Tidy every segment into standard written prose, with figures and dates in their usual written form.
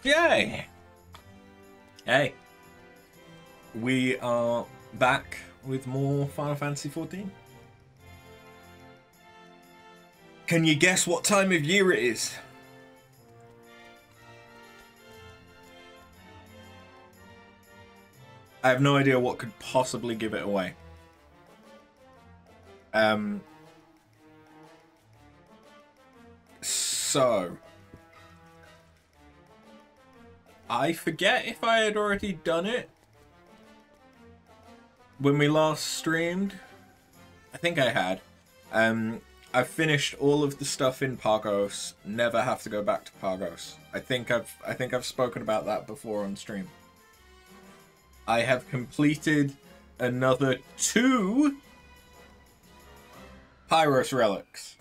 Yay! Hey, we are back with more Final Fantasy XIV. Can you guess what time of year it is? I have no idea what could possibly give it away. So I forget if I had already done it when we last streamed. I think I had. I've finished all of the stuff in Pagos. Never have to go back to Pagos. I think I've spoken about that before on stream. I have completed another 2 Pyros relics,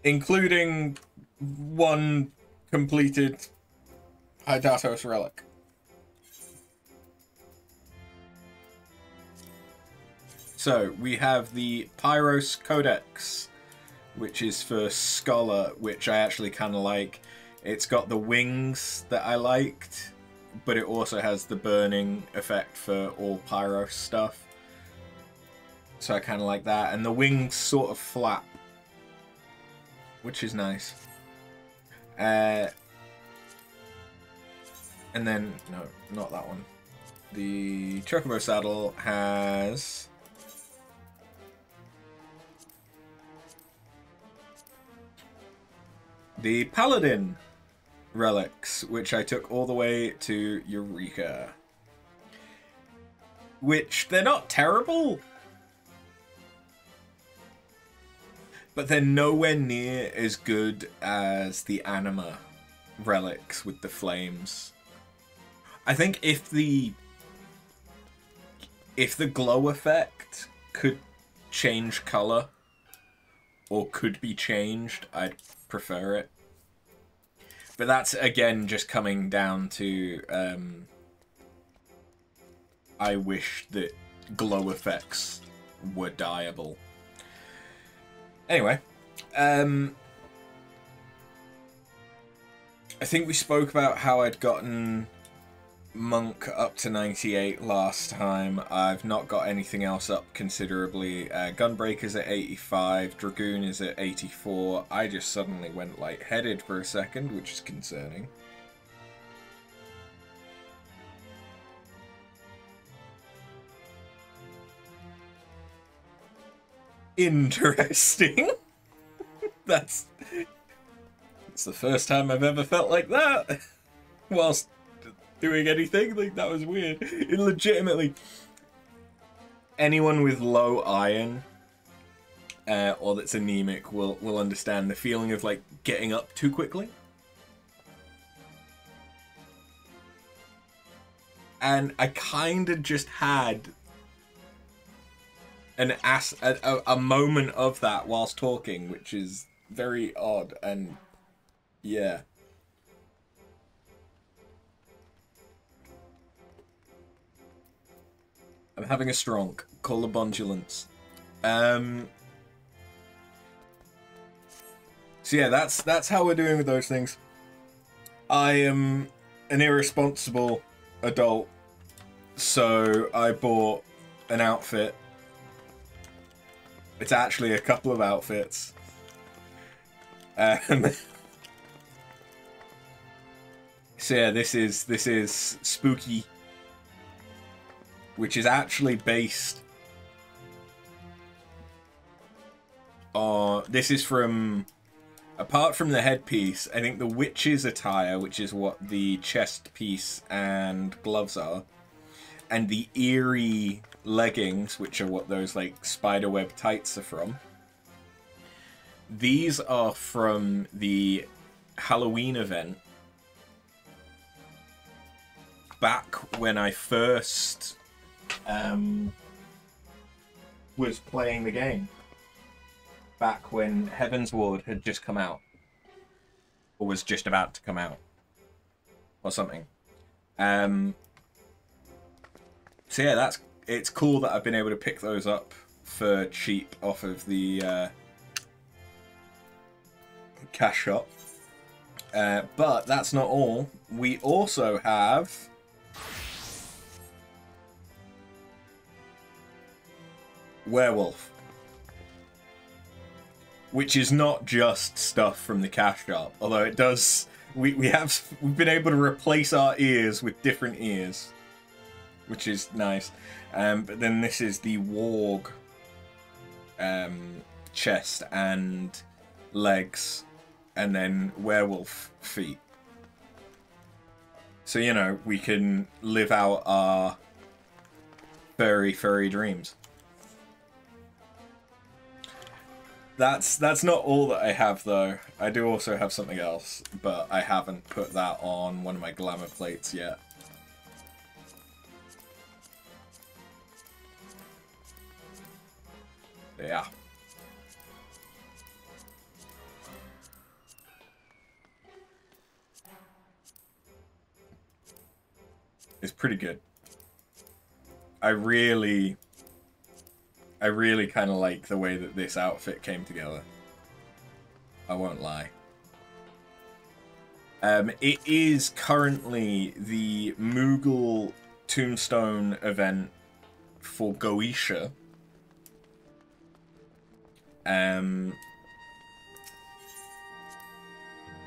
including 1 completed Hydatos relic. So we have the Pyros Codex, which is for Scholar, which I actually kind of like. It's got the wings that I liked, but it also has the burning effect for all Pyros stuff. So I kind of like that. And the wings sort of flap, which is nice. And then, no, not that one. The Chocobo saddle has the Paladin relics, which I took all the way to Eureka. Which, they're not terrible, but they're nowhere near as good as the Anima relics with the flames. I think if the glow effect could change color, or could be changed, I'd prefer it. But that's, again, just coming down to, I wish that glow effects were dyeable. Anyway, I think we spoke about how I'd gotten Monk up to 98 last time. I've not got anything else up considerably. Gunbreaker's at 85, Dragoon is at 84. I just suddenly went lightheaded for a second, which is concerning. Interesting. That's the first time I've ever felt like that whilst doing anything. Like, that was weird. It legitimately, anyone with low iron or that's anemic will understand the feeling of like getting up too quickly. And I kind of just had a moment of that whilst talking, which is very odd. And yeah. I'm having a strong colobondulance. So yeah, that's how we're doing with those things. I am an irresponsible adult, so I bought an outfit. It's actually a couple of outfits. So yeah, this is Spooky, which is actually based on... This is from... Apart from the headpiece, I think the witch's attire, which is what the chest piece and gloves are, and the eerie leggings, which are what those like spiderweb tights are from. These are from the Halloween event back when I first was playing the game. Back when Heavensward had just come out, or was just about to come out, or something. So yeah, it's cool that I've been able to pick those up for cheap off of the cash shop. But that's not all. We also have Werewolf, which is not just stuff from the cash shop, although it does. We've been able to replace our ears with different ears, which is nice. But then this is the Warg chest and legs, and then werewolf feet. So, you know, we can live out our furry dreams. That's not all that I have, though. I do also have something else, but I haven't put that on one of my glamour plates yet. Yeah. It's pretty good. I really kind of like the way that this outfit came together. I won't lie. It is currently the Moogle Tombstone event for Goetia.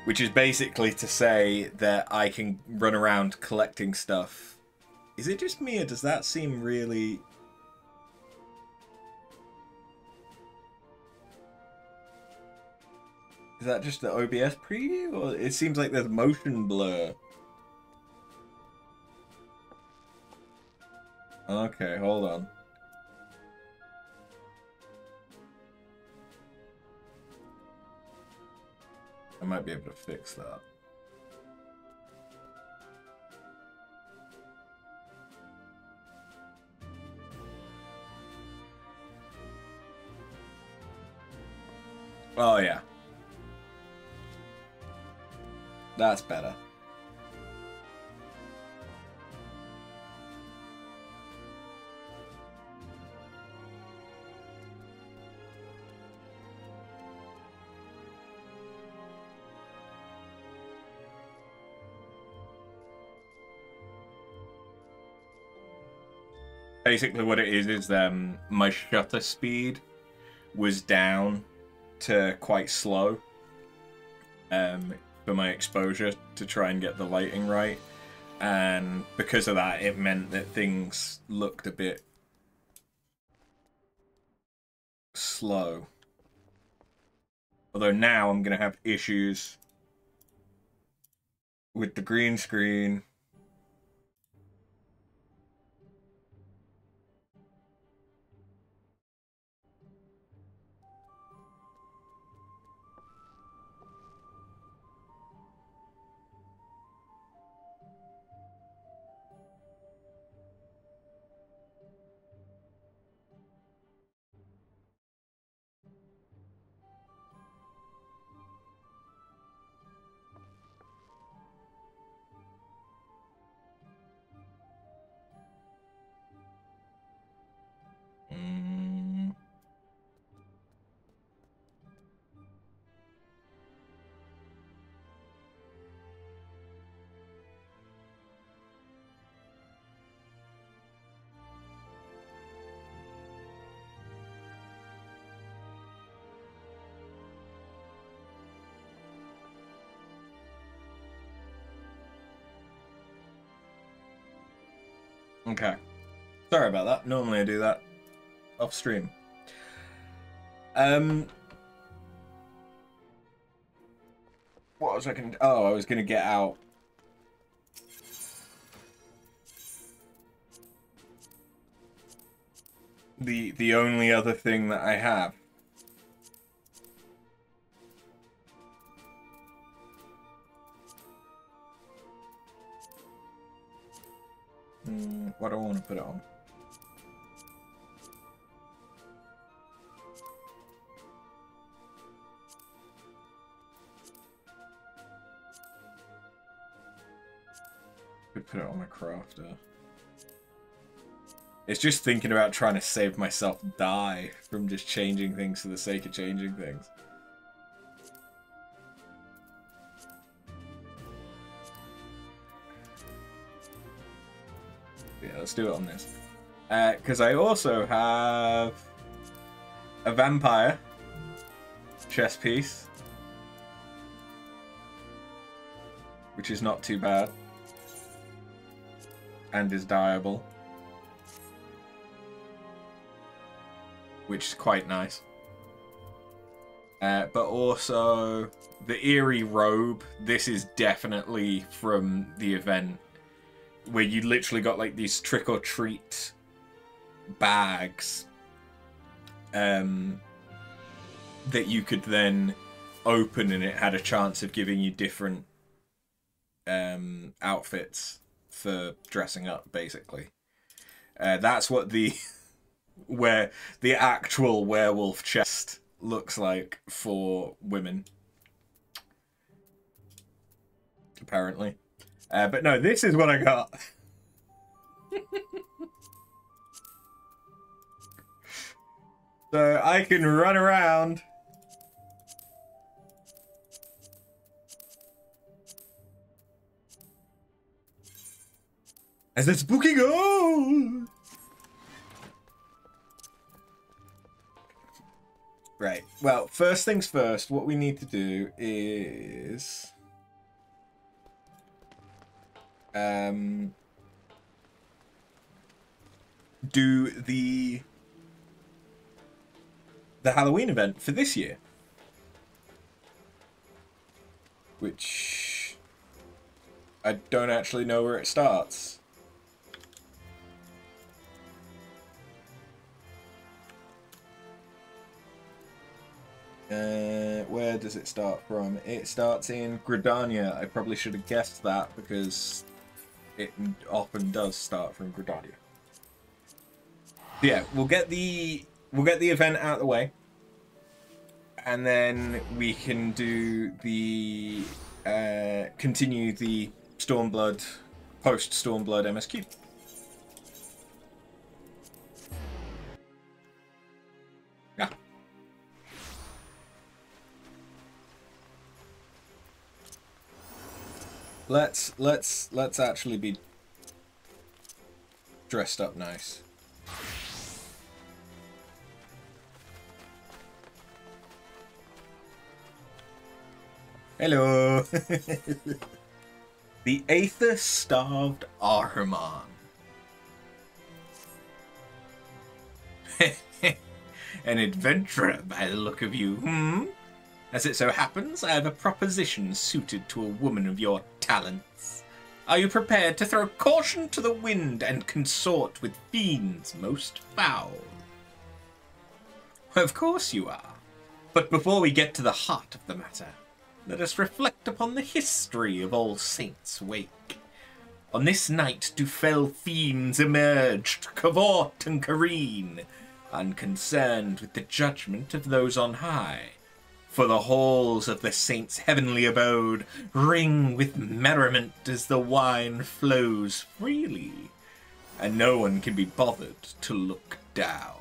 Which is basically to say that I can run around collecting stuff. Is it just me, or does that seem really... Is that just the OBS preview? Or it seems like there's motion blur. Okay, hold on. I might be able to fix that. Oh, yeah. That's better. Basically what it is my shutter speed was down to quite slow for my exposure to try and get the lighting right, and because of that it meant that things looked a bit slow. Although now I'm gonna have issues with the green screen. Okay. Sorry about that. Normally I do that off stream. What was I gonna... Oh, I was gonna get out the only other thing that I have. What do I want to put it on? Could put it on my crafter. It's just thinking about trying to save myself die from just changing things for the sake of changing things. Yeah, let's do it on this. Because I also have a vampire chess piece, which is not too bad and is dyeable, which is quite nice. But also the eerie robe. This is definitely from the event where you literally got like these trick or treat bags that you could then open, and it had a chance of giving you different outfits for dressing up, basically. That's what where the actual werewolf chest looks like for women, apparently. But no, this is what I got. So I can run around. As the spooky goes. Right. Well, first things first, what we need to do is do the Halloween event for this year, which I don't actually know where it starts. Where does it start from? It starts in Gridania. I probably should have guessed that because it often does start from Gridania. Yeah, we'll get the event out of the way, and then we can do the continue the Stormblood post Stormblood MSQ. Yeah. Let's actually be dressed up nice. Hello. The Aether-starved Ahriman. An adventurer by the look of you, hmm? As it so happens, I have a proposition suited to a woman of your talents. Are you prepared to throw caution to the wind and consort with fiends most foul? Of course you are. But before we get to the heart of the matter, let us reflect upon the history of All Saints' Wake. On this night do fell fiends emerge to cavort and careen, unconcerned with the judgment of those on high. For the halls of the saints' heavenly abode ring with merriment as the wine flows freely, and no one can be bothered to look down.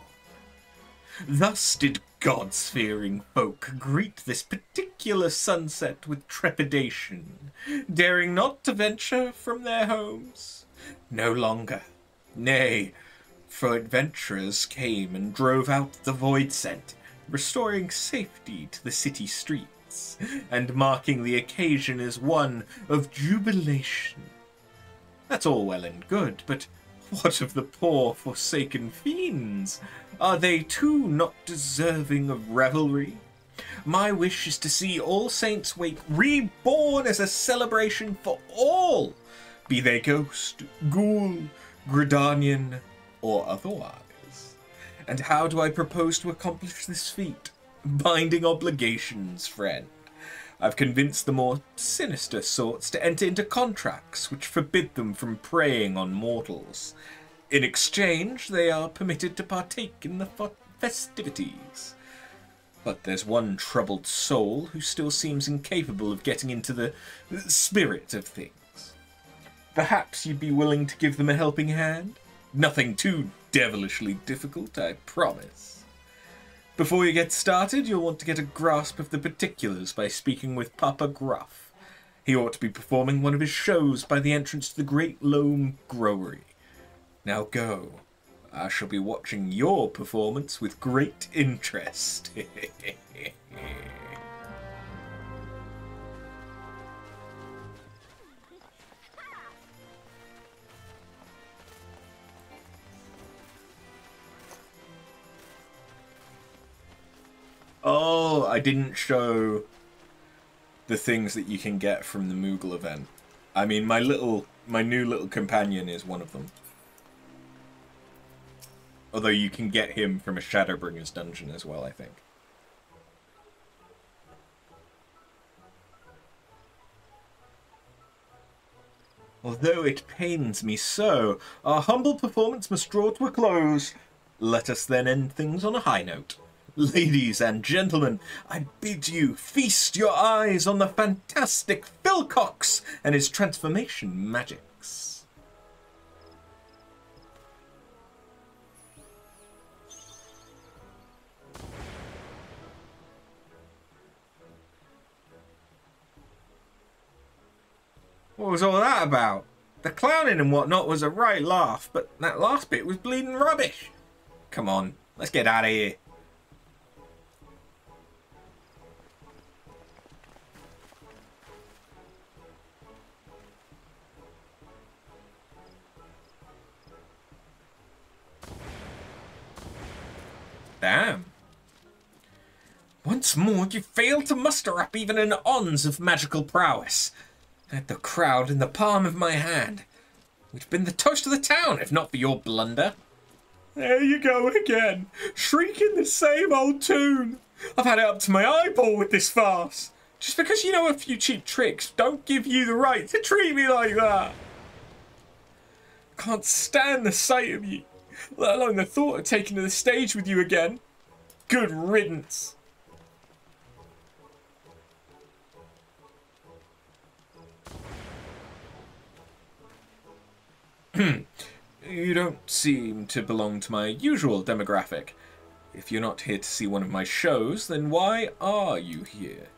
Thus did God-fearing folk greet this particular sunset with trepidation, daring not to venture from their homes. No longer. Nay, for adventurers came and drove out the void scent, restoring safety to the city streets, and marking the occasion as one of jubilation. That's all well and good, but what of the poor forsaken fiends? Are they too not deserving of revelry? My wish is to see All Saints' Wake reborn as a celebration for all, be they ghost, ghoul, Gridanian, or otherwise. And how do I propose to accomplish this feat? Binding obligations, friend. I've convinced the more sinister sorts to enter into contracts which forbid them from preying on mortals. In exchange, they are permitted to partake in the festivities. But there's one troubled soul who still seems incapable of getting into the spirit of things. Perhaps you'd be willing to give them a helping hand? Nothing too devilishly difficult, I promise. Before you get started, you'll want to get a grasp of the particulars by speaking with Papa Gruff. He ought to be performing one of his shows by the entrance to the Great Loam Growery. Now go. I shall be watching your performance with great interest. Oh, I didn't show the things that you can get from the Moogle event. I mean, my new little companion is one of them. Although you can get him from a Shadowbringers dungeon as well, I think. Although it pains me so, our humble performance must draw to a close. Let us then end things on a high note. Ladies and gentlemen, I bid you feast your eyes on the fantastic Philcox and his transformation magics. What was all that about? The clowning and whatnot was a right laugh, but that last bit was bleeding rubbish. Come on, let's get out of here. Damn. Once more, you failed to muster up even an ounce of magical prowess. I had the crowd in the palm of my hand. We'd have been the toast of the town, if not for your blunder. There you go again, shrieking the same old tune. I've had it up to my eyeball with this farce. Just because you know a few cheap tricks, don't give you the right to treat me like that. I can't stand the sight of you, let alone the thought of taking to the stage with you again. Good riddance. You don't seem to belong to my usual demographic. If you're not here to see one of my shows, then why are you here?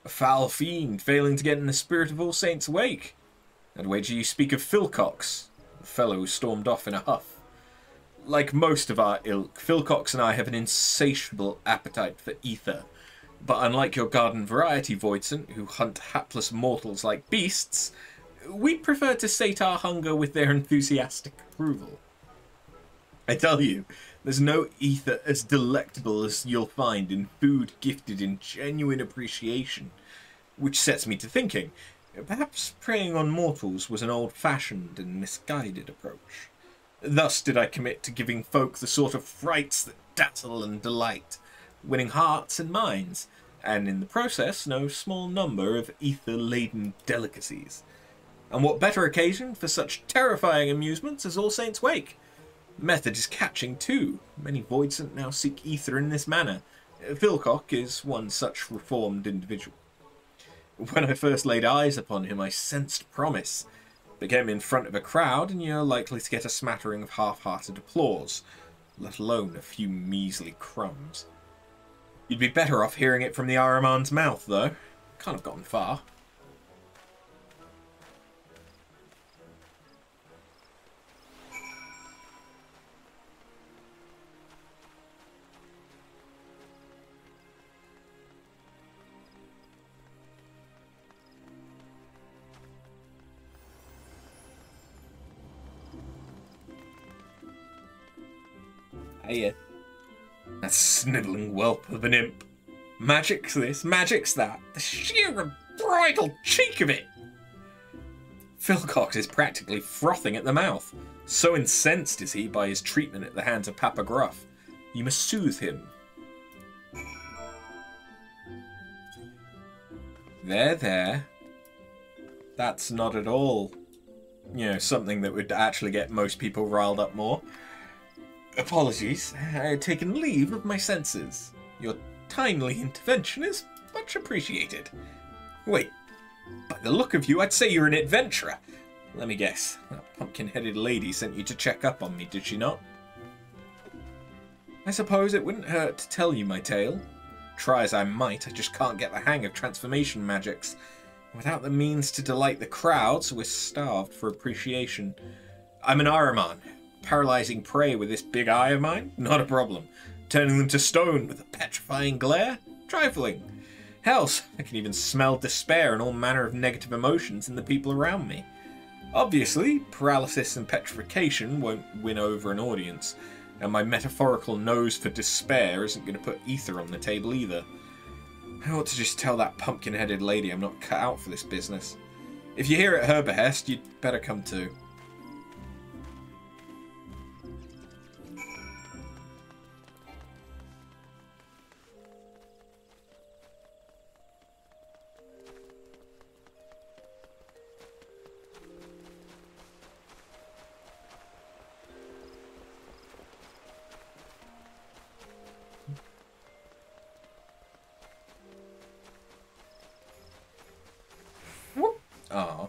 A foul fiend failing to get in the spirit of All Saints' wake. I'd wager you speak of Philcox, the fellow who stormed off in a huff. Like most of our ilk, Philcox and I have an insatiable appetite for ether. But unlike your garden variety Voidsent, who hunt hapless mortals like beasts, we'd prefer to sate our hunger with their enthusiastic approval. I tell you, there's no ether as delectable as you'll find in food gifted in genuine appreciation. Which sets me to thinking, perhaps preying on mortals was an old-fashioned and misguided approach. Thus did I commit to giving folk the sort of frights that dazzle and delight, winning hearts and minds, and in the process no small number of ether-laden delicacies. And what better occasion for such terrifying amusements as All Saints' Wake? The method is catching too. Many Voidsent now seek ether in this manner. Philcox is one such reformed individual. When I first laid eyes upon him, I sensed promise. But get him in front of a crowd, and you're likely to get a smattering of half-hearted applause, let alone a few measly crumbs. You'd be better off hearing it from the Ahriman's mouth, though. Can't have gotten far. Hiya. That snivelling whelp of an imp. Magic's this, magic's that. The sheer unbridled cheek of it! Philcox is practically frothing at the mouth. So incensed is he by his treatment at the hands of Papa Gruff. You must soothe him. There. That's not at all, something that would actually get most people riled up more. Apologies, I had taken leave of my senses. Your timely intervention is much appreciated. Wait, by the look of you, I'd say you're an adventurer. Let me guess, that pumpkin-headed lady sent you to check up on me, did she not? I suppose it wouldn't hurt to tell you my tale. Try as I might, I just can't get the hang of transformation magics. Without the means to delight the crowds, we're starved for appreciation. I'm an Ahriman. Paralyzing prey with this big eye of mine? Not a problem. Turning them to stone with a petrifying glare? Trifling. Hells, I can even smell despair and all manner of negative emotions in the people around me. Obviously, paralysis and petrification won't win over an audience, and my metaphorical nose for despair isn't going to put ether on the table either. I ought to just tell that pumpkin-headed lady I'm not cut out for this business. If you're here at her behest, you'd better come too. Oh.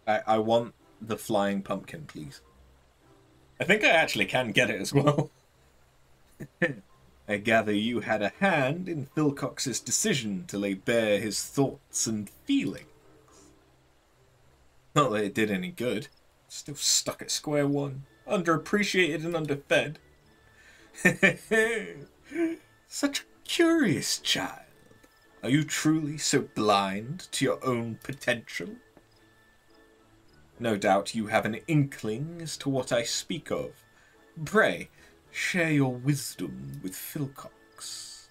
I want the flying pumpkin, please. I think I actually can get it as well. I gather you had a hand in Philcox's decision to lay bare his thoughts and feelings. Not that it did any good. Still stuck at square one. Underappreciated and underfed. Such a curious child. Are you truly so blind to your own potential? No doubt you have an inkling as to what I speak of. Pray, share your wisdom with Philcox.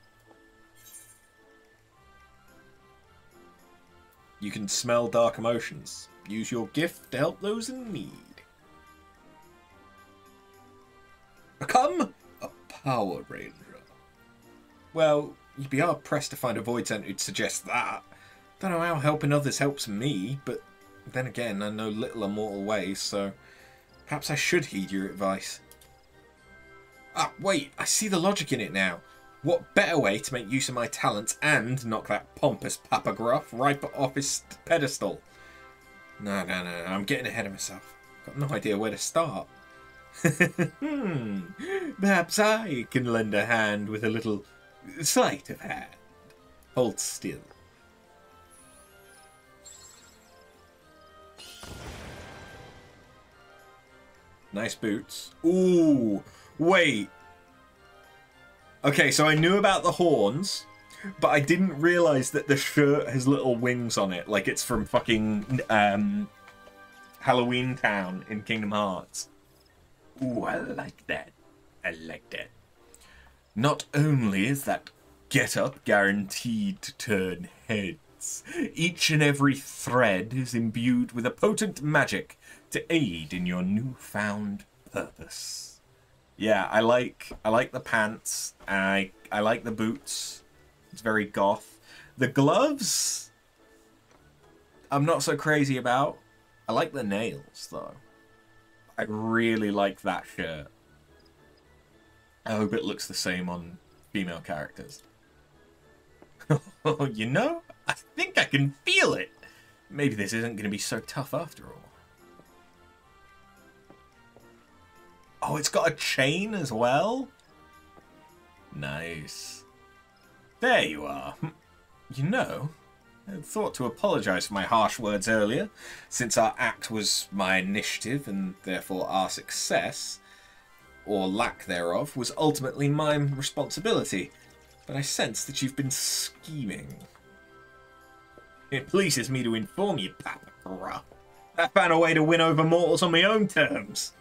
You can smell dark emotions. Use your gift to help those in need. Become a Power Ranger. Well, you'd be hard-pressed to find a Void Center who'd suggest that. Don't know how helping others helps me, but then again, I know little of mortal ways, so perhaps I should heed your advice. Ah, wait, I see the logic in it now. What better way to make use of my talents and knock that pompous papagruff right off his pedestal? No, I'm getting ahead of myself. Got no idea where to start. Perhaps I can lend a hand with a little sleight of hand. Hold still. Nice boots. Ooh, wait. Okay, so I knew about the horns, but I didn't realize that the shirt has little wings on it, like it's from fucking Halloween Town in Kingdom Hearts. Ooh, I like that. I like that. Not only is that get-up guaranteed to turn heads, each and every thread is imbued with a potent magic to aid in your newfound purpose. Yeah, I like the pants. I like the boots. It's very goth. The gloves, I'm not so crazy about. I like the nails though. I really like that shirt. I hope it looks the same on female characters. You know, I think I can feel it. Maybe this isn't going to be so tough after all. Oh, it's got a chain as well? Nice. There you are. You know, I had thought to apologise for my harsh words earlier, since our act was my initiative and therefore our success, or lack thereof, was ultimately my responsibility. But I sense that you've been scheming. It pleases me to inform you, Papagruff. I found a way to win over mortals on my own terms.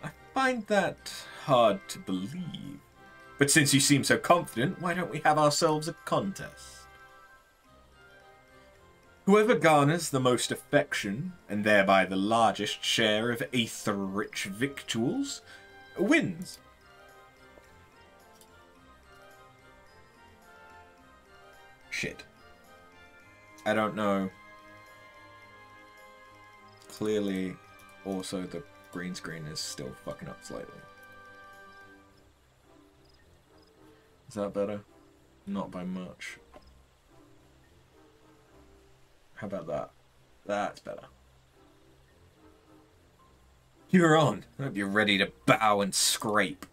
I find that hard to believe. But since you seem so confident, why don't we have ourselves a contest? Whoever garners the most affection, and thereby the largest share of aether-rich victuals, wins. Shit. I don't know. Clearly, also the green screen is still fucking up slightly. Is that better? Not by much. How about that? That's better. You're on. I hope you're ready to bow and scrape.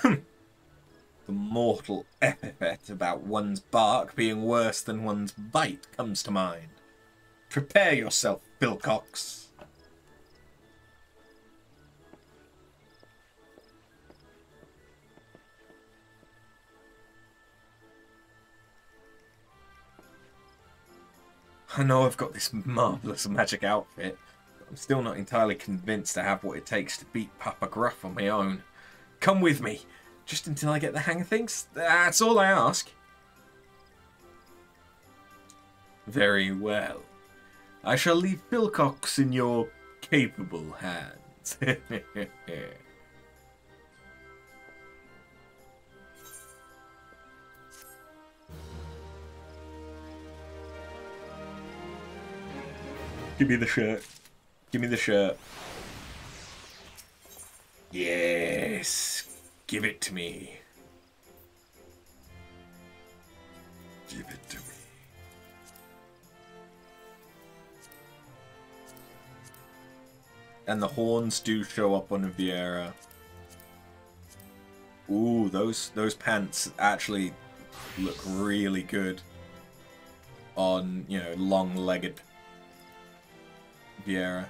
The mortal epithet about one's bark being worse than one's bite comes to mind. Prepare yourself, Bilkox. I know I've got this marvellous magic outfit, but I'm still not entirely convinced I have what it takes to beat Papa Gruff on my own. Come with me, just until I get the hang of things. That's all I ask. Very well. I shall leave Bilkox in your capable hands. Give me the shirt. Give me the shirt. Yes. Give it to me. Give it to me. And the horns do show up on Viera. Ooh, those pants actually look really good on, you know, long-legged Viera.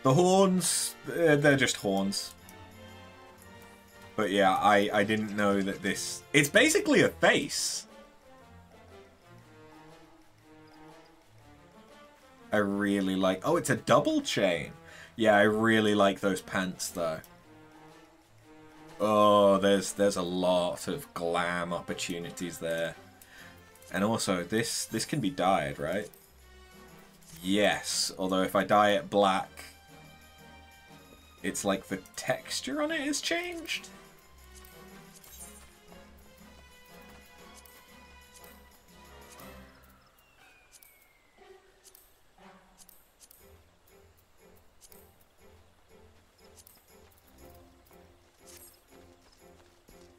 The horns, they're just horns. But yeah, I didn't know that this... It's basically a face. I really like... Oh, it's a double chain. Yeah, I really like those pants, though. Oh, there's a lot of glam opportunities there. And also, this can be dyed, right? Yes, although if I dye it black, it's like the texture on it is changed?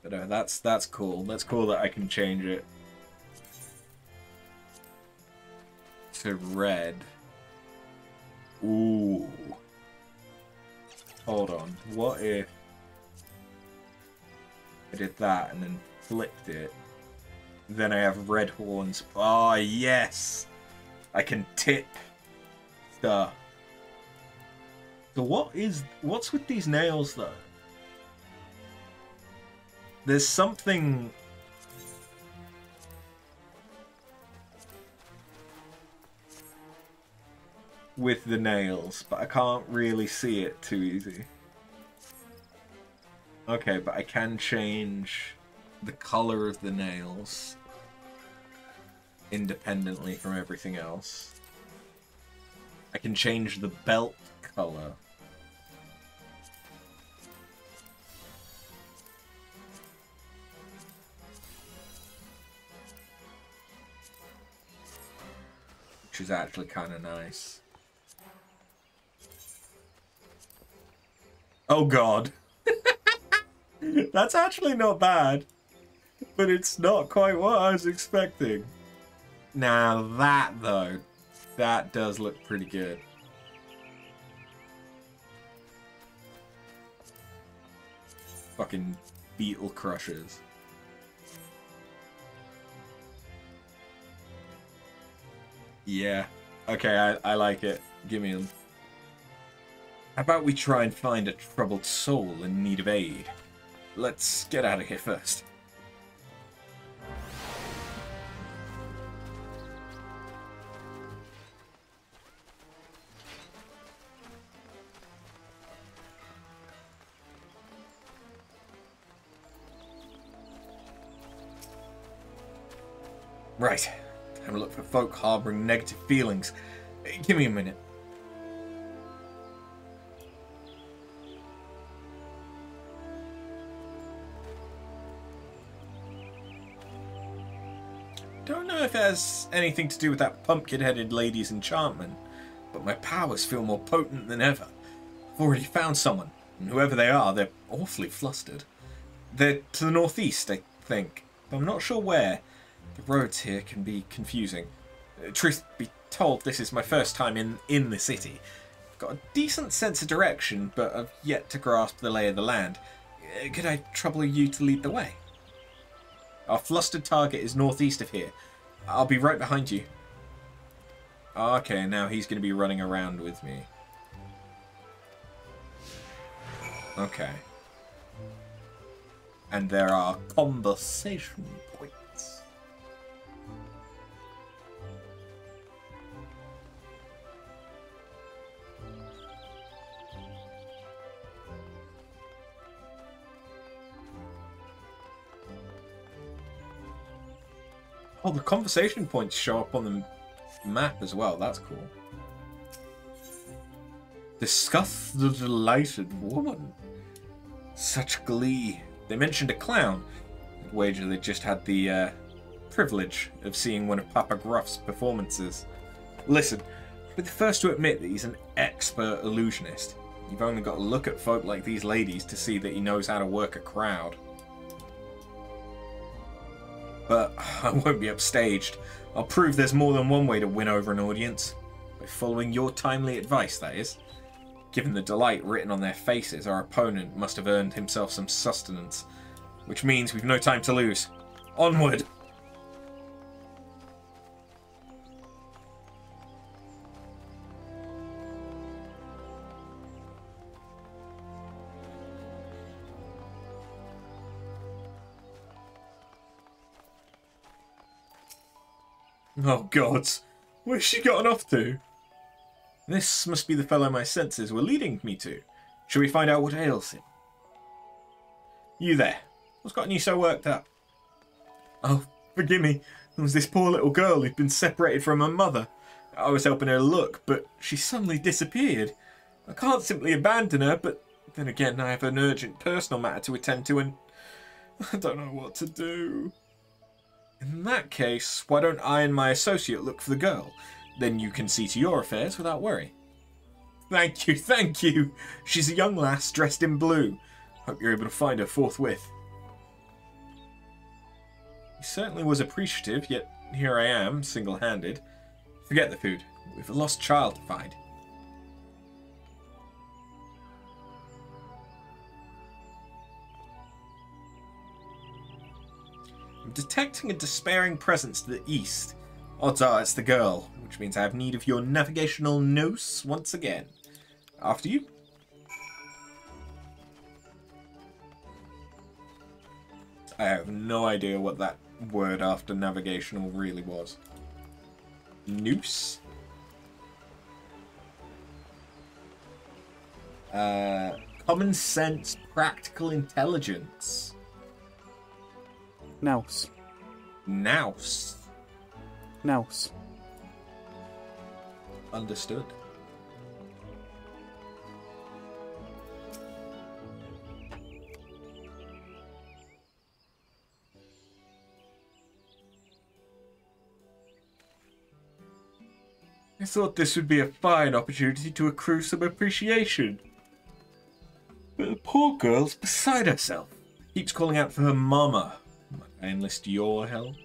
But no, that's cool. That's cool that I can change it to red. Ooh. Hold on. What if I did that and then flipped it? Then I have red horns. Ah, yes! I can tip stuff. So what's with these nails, though? There's something... with the nails, but I can't really see it too easy. Okay, but I can change the color of the nails independently from everything else. I can change the belt color. Which is actually kind of nice. Oh god. That's actually not bad. But it's not quite what I was expecting. Now that, though, that does look pretty good. Fucking beetle crushers. Yeah. Okay, I like it. Give me them. How about we try and find a troubled soul in need of aid? Let's get out of here first. Right. Time to look for folk harboring negative feelings. Give me a minute. Don't know if it has anything to do with that pumpkin-headed lady's enchantment, but my powers feel more potent than ever. I've already found someone, and whoever they are, they're awfully flustered. They're to the northeast, I think. but I'm not sure where. The roads here can be confusing. Truth be told, this is my first time in the city. I've got a decent sense of direction, but I've yet to grasp the lay of the land. Could I trouble you to lead the way? Our flustered target is northeast of here. I'll be right behind you. Okay, now he's going to be running around with me. Okay. And there are conversation points. Oh, the conversation points show up on the map as well. That's cool. Discuss the delighted woman. Such glee. They mentioned a clown. I'd wager they just had the privilege of seeing one of Papa Gruff's performances. Listen, be the first to admit that he's an expert illusionist. You've only got to look at folk like these ladies to see that he knows how to work a crowd. But I won't be upstaged. I'll prove there's more than one way to win over an audience. By following your timely advice, that is. Given the delight written on their faces, our opponent must have earned himself some sustenance. Which means we've no time to lose. Onward! Oh gods, where's she gotten off to? This must be the fellow my senses were leading me to. Shall we find out what ails him? You there, what's gotten you so worked up? Oh, forgive me, there was this poor little girl who'd been separated from her mother. I was helping her look, but she suddenly disappeared. I can't simply abandon her, but then again I have an urgent personal matter to attend to and I don't know what to do. In that case, why don't I and my associate look for the girl? Then you can see to your affairs without worry. Thank you, thank you. She's a young lass dressed in blue. Hope you're able to find her forthwith. He certainly was appreciative, yet here I am, single-handed. Forget the food. We've a lost child to find. I'm detecting a despairing presence to the east. Odds are it's the girl, which means I have need of your navigational nous once again. After you. I have no idea what that word after navigational really was. Nous? Common sense, practical intelligence. Nous. Nous. Nous. Understood. I thought this would be a fine opportunity to accrue some appreciation. But the poor girl's beside herself. Keeps calling out for her mama. Might I enlist your help?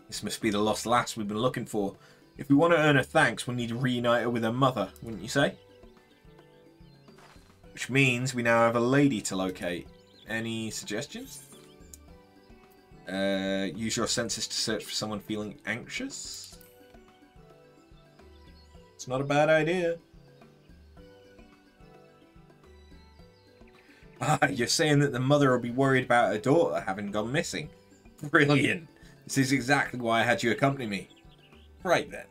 This must be the lost lass we've been looking for. If we want to earn her thanks, we'll need to reunite her with her mother, wouldn't you say? Which means we now have a lady to locate. Any suggestions? Use your senses to search for someone feeling anxious? It's not a bad idea. Ah, you're saying that the mother will be worried about her daughter having gone missing. Brilliant. This is exactly why I had you accompany me. Right then.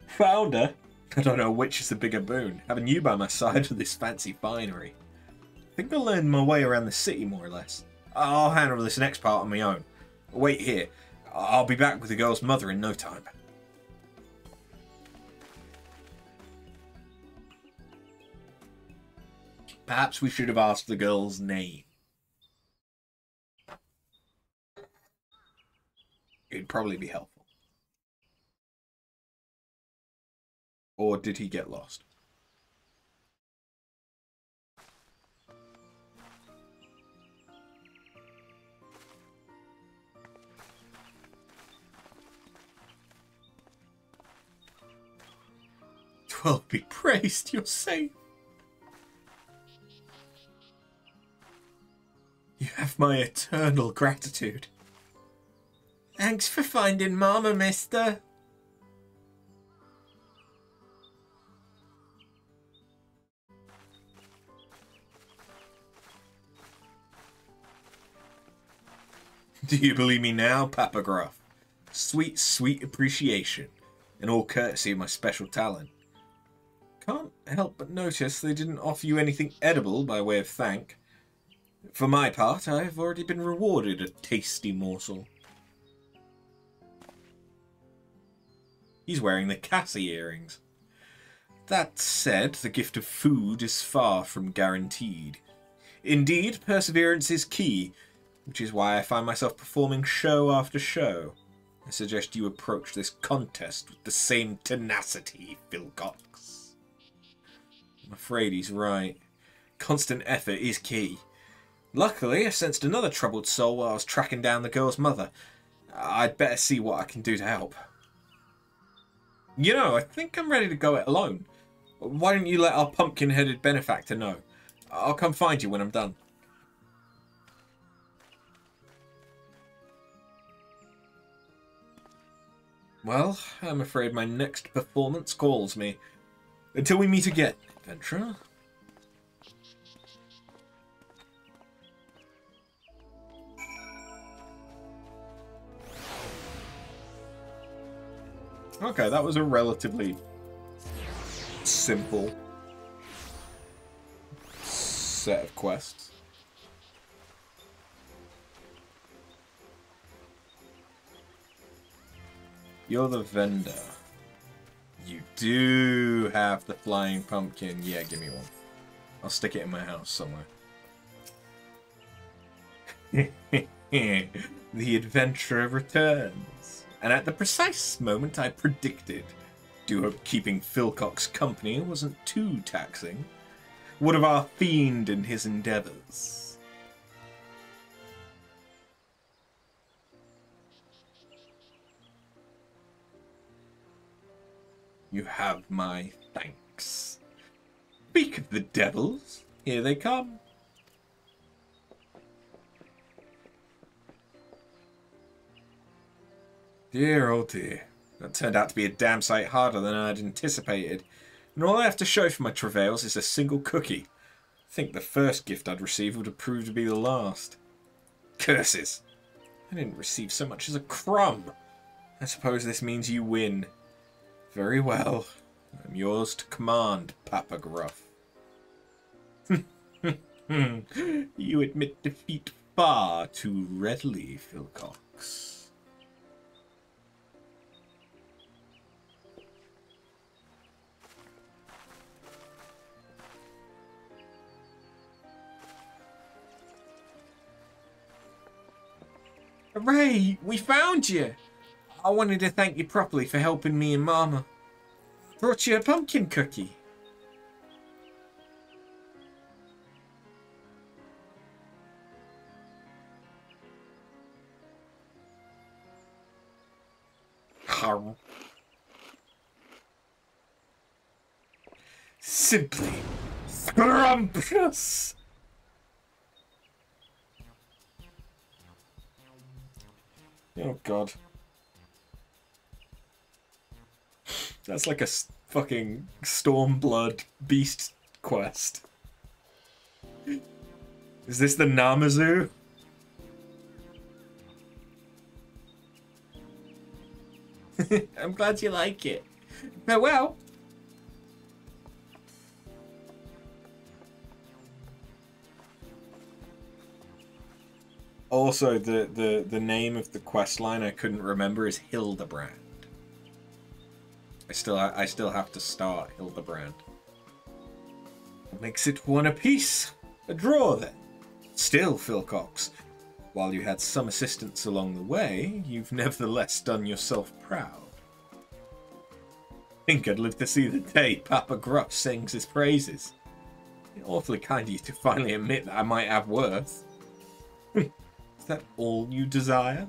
Found her? I don't know which is the bigger boon, having you by my side with this fancy finery. I think I'll learn my way around the city more or less. I'll handle this next part on my own. Wait here. I'll be back with the girl's mother in no time. Perhaps we should have asked the girl's name. It'd probably be helpful. Or did he get lost? Well, be praised, you're safe. You have my eternal gratitude. Thanks for finding Mama, mister. Do you believe me now, Papa Gruff? Sweet, sweet appreciation, and all courtesy of my special talent. Can't help but notice they didn't offer you anything edible by way of thank. For my part, I've already been rewarded a tasty morsel. He's wearing the Cassie earrings. That said, the gift of food is far from guaranteed. Indeed, perseverance is key, which is why I find myself performing show after show. I suggest you approach this contest with the same tenacity, Philcox. I'm afraid he's right. Constant effort is key. Luckily, I sensed another troubled soul while I was tracking down the girl's mother. I'd better see what I can do to help. You know, I think I'm ready to go it alone. Why don't you let our pumpkin-headed benefactor know? I'll come find you when I'm done. Well, I'm afraid my next performance calls me. Until we meet again, adventurer. Okay, that was a relatively simple set of quests. You're the vendor. You do have the flying pumpkin. Yeah, give me one. I'll stick it in my house somewhere. The adventurer returns. And at the precise moment I predicted. Do hope keeping Philcox company wasn't too taxing. What of our fiend and his endeavours? You have my thanks. Speak of the devils, here they come. Dear, oh dear. That turned out to be a damn sight harder than I'd anticipated. And all I have to show for my travails is a single cookie. I think the first gift I'd receive would have proved to be the last. Curses! I didn't receive so much as a crumb. I suppose this means you win. Very well. I'm yours to command, Papa Gruff. You admit defeat far too readily, Philcox. Hooray! We found you! I wanted to thank you properly for helping me and Mama. Brought you a pumpkin cookie. Simply scrumptious. Oh god. That's like a fucking Stormblood beast quest. Is this the Namazu? I'm glad you like it. Farewell. Also, the name of the quest line I couldn't remember is Hildebrand. I still have to start Hildebrand. What makes it one apiece? A draw then. Still, Philcox. while you had some assistance along the way, you've nevertheless done yourself proud. Think I'd live to see the day Papa Gruff sings his praises. Awfully kind of you to finally admit that I might have worth. Is that all you desire?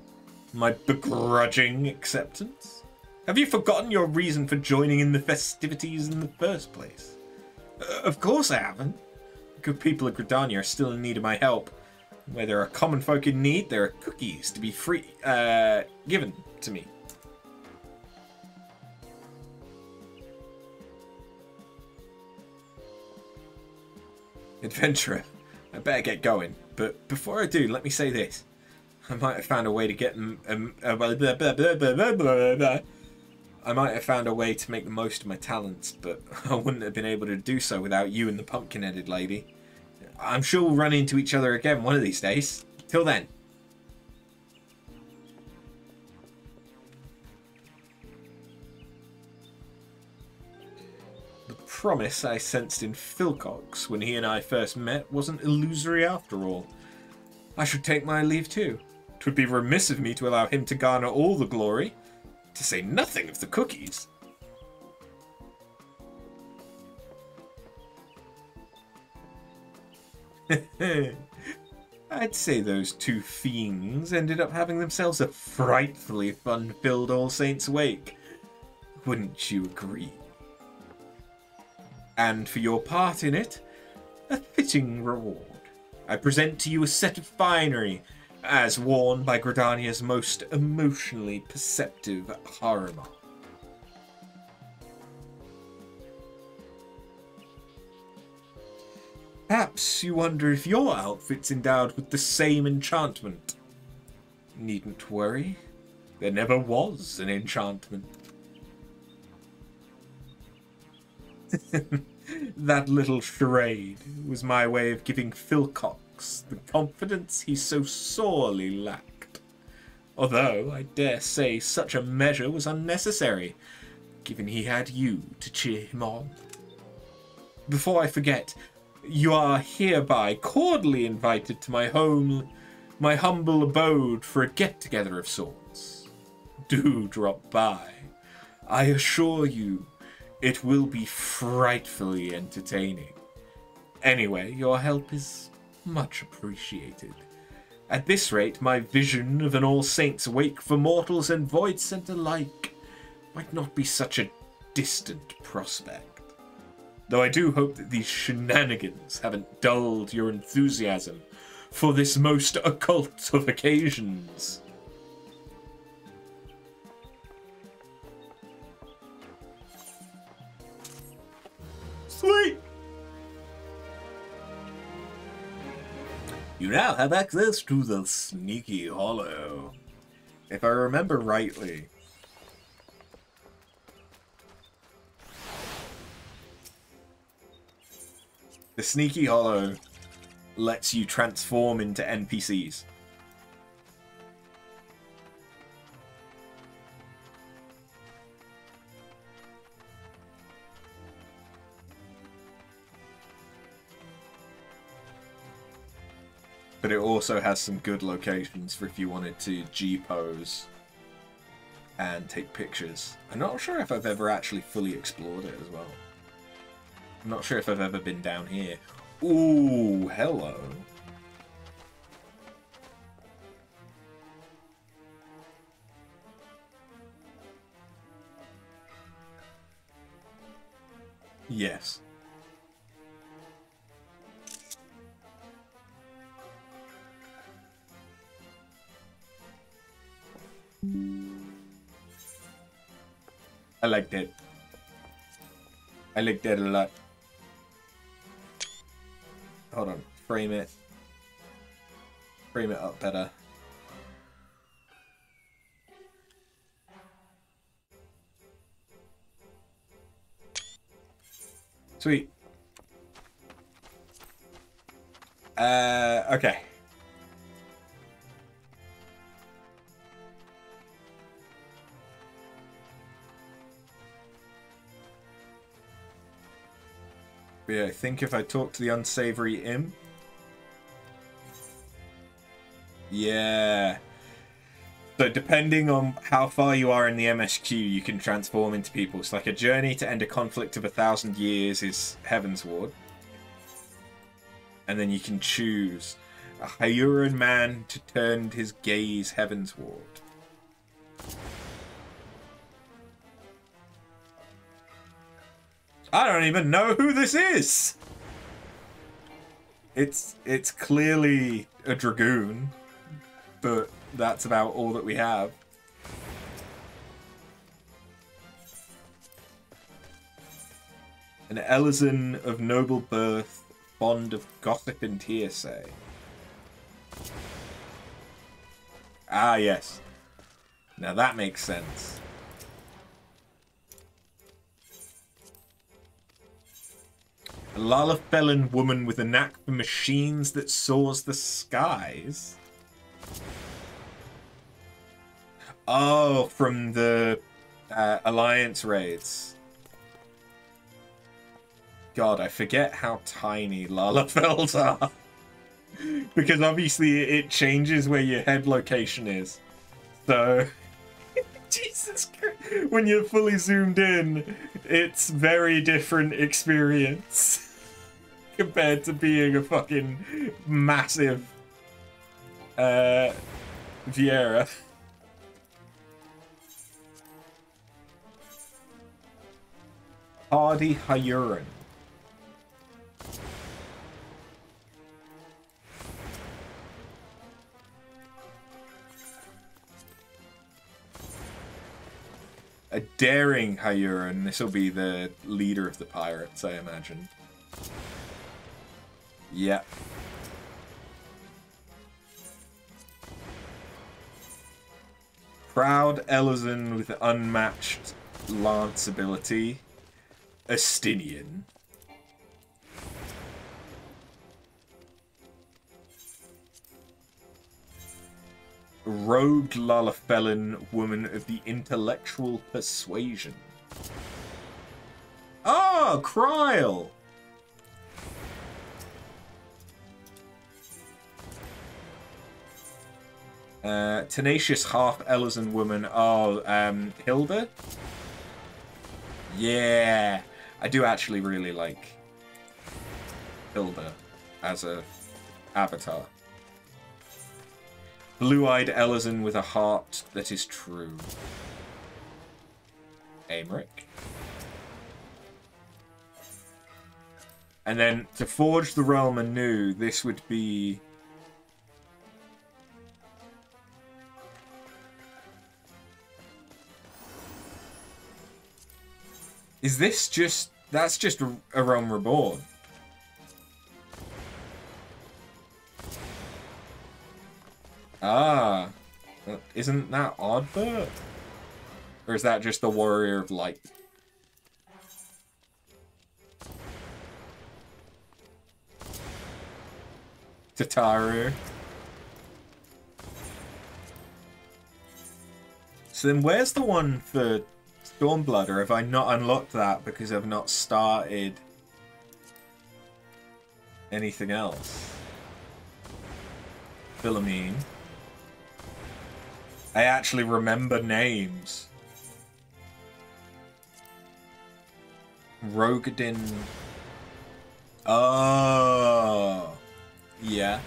My begrudging acceptance? Have you forgotten your reason for joining in the festivities in the first place? Of course I haven't. The good people of Gridania are still in need of my help. Where there are common folk in need, there are cookies to be given to me. Adventurer, I better get going. But before I do, let me say this. I might have found a way to get I might have found a way to make the most of my talents, but I wouldn't have been able to do so without you and the pumpkin-headed lady. I'm sure we'll run into each other again one of these days. Till then. The promise I sensed in Philcox when he and I first met wasn't illusory after all. I should take my leave too. 'Twould be remiss of me to allow him to garner all the glory, to say nothing of the cookies. I'd say those two fiends ended up having themselves a frightfully fun-filled All Saints' Wake. Wouldn't you agree? And for your part in it, a fitting reward. I present to you a set of finery, as worn by Gridania's most emotionally perceptive Harima. Perhaps you wonder if your outfit's endowed with the same enchantment. Needn't worry. There never was an enchantment. That little charade was my way of giving Philcox the confidence he so sorely lacked. Although I dare say such a measure was unnecessary, given he had you to cheer him on. Before I forget, you are hereby cordially invited to my home, my humble abode for a get-together of sorts. Do drop by. I assure you, it will be frightfully entertaining. Anyway, your help is much appreciated. At this rate, my vision of an All Saints' Wake for mortals and void sent alike might not be such a distant prospect. Though I do hope that these shenanigans haven't dulled your enthusiasm for this most occult of occasions. Sweet! You now have access to the Sneaky Hollow. If I remember rightly, the Sneaky Hollow lets you transform into NPCs. But it also has some good locations for if you wanted to G-pose and take pictures. I'm not sure if I've ever actually fully explored it as well. I'm not sure if I've ever been down here. Ooh, hello. Yes. I like that. I like that a lot. Hold on. Frame it. Frame it up better. Sweet. Okay. But yeah, I think if I talk to the unsavory imp, Yeah. So depending on how far you are in the MSQ, you can transform into people. It's like a journey to end a conflict of 1,000 years is Heavensward. And then you can choose a Hyuran man to turn his gaze Heavensward. I don't even know who this is! It's clearly a Dragoon, but that's about all that we have. An Elezen of noble birth, fond of gossip and hearsay. Ah, yes. Now that makes sense. A Lalafellin woman with a knack for machines that soars the skies. Oh, from the Alliance raids. God, I forget how tiny Lalafells are. Because obviously it changes where your head location is. So, Jesus Christ, when you're fully zoomed in, it's very different experience. Compared to being a fucking massive Viera. Hardy Hyuran. A daring Hyuran. This will be the leader of the pirates, I imagine. Yep. Proud Elezen with unmatched lance ability. Astinian. Rogue Lalafellin, woman of the intellectual persuasion. Oh, Kryl! Tenacious half Elezen woman. Oh, Hilda? Yeah, I do actually really like Hilda as a avatar. Blue-eyed Elezen with a heart that is true. Aymeric. And then to forge the realm anew, this would be... Is this just... That's just a realm reborn. Ah. Isn't that Oddbert? Or is that just the Warrior of Light? Tataru. So then where's the one for Stormblood, or have I not unlocked that because I've not started anything else? Philomene. I actually remember names. Rogadin. Oh. Yeah.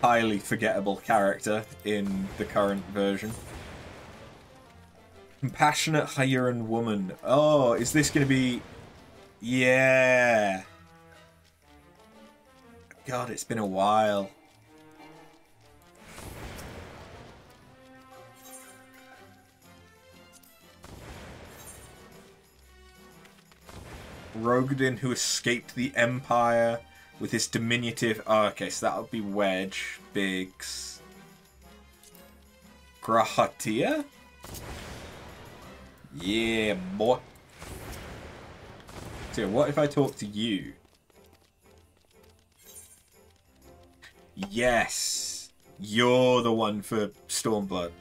Highly forgettable character in the current version. Compassionate Hyuran woman. Oh, is this going to be... Yeah. God, it's been a while. Rogadin, who escaped the Empire with his diminutive... Oh, okay, so that would be Wedge, Biggs. Grahatia? Yeah, boy. So what if I talk to you? Yes! You're the one for Stormblood.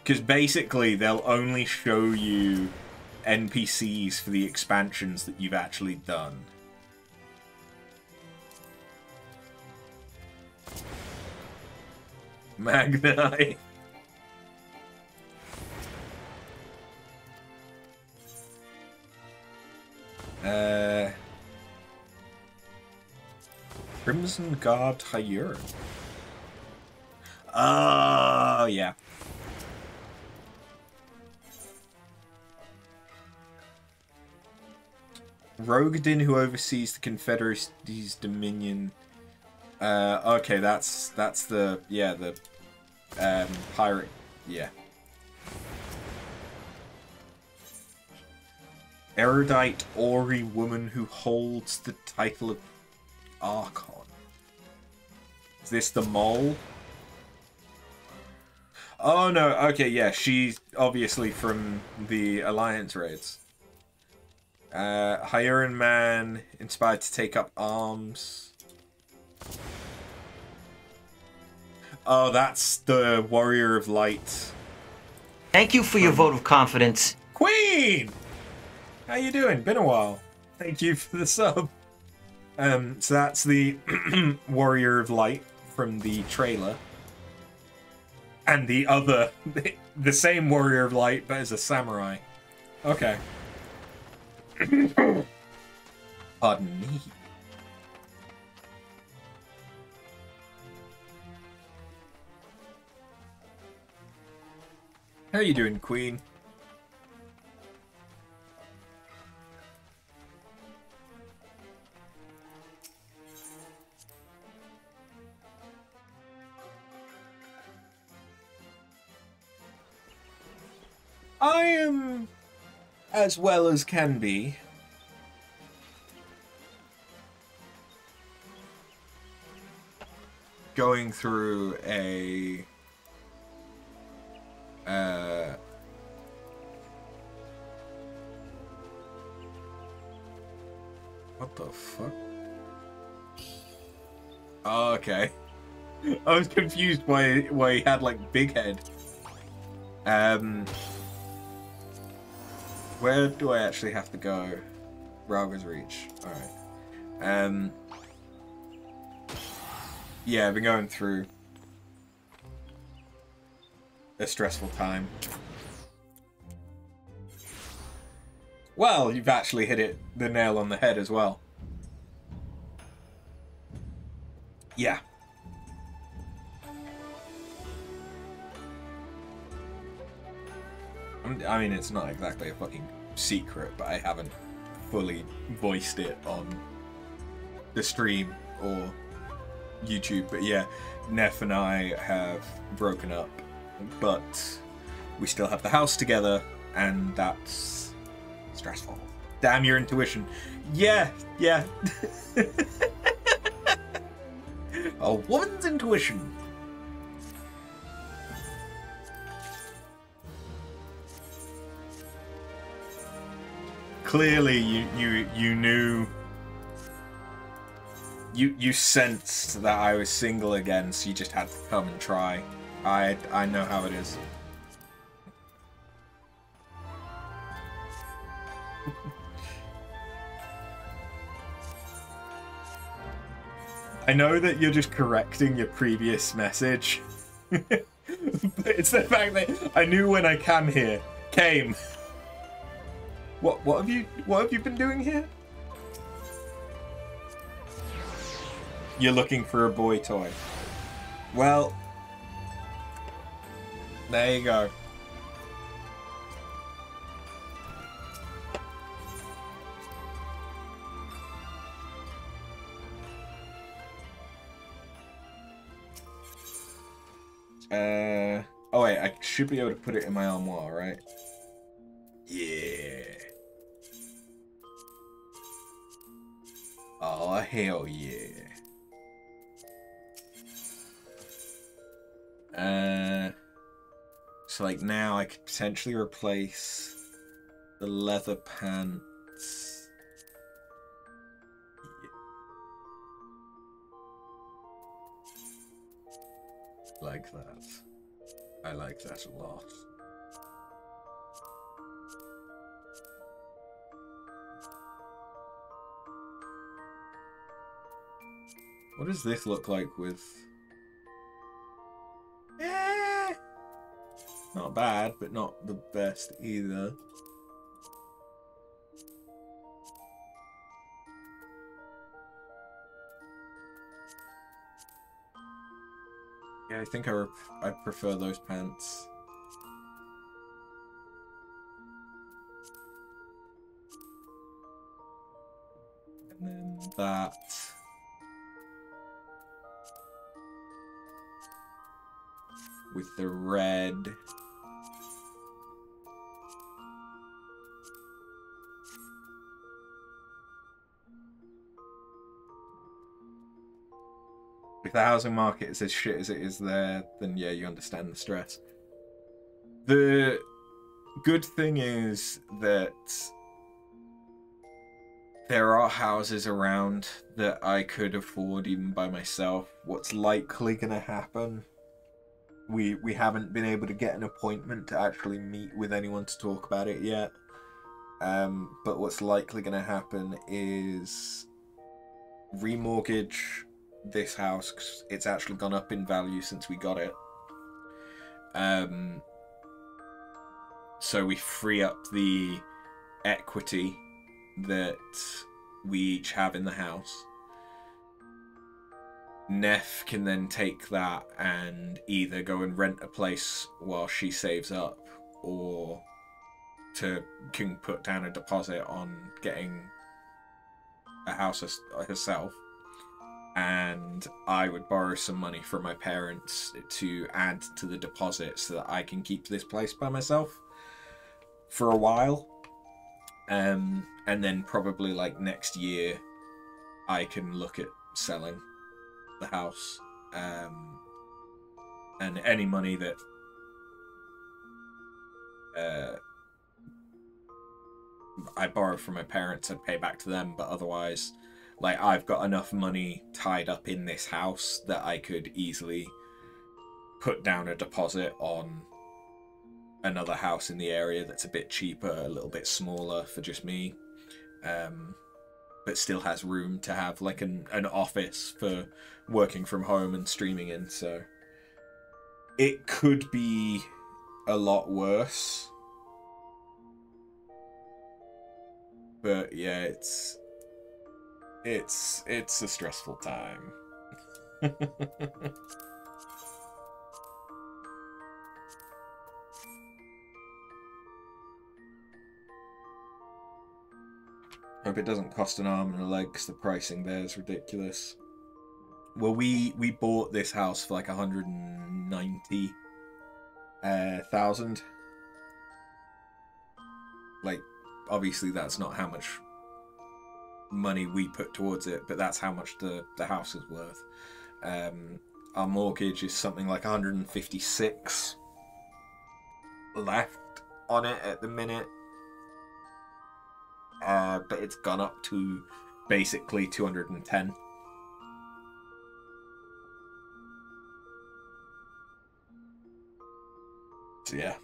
Because basically, they'll only show you NPCs for the expansions that you've actually done. Magni. Crimson Guard Hyurin. Oh, yeah. Rogadin, who oversees the Confederacy's dominion. Okay, that's the pirate. Yeah. Erudite Ori woman who holds the title of Archon. Is this the mole? Oh no, okay, yeah, she's obviously from the Alliance raids. Hyurin man, inspired to take up arms. Oh, that's the Warrior of Light. Thank you for your vote of confidence. Queen! How you doing? Been a while. Thank you for the sub. So that's the Warrior of Light from the trailer. And the other, the same Warrior of Light, but as a samurai. Okay. Pardon me. How are you doing, Queen? I am as well as can be. Going through a what the fuck? Oh, okay. I was confused why he had like big head. Where do I actually have to go? Raga's Reach. Alright. Yeah, I've been going through a stressful time. Well, you've actually hit the nail on the head as well. Yeah. I mean, it's not exactly a fucking secret, but I haven't fully voiced it on the stream or YouTube. But yeah, Neff and I have broken up, but we still have the house together, and that's stressful. Damn your intuition. Yeah. A woman's intuition. Clearly, you knew. You sensed that I was single again, so you just had to come and try. I know how it is. I know that you're just correcting your previous message. But it's the fact that I knew when I came. What have you been doing here? You're looking for a boy toy. Well, there you go. Oh wait, I should be able to put it in my armoire, right? Yeah. Oh, hell yeah. So like now I could potentially replace the leather pants. Like that. I like that a lot. What does this look like with not bad, but not the best either. Yeah, I think I prefer those pants. And then that. With the red. If the housing market is as shit as it is there, then yeah, you understand the stress. The good thing is that there are houses around that I could afford even by myself. What's likely going to happen, we haven't been able to get an appointment to actually meet with anyone to talk about it yet. But what's likely going to happen is remortgage this house, 'cause it's actually gone up in value since we got it. So we free up the equity that we each have in the house. Neff can then take that and either go and rent a place while she saves up, or can put down a deposit on getting a house herself. And I would borrow some money from my parents to add to the deposit so that I can keep this place by myself for a while. And then probably like next year I can look at selling the house. And any money that I borrow from my parents I'd pay back to them, but otherwise, like, I've got enough money tied up in this house that I could easily put down a deposit on another house in the area that's a bit cheaper, a little bit smaller for just me, but still has room to have like an office for working from home and streaming in. So it could be a lot worse, but yeah, it's a stressful time. Hope it doesn't cost an arm and a leg, because the pricing there is ridiculous. Well, we bought this house for like 190,000. Like, obviously that's not how much money we put towards it, but that's how much the house is worth. Our mortgage is something like 156 left on it at the minute, but it's gone up to basically 210. So yeah,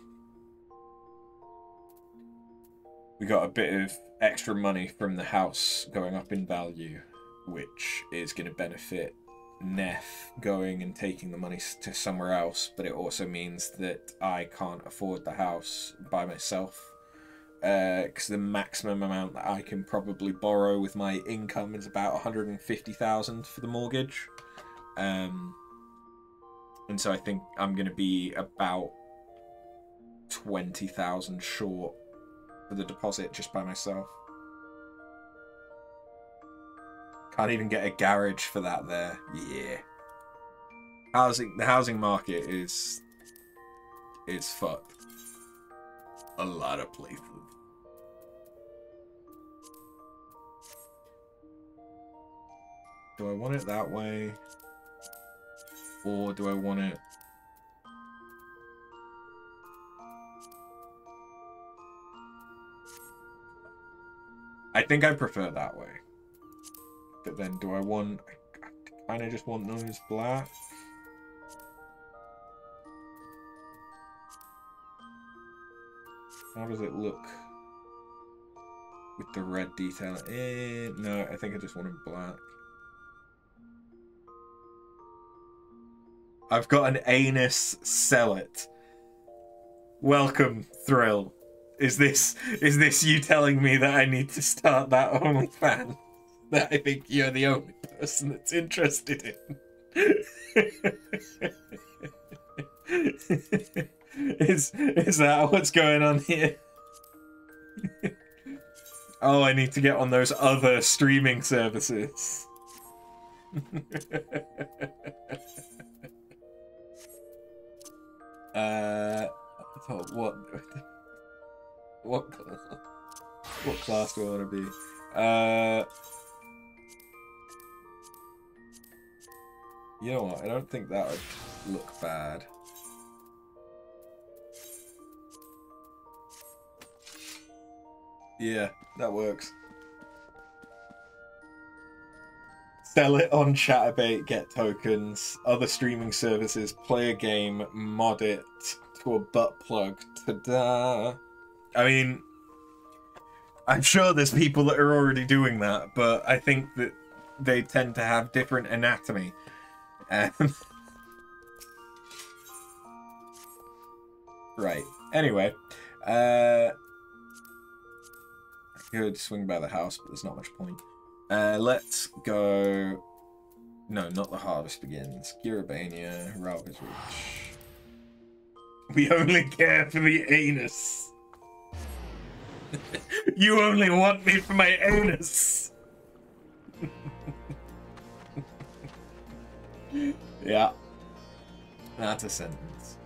we got a bit of extra money from the house going up in value, which is going to benefit Neff going and taking the money to somewhere else, but it also means that I can't afford the house by myself, because the maximum amount that I can probably borrow with my income is about 150,000 for the mortgage, and so I think I'm going to be about 20,000 short for the deposit just by myself. Can't even get a garage for that there. Yeah. The housing market is fucked. A lot of places. Do I want it that way? Or do I want it... I think I prefer that way. But then do I want... I kind of just want those black. How does it look with the red detail? No, I think I just want them black. I've got an anus, sell it. Welcome, Thrill. Is this you telling me that I need to start that OnlyFans? That I think you're the only person that's interested in? Is that what's going on here? Oh, I need to get on those other streaming services. What class do I want to be? You know what? I don't think that would look bad. Yeah, that works. Sell it on Chatterbait, get tokens, other streaming services, play a game, mod it to a butt plug. Ta-da! I mean, I'm sure there's people that are already doing that, but I think that they tend to have different anatomy. Right. Anyway, I could swing by the house, but there's not much point. Let's go... No, not the Harvest Begins. Girabania, Ralph Reach. We only care for the anus. You only want me for my anus. Yeah. That's a sentence.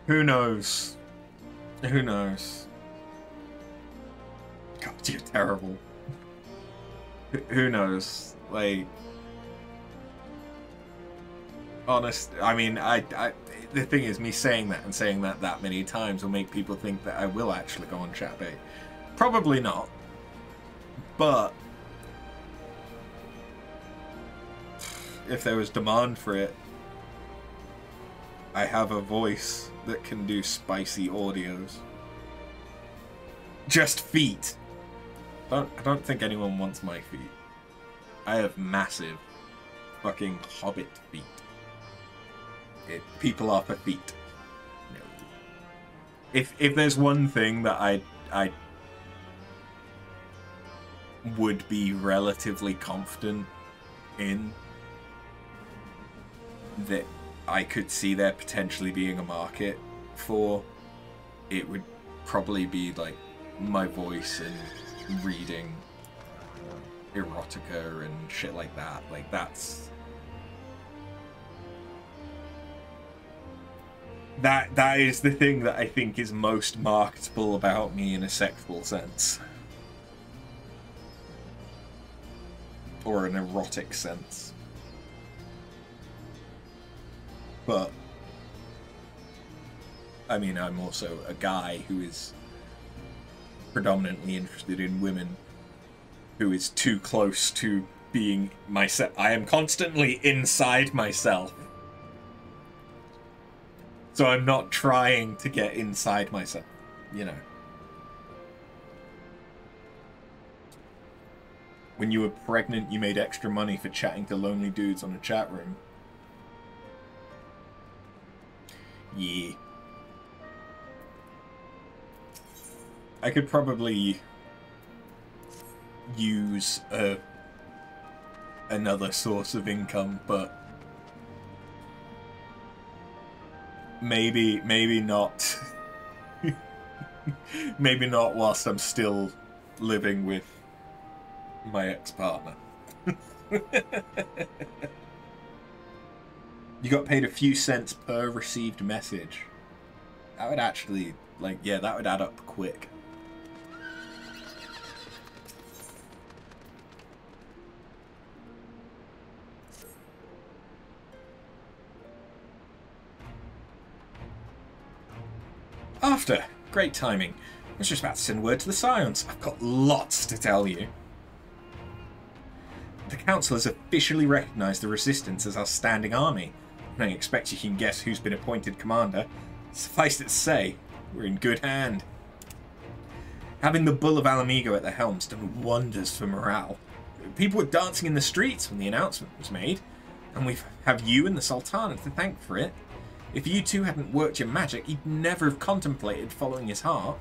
Who knows? Who knows? God, you're terrible. Who knows? Like, honest. I mean, the thing is, me saying that and saying that many times will make people think that I will actually go on Chatbait. Probably not. But if there was demand for it, I have a voice that can do spicy audios. Just feet. I don't think anyone wants my feet. I have massive fucking hobbit feet. People are for feet. No. If there's one thing that I would be relatively confident in, that I could see there potentially being a market for, it would probably be like my voice and reading erotica and shit like that. Like, that is the thing that I think is most marketable about me in a sexual sense. Or an erotic sense. But I mean, I'm also a guy who is predominantly interested in women, who is too close to being myself. I am constantly inside myself. So I'm not trying to get inside myself, you know. When you were pregnant, you made extra money for chatting to lonely dudes on a chat room. Yeah. I could probably use another source of income, but maybe not. Maybe not whilst I'm still living with my ex-partner. You got paid a few cents per received message. That would actually, like, yeah, that would add up quick. After. Great timing. I was just about to send word to the Scions. I've got lots to tell you. The Council has officially recognized the Resistance as our standing army. I expect you can guess who's been appointed commander. Suffice it to say, we're in good hand. Having the Bull of Alamigo at the helm's done wonders for morale. people were dancing in the streets when the announcement was made, and we have you and the Sultana to thank for it. If you two hadn't worked your magic, he'd never have contemplated following his heart.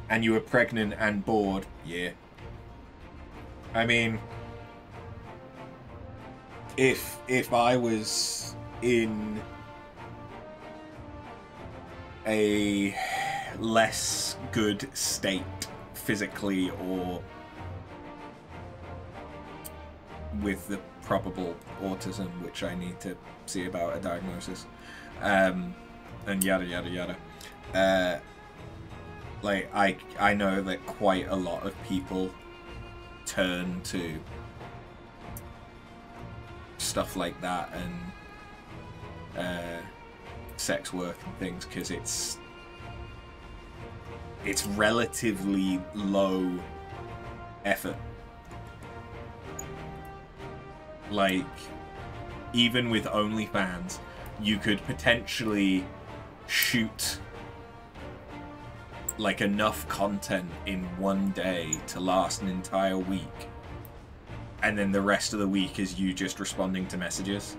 And you were pregnant and bored, yeah. I mean, if I was in a less good state physically or with the probable autism, which I need to see about a diagnosis, and yada yada yada, like I know that quite a lot of people turn to stuff like that and sex work and things because it's relatively low effort. Like, even with OnlyFans, you could potentially shoot like enough content in one day to last an entire week, and then the rest of the week is you just responding to messages,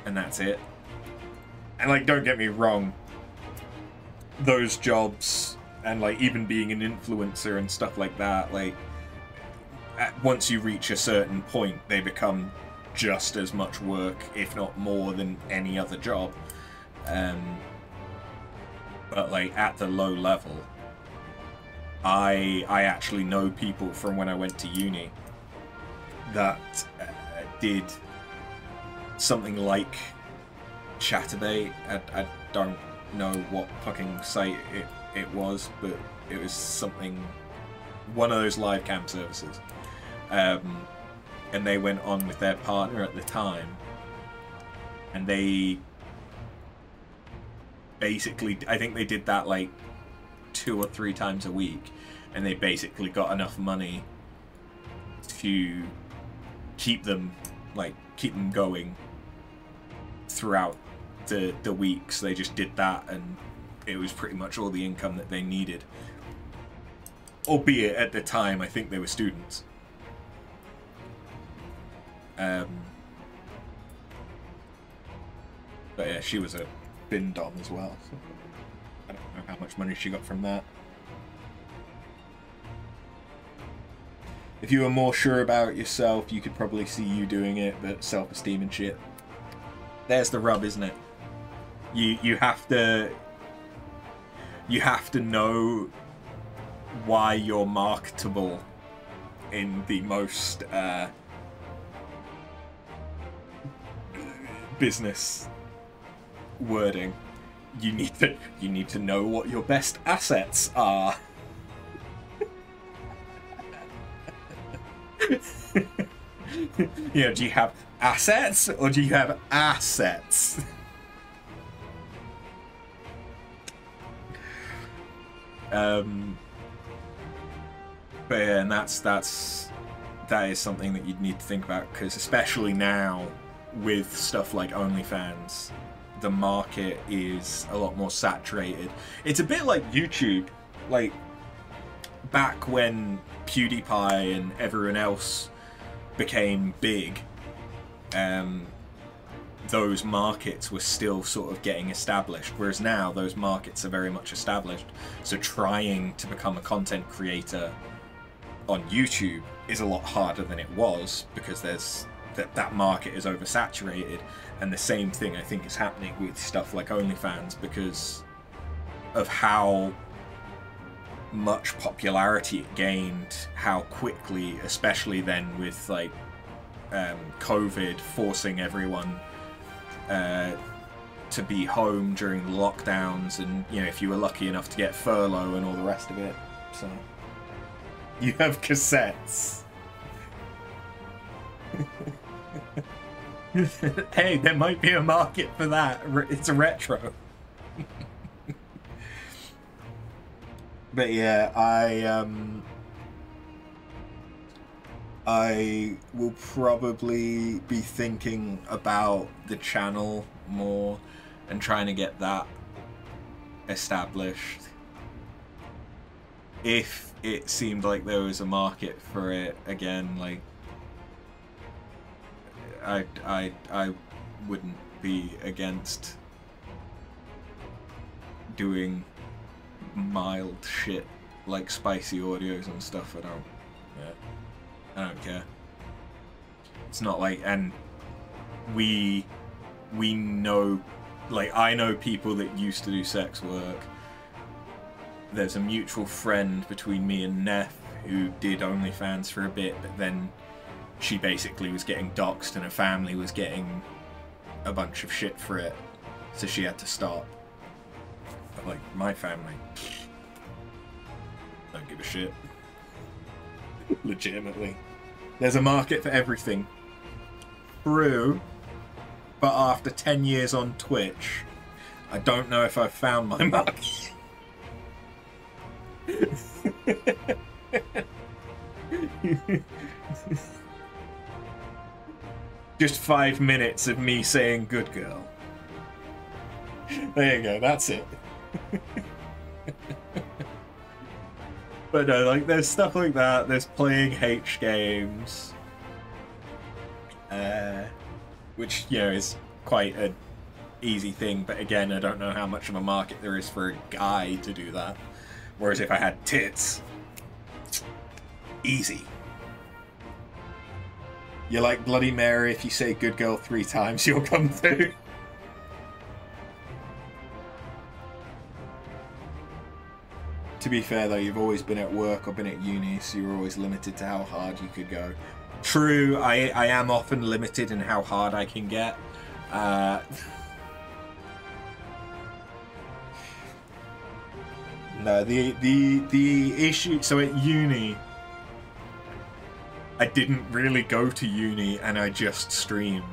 and that's it. And like, don't get me wrong, those jobs and like even being an influencer and stuff like that, like once you reach a certain point, they become just as much work, if not more, than any other job. But like at the low level, I actually know people from when I went to uni that did something like Chatterbait. I don't know what fucking site it was, but it was something, one of those live cam services. And they went on with their partner at the time, and they basically, I think they did that like 2 or 3 times a week, and they basically got enough money to keep them going throughout the weeks. They just did that, and it was pretty much all the income that they needed. Albeit at the time, I think they were students. But yeah, she was a bin dom as well, so I don't know how much money she got from that. If you were more sure about yourself, you could probably see you doing it, but self-esteem and shit. There's the rub, isn't it? You have to know why you're marketable in the most business wording. You need to know what your best assets are. You know, do you have assets or do you have assets? But yeah, and that is something that you'd need to think about, because especially now with stuff like OnlyFans, the market is a lot more saturated. It's a bit like YouTube, like back when PewDiePie and everyone else became big, those markets were still sort of getting established, whereas now those markets are very much established. So trying to become a content creator on YouTube is a lot harder than it was, because there's that market is oversaturated. And the same thing I think is happening with stuff like OnlyFans, because of how much popularity it gained, how quickly, especially then with like COVID forcing everyone to be home during the lockdowns, and you know, if you were lucky enough to get furlough and all the rest of it. So you have cassettes. Hey, there might be a market for that. It's a retro. But yeah, I will probably be thinking about the channel more and trying to get that established. if it seemed like there was a market for it again, like I wouldn't be against doing mild shit like spicy audios and stuff. I don't care. It's not like, and we know, like, I know people that used to do sex work. There's a mutual friend between me and Neff who did OnlyFans for a bit, but then she basically was getting doxxed and her family was getting a bunch of shit for it, so she had to stop. But, like, my family don't give a shit. Legitimately. There's a market for everything. True, but after 10 years on Twitch, I don't know if I've found my market. Just 5 minutes of me saying good girl. There you go, that's it. But no, like, there's stuff like that. There's playing H games, which, you know, is quite an easy thing. But again, I don't know how much of a market there is for a guy to do that. Whereas if I had tits, easy. You're like Bloody Mary. If you say good girl 3 times, you'll come through. To be fair though, you've always been at work or been at uni, so you're always limited to how hard you could go. True, I am often limited in how hard I can get. No, the issue, so at uni, I didn't really go to uni and I just streamed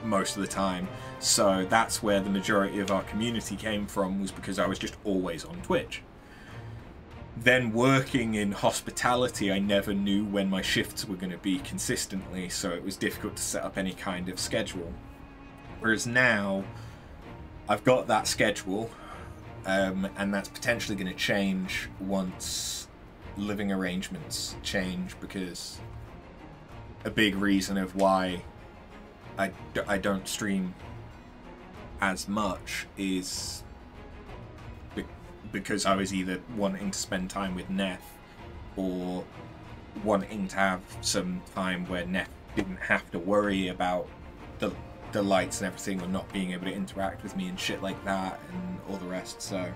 most of the time. So that's where the majority of our community came from, was because I was just always on Twitch. Then working in hospitality, I never knew when my shifts were going to be consistently, so it was difficult to set up any kind of schedule. Whereas now, I've got that schedule, and that's potentially going to change once living arrangements change, because a big reason of why I don't stream as much is because I was either wanting to spend time with Neff or wanting to have some time where Neff didn't have to worry about the lights and everything, or not being able to interact with me and shit like that and all the rest. So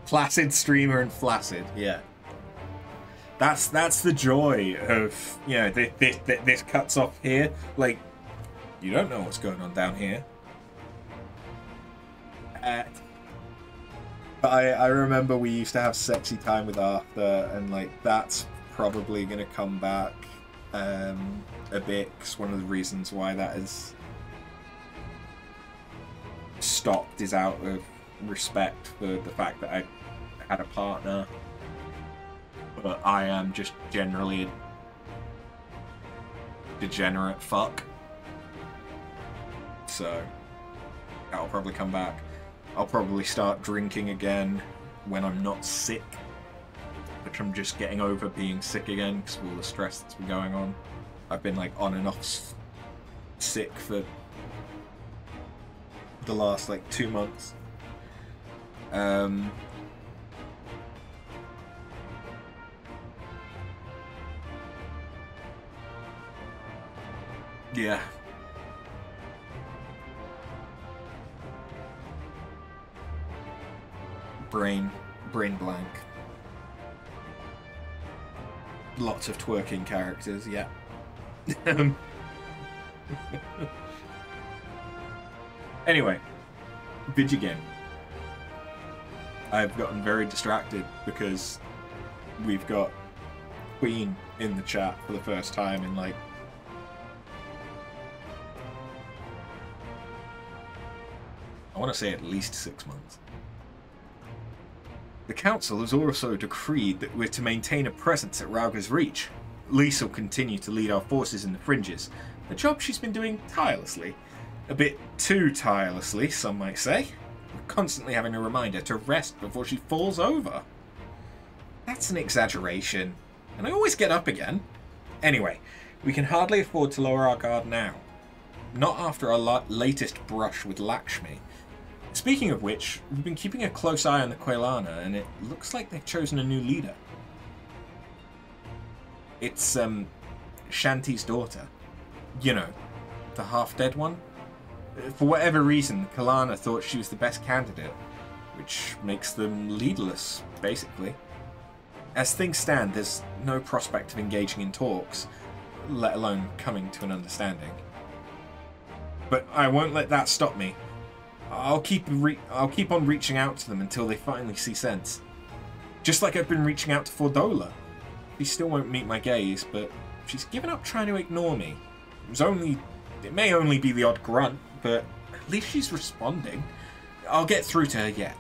placid streamer and flaccid, yeah. That's the joy of, you know, this cuts off here. Like, you don't know what's going on down here. But I remember we used to have sexy time with Arthur, and like that's probably going to come back a bit, because one of the reasons why that is stopped is out of respect for the fact that I had a partner. But I am just generally a degenerate fuck. So that'll probably come back. I'll probably start drinking again when I'm not sick, which I'm just getting over being sick again because of all the stress that's been going on. I've been like on and off sick for the last like 2 months. Yeah. Brain blank. Lots of twerking characters, yeah. Anyway, video game. I've gotten very distracted because we've got Queen in the chat for the first time in like I want to say at least 6 months. The council has also decreed that we're to maintain a presence at Rauga's Reach. Lisa will continue to lead our forces in the fringes, a job she's been doing tirelessly. A bit too tirelessly, some might say. We're constantly having to remind her to rest before she falls over. That's an exaggeration, and I always get up again. Anyway, we can hardly afford to lower our guard now. Not after our latest brush with Lakshmi. Speaking of which, we've been keeping a close eye on the Quelana, and it looks like they've chosen a new leader. It's, Shanti's daughter. You know, the half-dead one. For whatever reason, Kalana thought she was the best candidate, which makes them leaderless, basically. As things stand, there's no prospect of engaging in talks, let alone coming to an understanding. But I won't let that stop me. I'll keep on reaching out to them until they finally see sense. Just like I've been reaching out to Fordola. She still won't meet my gaze, but she's given up trying to ignore me. It may only be the odd grunt, but at least she's responding. I'll get through to her yet.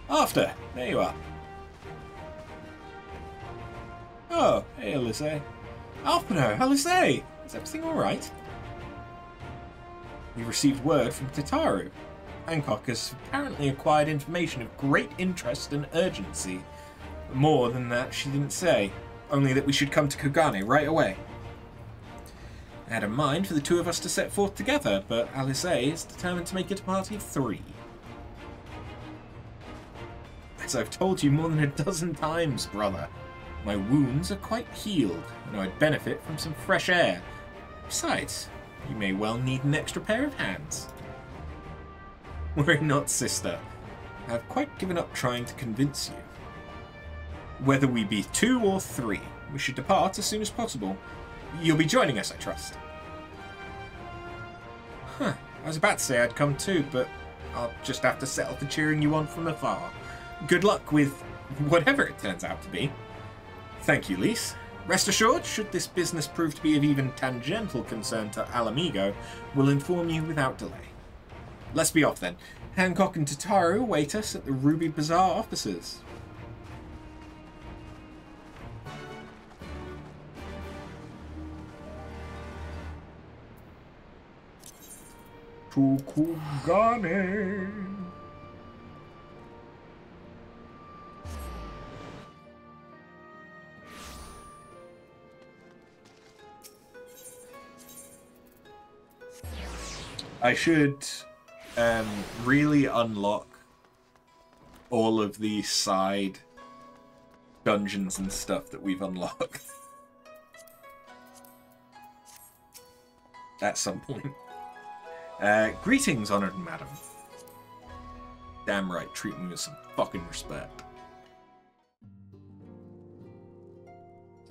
After, there you are. Oh, hey Alisaie. Alphino, Alisaie! Is everything alright? We received word from Tataru. Hancock has apparently acquired information of great interest and urgency. More than that, she didn't say. Only that we should come to Kugane right away. I had in mind for the two of us to set forth together, but Alisaie is determined to make it a party of 3. As I've told you more than a dozen times, brother, my wounds are quite healed, and I'd benefit from some fresh air. Besides, you may well need an extra pair of hands. Worry not, sister. I've quite given up trying to convince you. Whether we be 2 or 3, we should depart as soon as possible. You'll be joining us, I trust. Huh, I was about to say I'd come too, but I'll just have to settle for cheering you on from afar. Good luck with whatever it turns out to be. Thank you, Lise. Rest assured, should this business prove to be of even tangential concern to Alamigo, we'll inform you without delay. Let's be off then. Hancock and Tataru await us at the Ruby Bazaar offices. To Kugane. I should really unlock all of the side dungeons and stuff that we've unlocked at some point. Greetings, honored madam. Damn right, treat me with some fucking respect.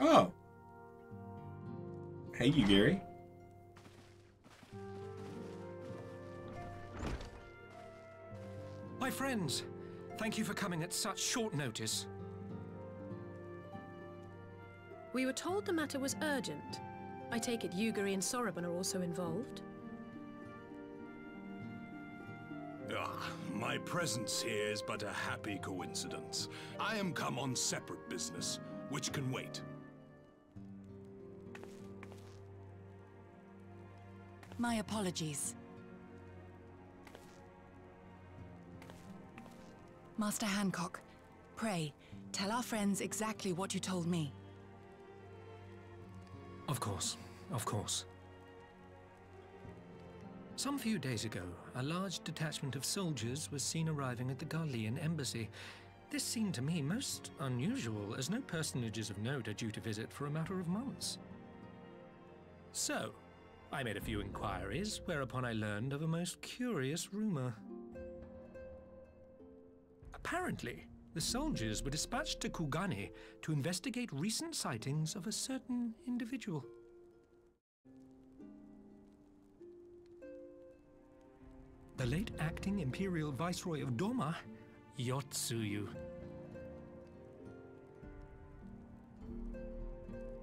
Oh. Hey, Yugiri. My friends, thank you for coming at such short notice. We were told the matter was urgent. I take it Yugiri and Soroban are also involved? My presence here is but a happy coincidence. I am come on separate business, which can wait. My apologies. Master Hancock, pray, tell our friends exactly what you told me. Of course, of course. Some few days ago, a large detachment of soldiers was seen arriving at the Garlean embassy. This seemed to me most unusual, as no personages of note are due to visit for a matter of months. So, I made a few inquiries, whereupon I learned of a most curious rumor. Apparently, the soldiers were dispatched to Kugane to investigate recent sightings of a certain individual. The late acting Imperial Viceroy of Doma, Yotsuyu.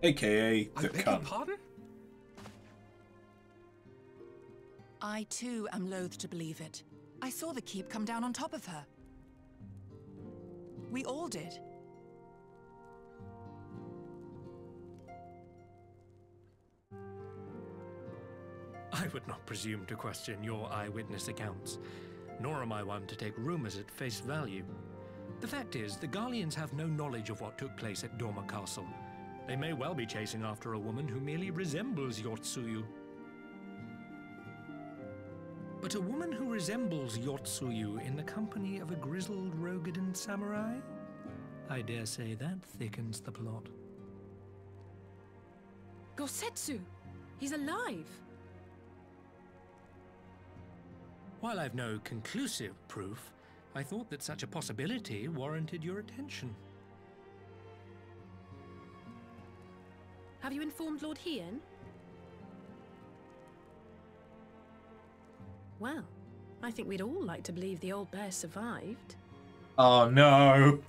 AKA the I beg your cunt. pardon? I too am loath to believe it. I saw the keep come down on top of her. We all did. I would not presume to question your eyewitness accounts, nor am I one to take rumors at face value. The fact is, the Garleans have no knowledge of what took place at Dormer Castle. They may well be chasing after a woman who merely resembles Yotsuyu. But a woman who resembles Yotsuyu in the company of a grizzled Rogadan samurai? I dare say that thickens the plot. Gosetsu! He's alive! While I've no conclusive proof, I thought that such a possibility warranted your attention. Have you informed Lord Hien? Well, I think we'd all like to believe the old bear survived. Oh no!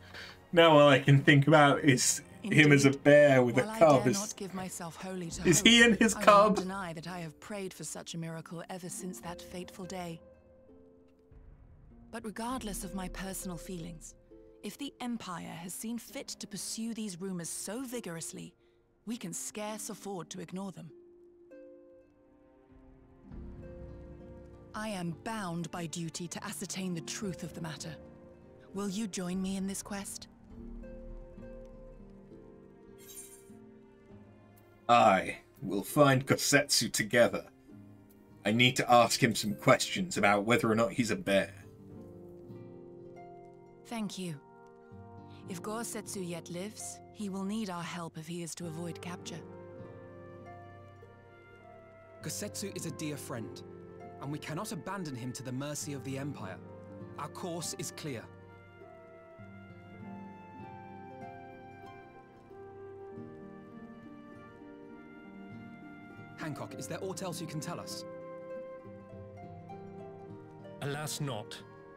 Now all I can think about is him as a bear with While a I cub. dare not give myself wholly to Is hope, he and his I will cub? not deny that I have prayed for such a miracle ever since that fateful day. But regardless of my personal feelings, if the Empire has seen fit to pursue these rumors so vigorously, we can scarce afford to ignore them. I am bound by duty to ascertain the truth of the matter. Will you join me in this quest? I will find Gosetsu together. I need to ask him some questions about whether or not he's a bear. Thank you. If Gosetsu yet lives, he will need our help if he is to avoid capture. Gosetsu is a dear friend, and we cannot abandon him to the mercy of the Empire. Our course is clear. Hancock, is there aught else you can tell us? Alas not,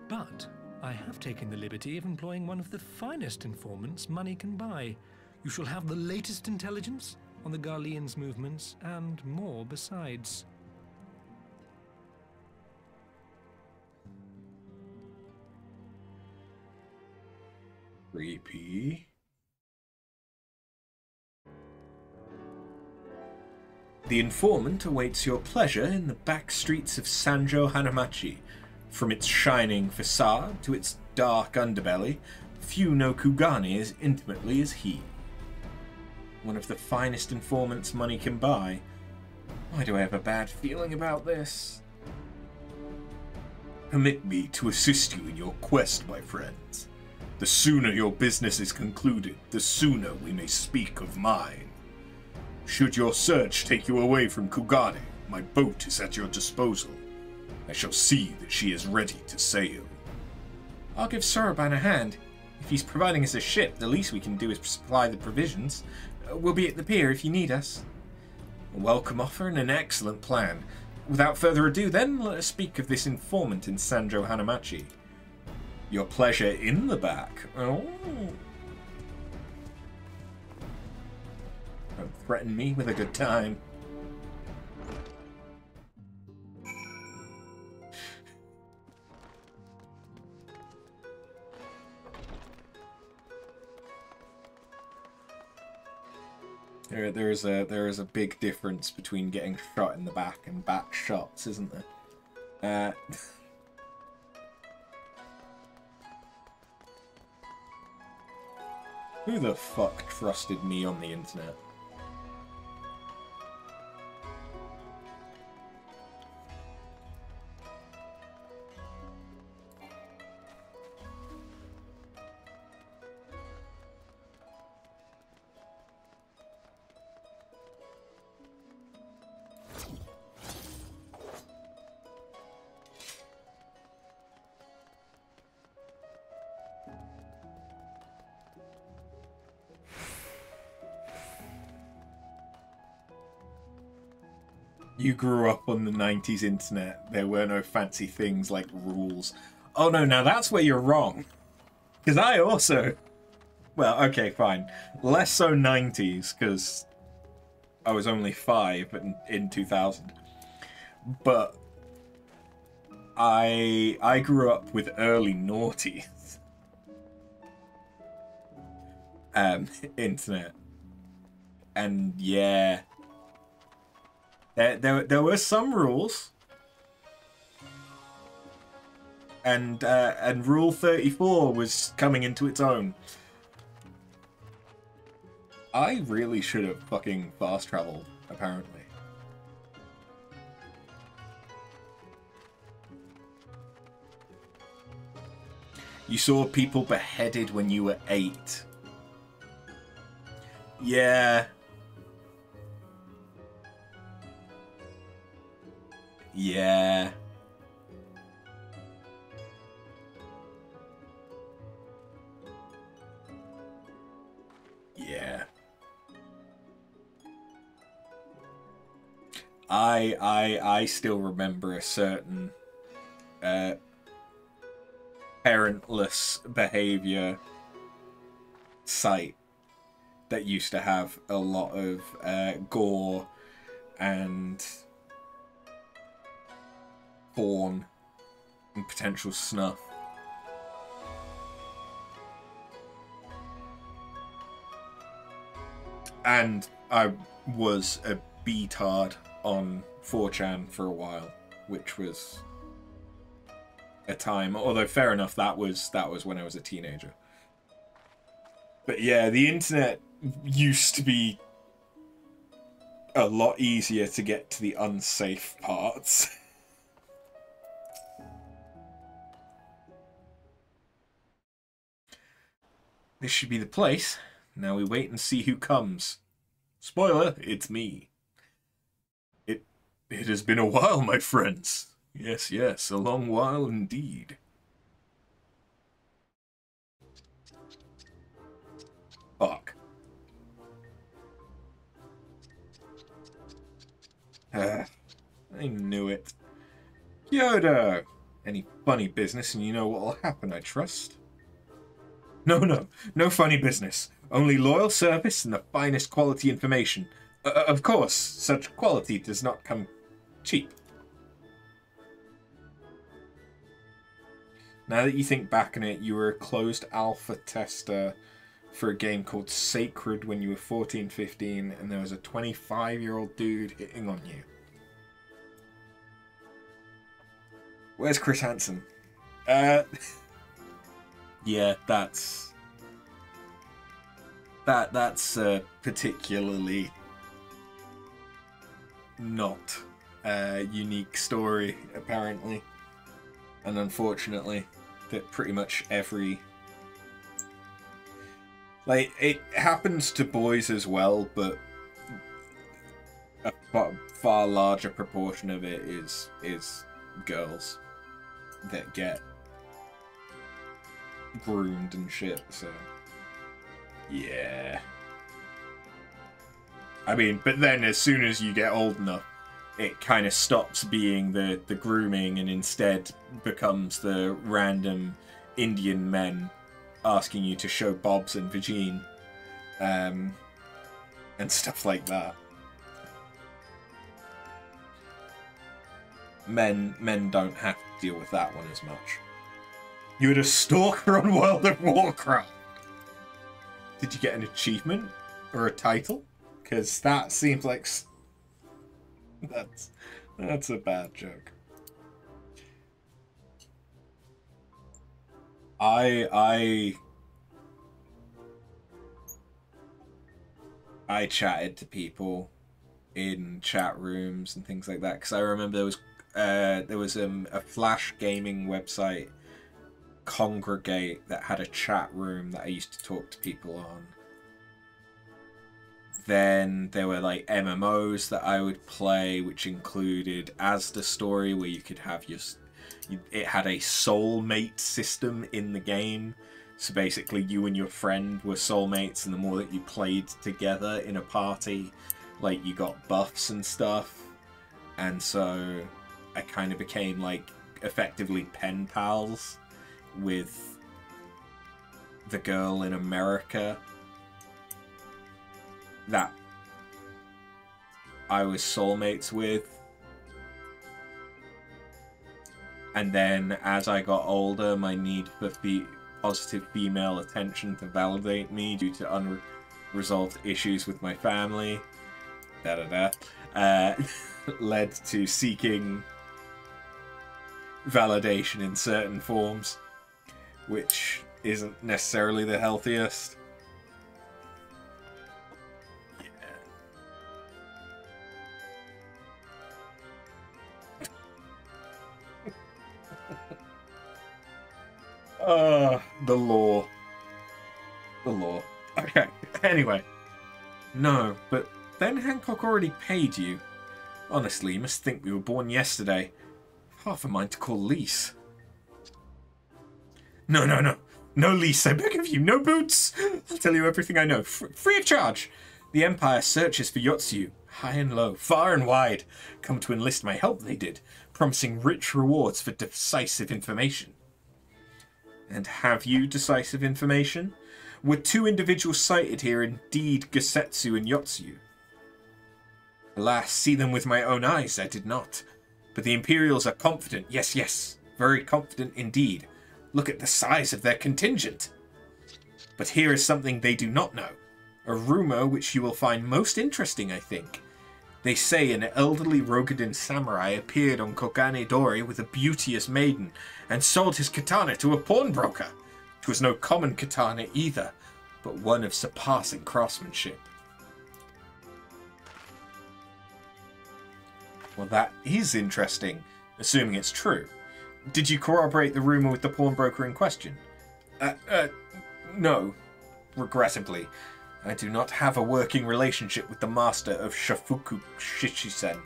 but I have taken the liberty of employing one of the finest informants money can buy. You shall have the latest intelligence on the Garleans' movements, and more besides. Creepy. The informant awaits your pleasure in the back streets of Sanjo Hanamachi. From its shining facade to its dark underbelly, few know Kugane as intimately as he. One of the finest informants money can buy. Why do I have a bad feeling about this? Permit me to assist you in your quest, my friends. The sooner your business is concluded, the sooner we may speak of mine. Should your search take you away from Kugane, my boat is at your disposal. I shall see that she is ready to sail. I'll give Soroban a hand. If he's providing us a ship, the least we can do is supply the provisions. We'll be at the pier if you need us. A welcome offer and an excellent plan. Without further ado then, let us speak of this informant in Sanjo Hanamachi. Your pleasure in the back. Oh. Don't threaten me with a good time. There is a big difference between getting shot in the back and back shots, isn't there? Who the fuck trusted me on the internet? You grew up on the 90s internet. There were no fancy things like rules. Oh no, now that's where you're wrong. Because I also... Well, okay, fine. Less so 90s, because I was only 5 in 2000. But I grew up with early noughties. Internet. And yeah... There were some rules. And Rule 34 was coming into its own. I really should have fucking fast traveled, apparently. You saw people beheaded when you were 8. Yeah. Yeah. Yeah. I still remember a certain parentless behavior site that used to have a lot of gore and porn and potential snuff. And I was a B-tard on 4chan for a while, which was a time. Although fair enough, that was when I was a teenager. But yeah, the internet used to be a lot easier to get to the unsafe parts. This should be the place. Now we wait and see who comes. Spoiler, it's me. It has been a while, my friends. Yes, yes, a long while indeed. Fuck. I knew it. Yoda! Any funny business and you know what will happen, I trust? No funny business. Only loyal service and the finest quality information. Of course, such quality does not come cheap. Now that you think back on it, you were a closed alpha tester for a game called Sacred when you were 14, 15, and there was a 25-year-old dude hitting on you. Where's Chris Hansen? Yeah, that's a particularly not a unique story, apparently. And unfortunately, that pretty much every... Like, it happens to boys as well, but a far larger proportion of it is girls that get groomed and shit, so... Yeah. I mean, but then as soon as you get old enough, it kind of stops being the grooming and instead becomes the random Indian men asking you to show bobs and vagine, and stuff like that. Men don't have to deal with that one as much. You had a stalker on World of Warcraft. Did you get an achievement or a title? Because that seems like that's a bad joke. I chatted to people in chat rooms and things like that because I remember there was a Flash gaming website, Congregate, that had a chat room that I used to talk to people on. Then there were like MMOs that I would play, which included Asda Story, where you could have it had a soulmate system in the game. So basically you and your friend were soulmates, and the more that you played together in a party, like, you got buffs and stuff. And so I kind of became like effectively pen pals with the girl in America that I was soulmates with. And then as I got older, my need for positive female attention to validate me due to unresolved issues with my family, led to seeking validation in certain forms, which isn't necessarily the healthiest. The law. The law. Okay, anyway. No, but Ben Hancock already paid you. Honestly, you must think we were born yesterday. Half a mind to call lease. No. No lease, I beg of you. No boots. I'll tell you everything I know. Free of charge. The Empire searches for Yotsu. High and low, far and wide. Come to enlist my help, they did. Promising rich rewards for decisive information. And have you decisive information? Were 2 individuals sighted here indeed Gosetsu and Yotsu? Alas, see them with my own eyes, I did not. But the Imperials are confident, yes, very confident indeed. Look at the size of their contingent. But here is something they do not know. A rumour which you will find most interesting, I think. They say an elderly Rogadin samurai appeared on Kogane Dori with a beauteous maiden and sold his katana to a pawnbroker. 'Twas no common katana either, but one of surpassing craftsmanship. Well, that is interesting, assuming it's true. Did you corroborate the rumour with the pawnbroker in question? No, regrettably. I do not have a working relationship with the master of Shofuku Shishisen.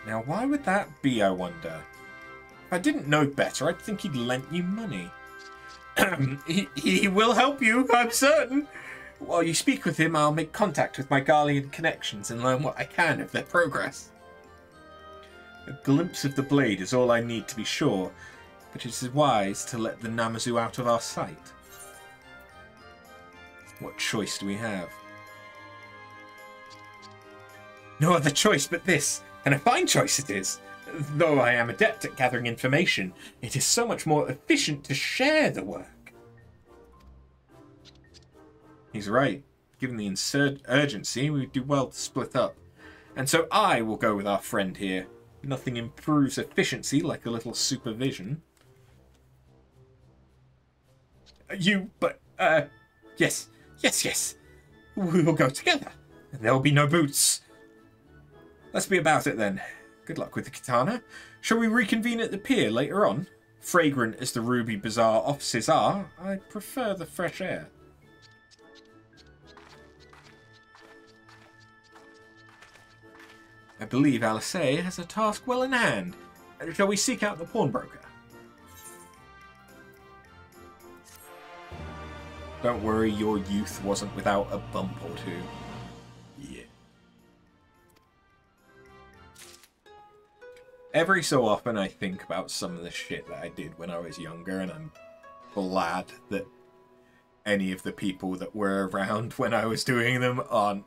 Now, why would that be, I wonder? If I didn't know better, I'd think he'd lent you money. He will help you, I'm certain. While you speak with him, I'll make contact with my Garlean connections and learn what I can of their progress. A glimpse of the blade is all I need to be sure, but it is wise to let the Namazu out of our sight. What choice do we have? No other choice but this, and a fine choice it is. Though I am adept at gathering information, it is so much more efficient to share the work. He's right. Given the urgency, we would do well to split up. And so I will go with our friend here. Nothing improves efficiency like a little supervision. Yes. We will go together. And there will be no boots. Let's be about it then. Good luck with the katana. Shall we reconvene at the pier later on? Fragrant as the Ruby Bazaar offices are, I prefer the fresh air. I believe Alice has a task well in hand. Shall we seek out the pawnbroker? Don't worry, your youth wasn't without a bump or two. Yeah. Every so often I think about some of the shit that I did when I was younger, and I'm glad that any of the people that were around when I was doing them aren't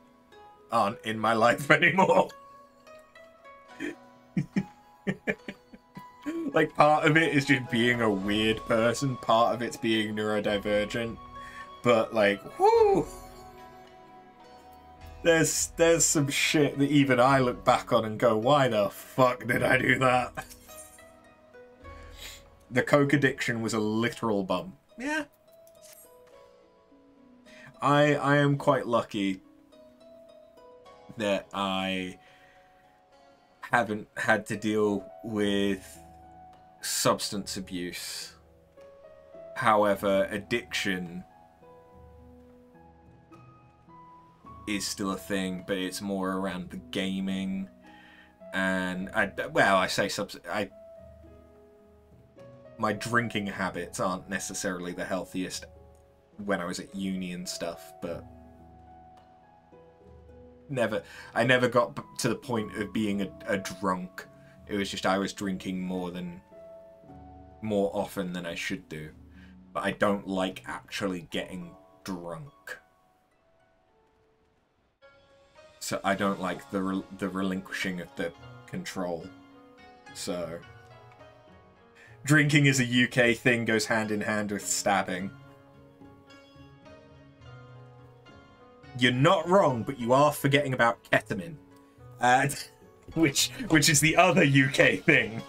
in my life anymore. Like, part of it is just being a weird person, part of it's being neurodivergent, but like, whoo! There's some shit that even I look back on and go, why the fuck did I do that? The coke addiction was a literal bump. Yeah. I am quite lucky that I haven't had to deal with substance abuse. However, addiction is still a thing, but it's more around the gaming, and my drinking habits aren't necessarily the healthiest when I was at uni and stuff, but I never got to the point of being a drunk. It was just I was drinking more often than I should do, but I don't like actually getting drunk. So I don't like the relinquishing of the control. So drinking is a UK thing, goes hand in hand with stabbing. you're not wrong, but you are forgetting about ketamine, which is the other UK thing.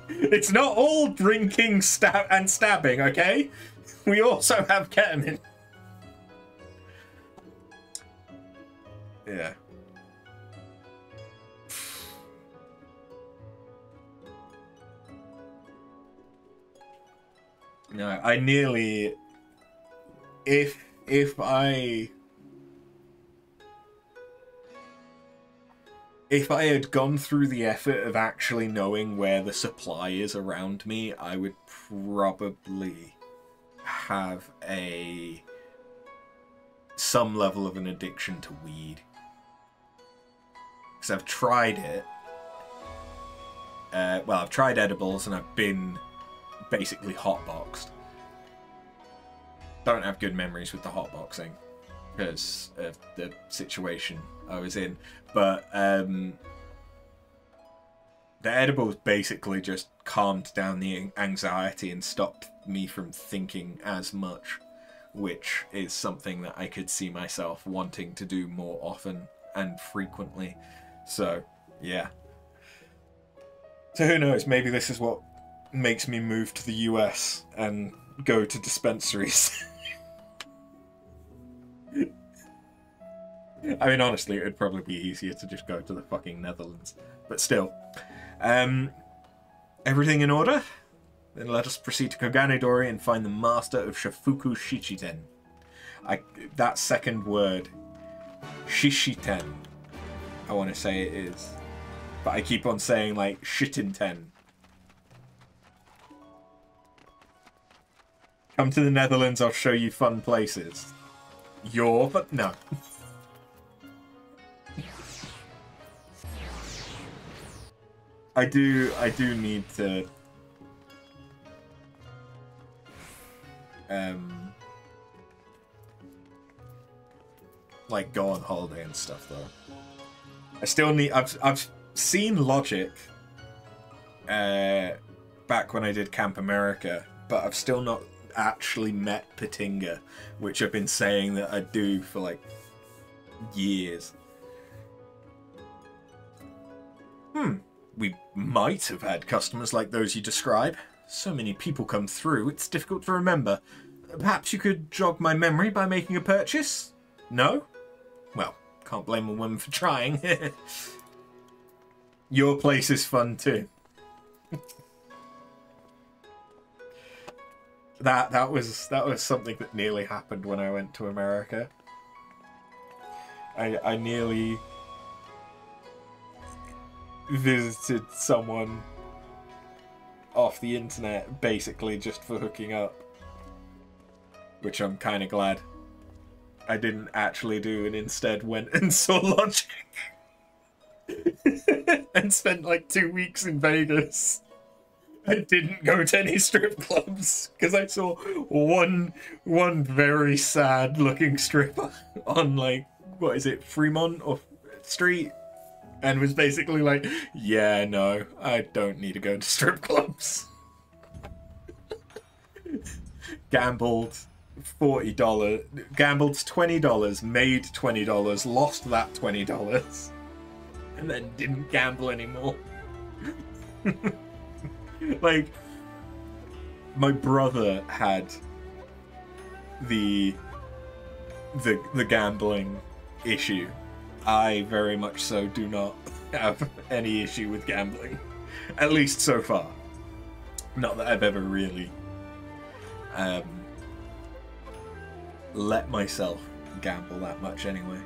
It's not all drinking and stabbing, okay? We also have ketamine. Yeah. No, I nearly... If I had gone through the effort of actually knowing where the supply is around me, I would probably have some level of an addiction to weed. Because I've tried it. Well, I've tried edibles and I've been basically hotboxed. Don't have good memories with the hotboxing because of the situation I was in. But the edibles basically just calmed down the anxiety and stopped me from thinking as much, which is something that I could see myself wanting to do more often and frequently. So, yeah. So who knows, maybe this is what makes me move to the US and go to dispensaries. I mean, honestly, it would probably be easier to just go to the fucking Netherlands. But still. Everything in order? Then let us proceed to Koganedori and find the master of Shafuku Shichiten. That second word, Shishiten, I want to say it is. But I keep on saying, like, Shitinten. Come to the Netherlands, I'll show you fun places. But no. I do need to like go on holiday and stuff though. I still need I've seen Logic back when I did Camp America, but I've still not actually met Patinga, which I've been saying that I'd do for like years. We might have had customers like those you describe. So many people come through, it's difficult to remember. Perhaps you could jog my memory by making a purchase? No? Well, can't blame a woman for trying. Your place is fun too. That was something that nearly happened when I went to America. I nearly visited someone off the internet basically just for hooking up, which I'm kind of glad I didn't actually do and instead went and saw Logic and spent like 2 weeks in Vegas. I didn't go to any strip clubs because I saw one very sad looking stripper on like, what is it, Fremont or Street? And was basically like, yeah, no, I don't need to go to strip clubs. Gambled $40, gambled $20, made $20, lost that $20, and then didn't gamble anymore. Like, my brother had the gambling issue. I very much so do not have any issue with gambling. At least so far. Not that I've ever really let myself gamble that much anyway.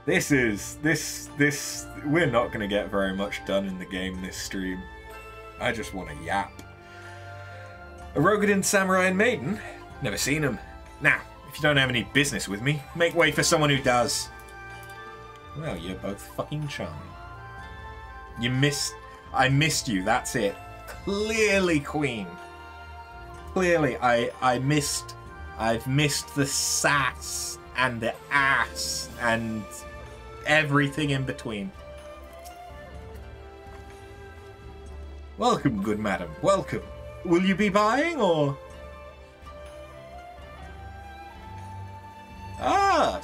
We're not going to get very much done in the game this stream. I just want to yap. A Rogadin Samurai and Maiden? Never seen him. Now, if you don't have any business with me, make way for someone who does. Well, you're both fucking charming. I missed you, that's it. Clearly, Queen. Clearly, I've missed the sass and the ass and everything in between. Welcome, good madam. Welcome. Will you be buying, or...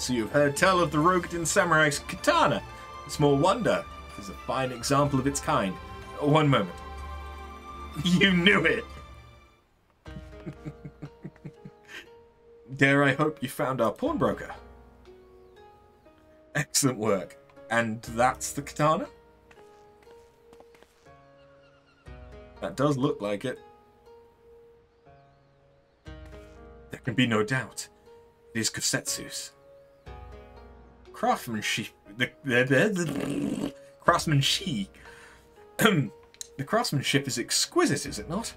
So you've heard tell of the Rokugan Samurai's katana. Small wonder. It is a fine example of its kind. One moment. You knew it! Dare I hope you found our pawnbroker? Excellent work. And that's the katana? That does look like it. There can be no doubt. It is Gosetsu's. Craftsmanship. The craftsmanship is exquisite, is it not?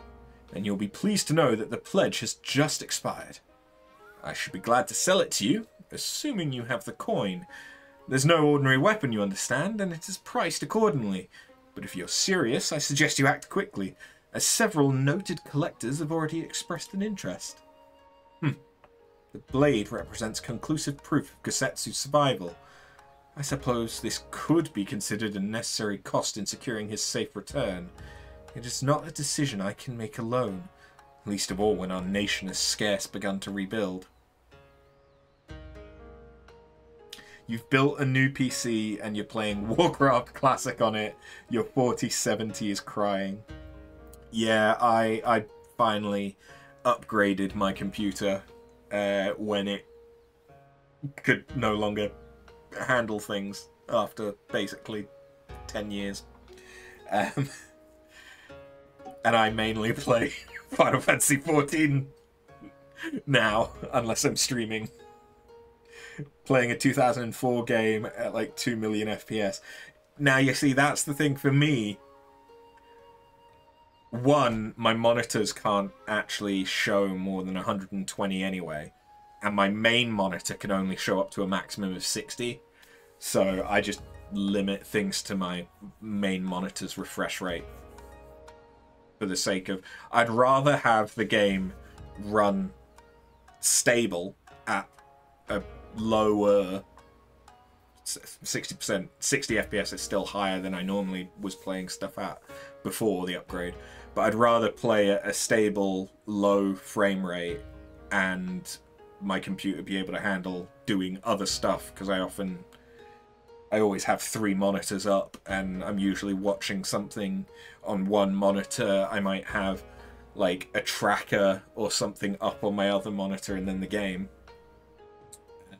And you'll be pleased to know that the pledge has just expired. I should be glad to sell it to you, assuming you have the coin. There's no ordinary weapon, you understand, and it is priced accordingly. But if you're serious, I suggest you act quickly, as several noted collectors have already expressed an interest. The blade represents conclusive proof of Gosetsu's survival. I suppose this could be considered a necessary cost in securing his safe return. It is not a decision I can make alone, least of all when our nation has scarce begun to rebuild. You've built a new PC and you're playing Warcraft Classic on it. Your 4070 is crying. Yeah, I finally upgraded my computer when it could no longer handle things after basically 10 years. And I mainly play Final Fantasy XIV now, unless I'm streaming. Playing a 2004 game at like 2 million FPS. Now, you see, that's the thing for me. One, my monitors can't actually show more than 120 anyway. And my main monitor can only show up to a maximum of 60. So I just limit things to my main monitor's refresh rate. For the sake of... I'd rather have the game run stable at a lower 60%. 60 FPS is still higher than I normally was playing stuff at before the upgrade. But I'd rather play at a stable, low frame rate and my computer be able to handle doing other stuff, because I always have 3 monitors up and I'm usually watching something on one monitor. I might have like a tracker or something up on my other monitor and then the game.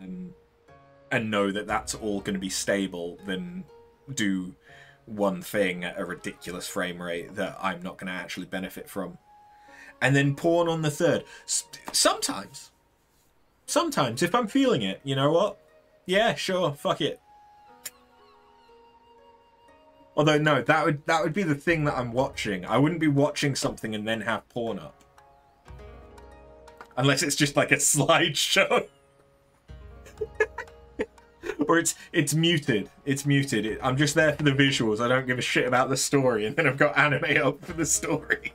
And know that that's all going to be stable, than do one thing at a ridiculous frame rate that I'm not going to actually benefit from. And then pawn on the third. Sometimes, if I'm feeling it, you know what? Yeah, sure, fuck it. Although, no, that would be the thing that I'm watching. I wouldn't be watching something and then have pawn up. Unless it's just like a slideshow. Or it's muted. It's muted. I'm just there for the visuals. I don't give a shit about the story. And then I've got anime up for the story.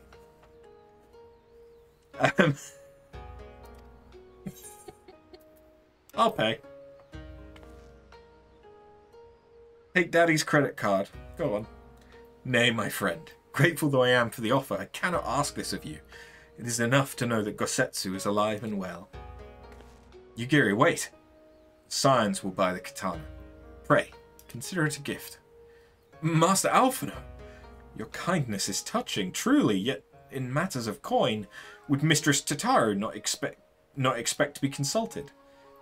I'll pay. Take Daddy's credit card. Go on. Nay, my friend. Grateful though I am for the offer, I cannot ask this of you. It is enough to know that Gosetsu is alive and well. Yugiri, wait. Science will buy the katana. Pray, consider it a gift. Master Alphino, your kindness is touching, truly, yet in matters of coin, would Mistress Tataru not expect to be consulted?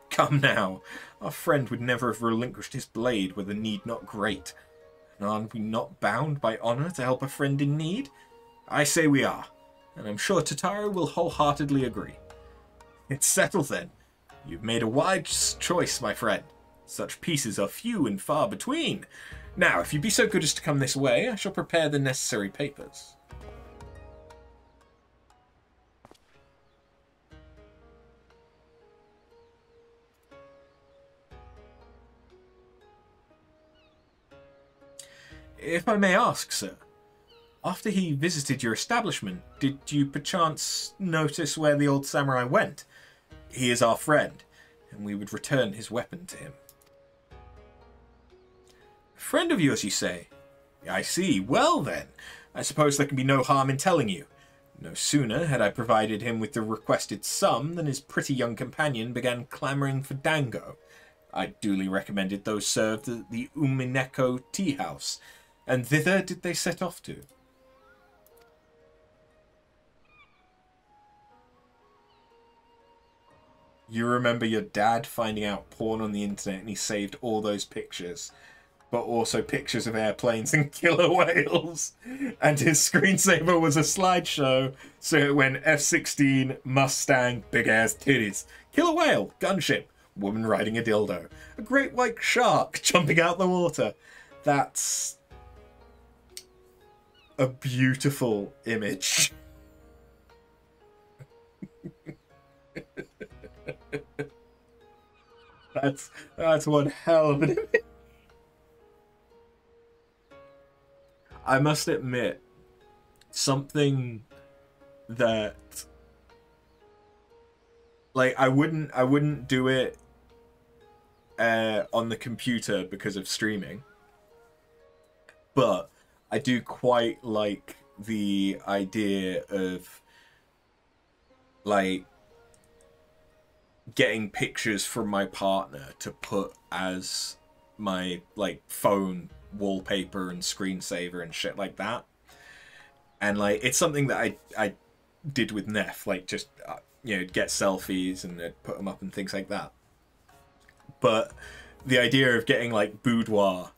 Come now, our friend would never have relinquished his blade were the need not great. And are we not bound by honour to help a friend in need? I say we are, and I'm sure Tataru will wholeheartedly agree. It's settled then. You've made a wise choice, my friend. Such pieces are few and far between. Now, if you'd be so good as to come this way, I shall prepare the necessary papers. If I may ask, sir, after he visited your establishment, did you perchance notice where the old samurai went? He is our friend, and we would return his weapon to him. A friend of yours, you say? I see. Well, then, I suppose there can be no harm in telling you. No sooner had I provided him with the requested sum than his pretty young companion began clamouring for dango. I duly recommended those served at the Umineko tea house, and thither did they set off to. You remember your dad finding out porn on the internet and he saved all those pictures, but also pictures of airplanes and killer whales. And his screensaver was a slideshow, so it went F-16, Mustang, big-ass titties, killer whale, gunship, woman riding a dildo, a great white shark jumping out the water. That's a beautiful image. That's one hell of an image. I must admit, something that, like, I wouldn't do it on the computer because of streaming, but I do quite like the idea of, like, getting pictures from my partner to put as my, like, phone wallpaper and screensaver and shit like that. And, like, it's something that I did with Neff, like, just you know, get selfies and put them up and things like that. But the idea of getting, like, boudoir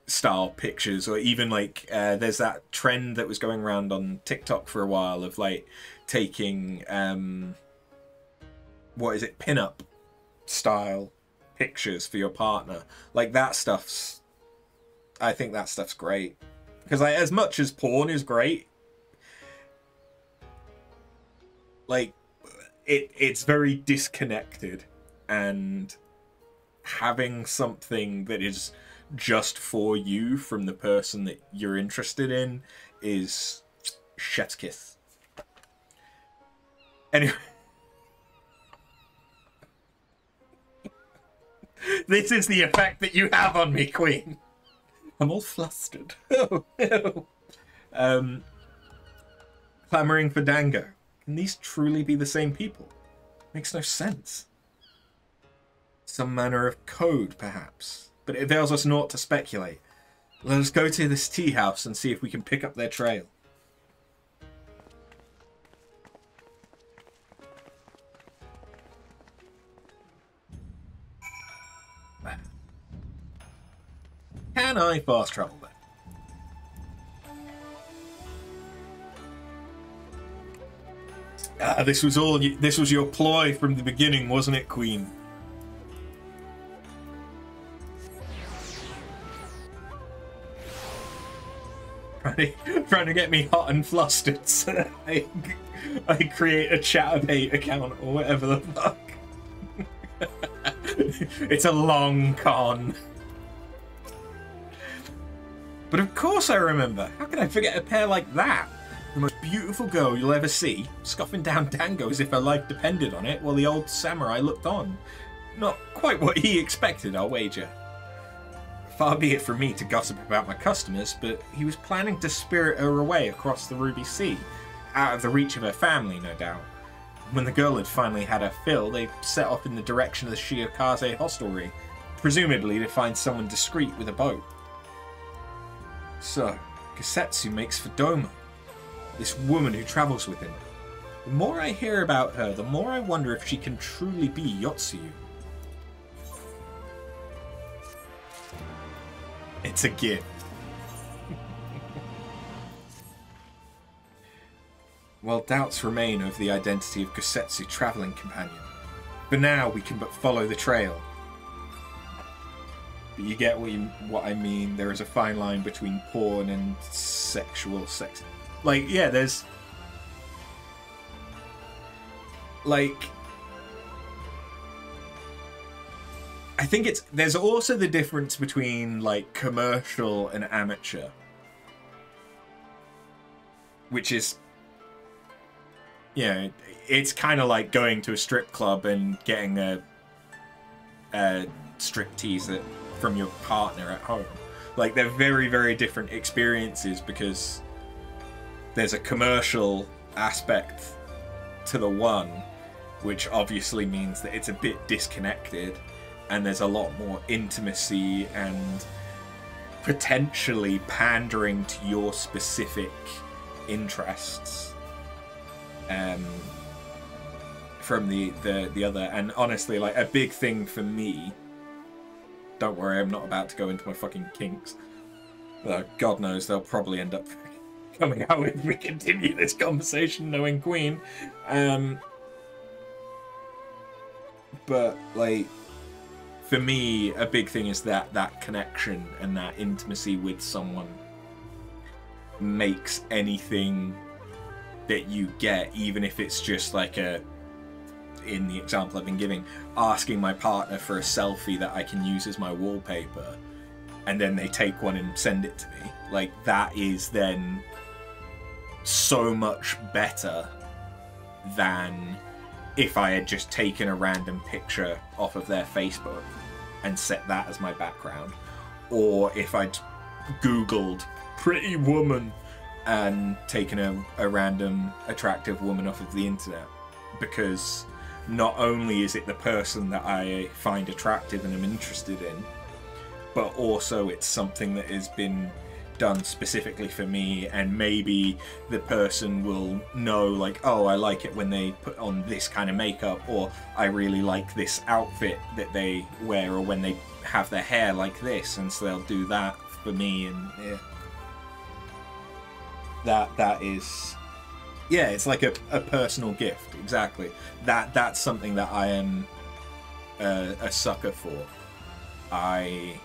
style pictures, or even, like, there's that trend that was going around on TikTok for a while of, like, taking what is it, pin-up style pictures for your partner. Like, that stuff's, I think that stuff's great. Because, like, as much as porn is great, like, it's very disconnected, and having something that is just for you from the person that you're interested in is chef's kiss. Anyway. This is the effect that you have on me, Queen. I'm all flustered. Clamoring for Dango. Can these truly be the same people? Makes no sense. Some manner of code, perhaps. But it avails us naught to speculate. Let us go to this tea house and see if we can pick up their trail. Can I fast travel there? This was your ploy from the beginning, wasn't it, Queen? Trying to get me hot and flustered so that I create a Chatterbait account or whatever the fuck. It's a long con. But of course I remember. How can I forget a pair like that? The most beautiful girl you'll ever see, scoffing down Dango as if her life depended on it, while the old samurai looked on. Not quite what he expected, I'll wager. Far be it from me to gossip about my customers, but he was planning to spirit her away across the Ruby Sea, out of the reach of her family, no doubt. When the girl had finally had her fill, they set off in the direction of the Shiokaze hostelry, presumably to find someone discreet with a boat. So, Gosetsu makes for Doma, this woman who travels with him. The more I hear about her, the more I wonder if she can truly be Yotsuyu. It's a gift. While doubts remain over the identity of Gosetsu travelling companion, for now we can but follow the trail. But you get what I mean. There is a fine line between porn and sexual sex. Like, yeah, there's... like... I think it's... there's also the difference between, like, commercial and amateur. Which is... you know, it's kind of like going to a strip club and getting a striptease from your partner at home. Like, they're very, very different experiences because there's a commercial aspect to the one, which obviously means that it's a bit disconnected, and there's a lot more intimacy and potentially pandering to your specific interests from the other. And honestly, like, a big thing for me, don't worry, I'm not about to go into my fucking kinks. God knows they'll probably end up coming out if we continue this conversation knowing Queen. But, like, for me, a big thing is that connection and that intimacy with someone makes anything that you get, even if it's just like in the example I've been giving, asking my partner for a selfie that I can use as my wallpaper, and then they take one and send it to me. Like, that is then so much better than if I had just taken a random picture off of their Facebook and set that as my background, or if I'd Googled pretty woman and taken a random attractive woman off of the internet. Because not only is it the person that I find attractive and am interested in, but also it's something that has been done specifically for me, and maybe the person will know, like, oh, I like it when they put on this kind of makeup, or I really like this outfit that they wear, or when they have their hair like this, and so they'll do that for me. And yeah, that is, yeah, it's like a personal gift. Exactly. That's something that I am a sucker for. I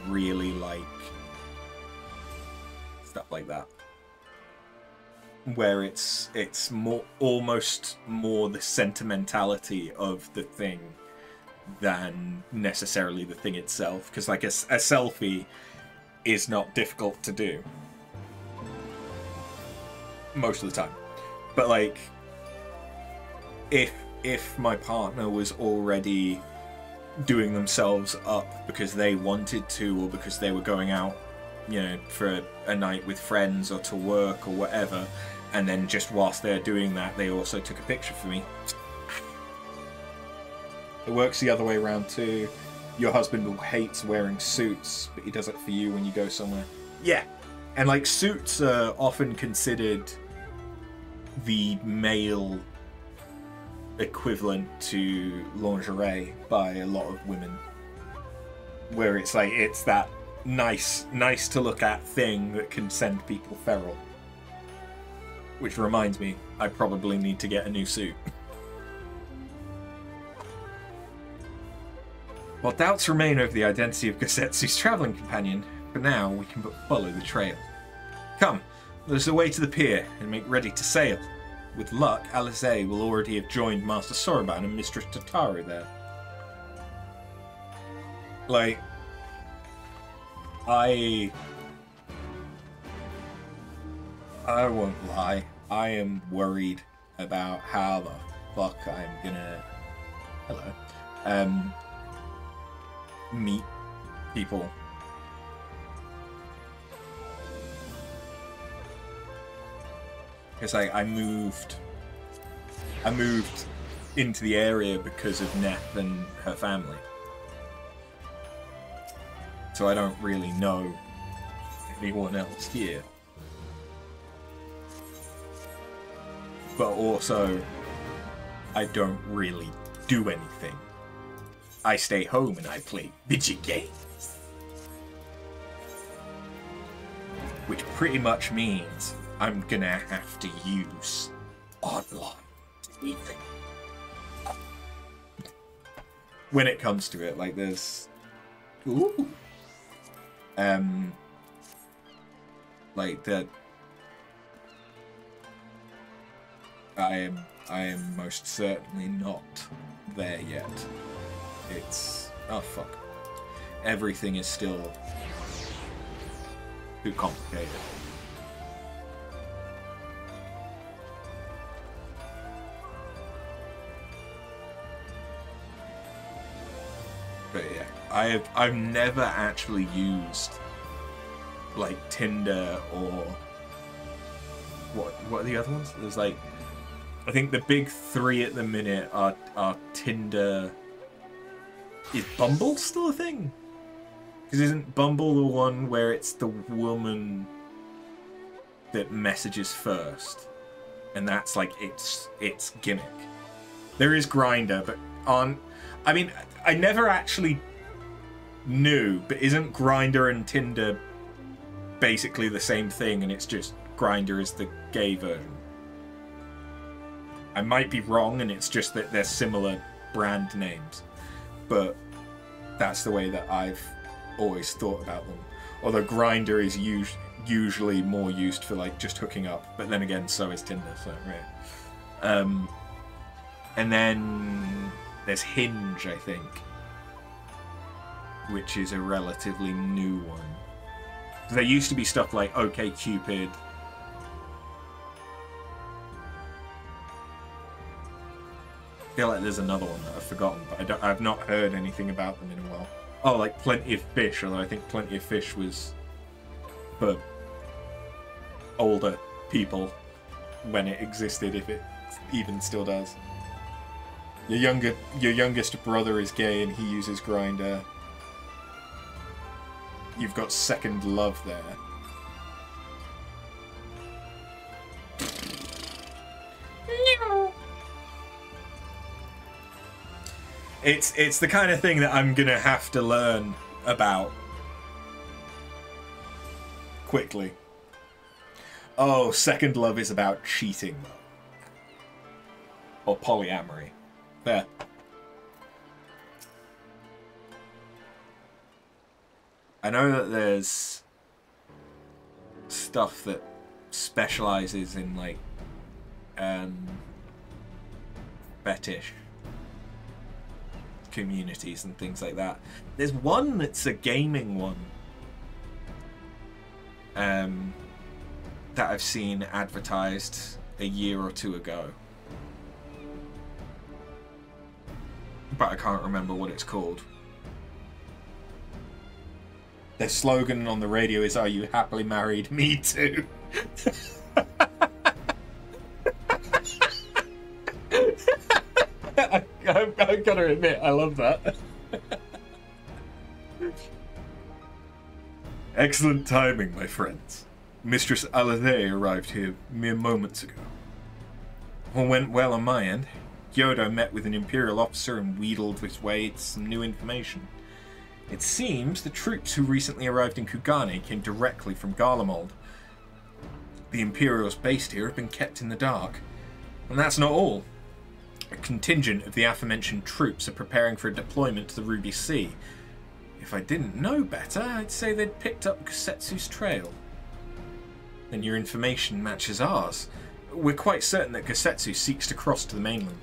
really like stuff like that, where it's more, almost more the sentimentality of the thing than necessarily the thing itself. Because like a selfie is not difficult to do most of the time, but like if my partner was already doing themselves up because they wanted to, or because they were going out, you know, for a night with friends or to work or whatever, and then just whilst they're doing that, they also took a picture for me. It works the other way around too. Your husband hates wearing suits, but he does it for you when you go somewhere. Yeah. And like, suits are often considered the male equivalent to lingerie by a lot of women, where it's like, it's that nice to look at thing that can send people feral. Which reminds me, I probably need to get a new suit. While doubts remain over the identity of Gosetsu's travelling companion, for now we can but follow the trail. Come, let us away to the pier and make ready to sail. With luck, Alisaie will already have joined Master Soroban and Mistress Tataru there. Like, I won't lie, I am worried about how the fuck I'm gonna, meet people. Because I moved into the area because of Neth and her family. So I don't really know anyone else here. But also, I don't really do anything. I stay home and I play video games. Which pretty much means I'm gonna have to use online TV. When it comes to it, like, there's... Ooh. Like, that... I am most certainly not there yet. It's... oh, fuck. Everything is still too complicated. But yeah, I've never actually used like Tinder or what are the other ones? There's like I think the big three at the minute are Tinder. Is Bumble still a thing? Because isn't Bumble the one where it's the woman that messages first, and that's like its gimmick? There is Grindr, but I mean, I never actually knew, but isn't Grindr and Tinder basically the same thing, and it's just Grindr is the gay version? I might be wrong, and it's just that they're similar brand names, but that's the way that I've always thought about them. Although Grindr is usually more used for like just hooking up, but then again, so is Tinder. So right. And then there's Hinge, I think, which is a relatively new one. There used to be stuff like OkCupid. I feel like there's another one that I've forgotten, but I've not heard anything about them in a while. Oh, like Plenty of Fish, although I think Plenty of Fish was for older people when it existed, if it even still does. Your youngest brother is gay and he uses Grindr. You've got Second Love there. It's the kind of thing that I'm gonna have to learn about quickly. Oh, Second Love is about cheating, though. Or polyamory. There. I know that there's stuff that specializes in, like, fetish communities and things like that. There's one that's a gaming one that I've seen advertised a year or two ago, but I can't remember what it's called. Their slogan on the radio is, "Are you happily married? Me too." I've got to admit, I love that. Excellent timing, my friends. Mistress Alade arrived here mere moments ago. All went well on my end. Yodo met with an Imperial officer and wheedled his way to some new information. It seems the troops who recently arrived in Kugane came directly from Garlemald. The Imperials based here have been kept in the dark. And that's not all. A contingent of the aforementioned troops are preparing for a deployment to the Ruby Sea. If I didn't know better, I'd say they'd picked up Gosetsu's trail. Then your information matches ours. We're quite certain that Gosetsu seeks to cross to the mainland.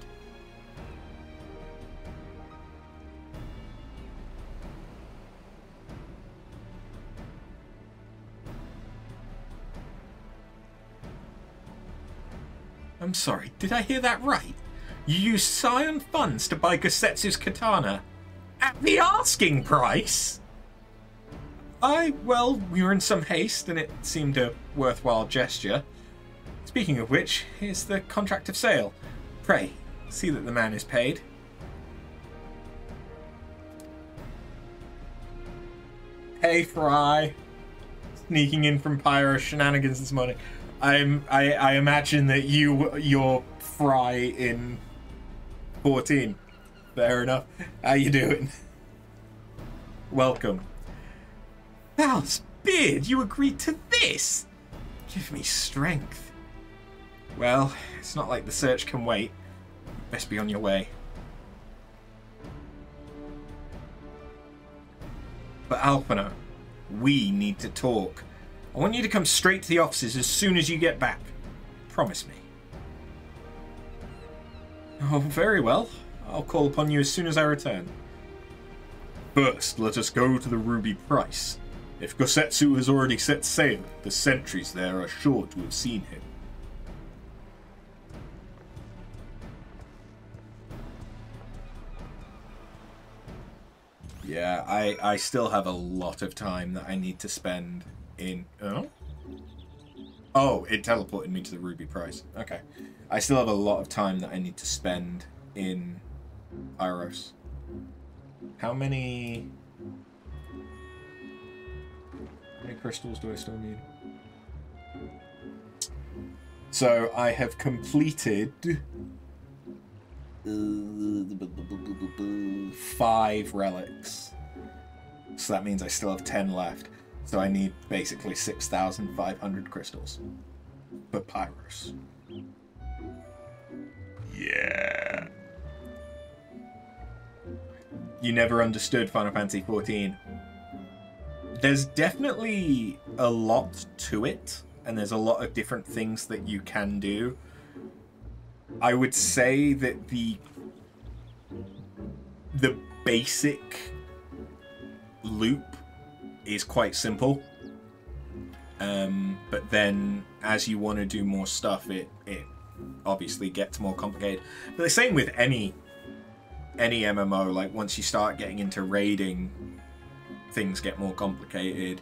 I'm sorry, did I hear that right? You used Scion funds to buy Gosetsu's katana? At the asking price? Well, we were in some haste and it seemed a worthwhile gesture. Speaking of which, here's the contract of sale. Pray, see that the man is paid. Hey, Fry. Sneaking in from Pyro shenanigans this morning. I imagine that you're Fry in 14. Fair enough. How you doing? Welcome. Val's beard, you agreed to this? Give me strength. Well, it's not like the search can wait. Best be on your way. But Alphinaud, we need to talk. I want you to come straight to the offices as soon as you get back. Promise me. Oh, very well. I'll call upon you as soon as I return. First, let us go to the Ruby Price. If Gosetsu has already set sail, the sentries there are sure to have seen him. Yeah, I still have a lot of time that I need to spend in... Oh? Oh, it teleported me to the ruby price. Okay. I still have a lot of time that I need to spend in Pyros. How many crystals do I still need? So I have completed 5 relics. So that means I still have 10 left. So I need basically 6,500 crystals for Pyros. Yeah. You never understood Final Fantasy XIV. There's definitely a lot to it, and there's a lot of different things that you can do. I would say that the basic loop is quite simple. But then as you want to do more stuff, it obviously gets more complicated. But the same with any MMO, like once you start getting into raiding, things get more complicated.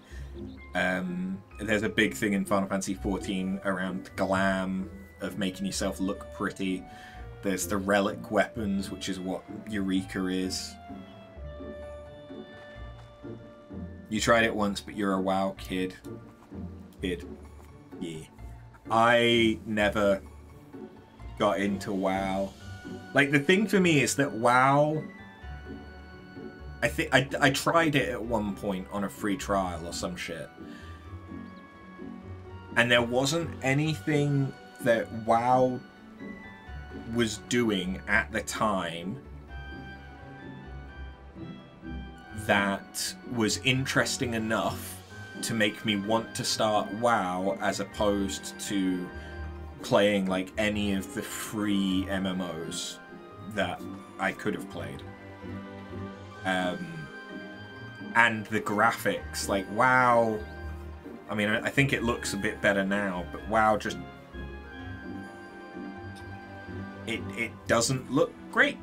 There's a big thing in Final Fantasy XIV around glam, of making yourself look pretty. There's the relic weapons, which is what Eureka is. You tried it once, but you're a WoW kid. Yeah. I never got into WoW. Like, the thing for me is that WoW... I think I tried it at one point on a free trial or some shit. And there wasn't anything that WoW was doing at the time that was interesting enough to make me want to start WoW, as opposed to playing like any of the free MMOs that I could have played. And the graphics, like WoW, I mean, I think it looks a bit better now, but WoW just, it doesn't look great.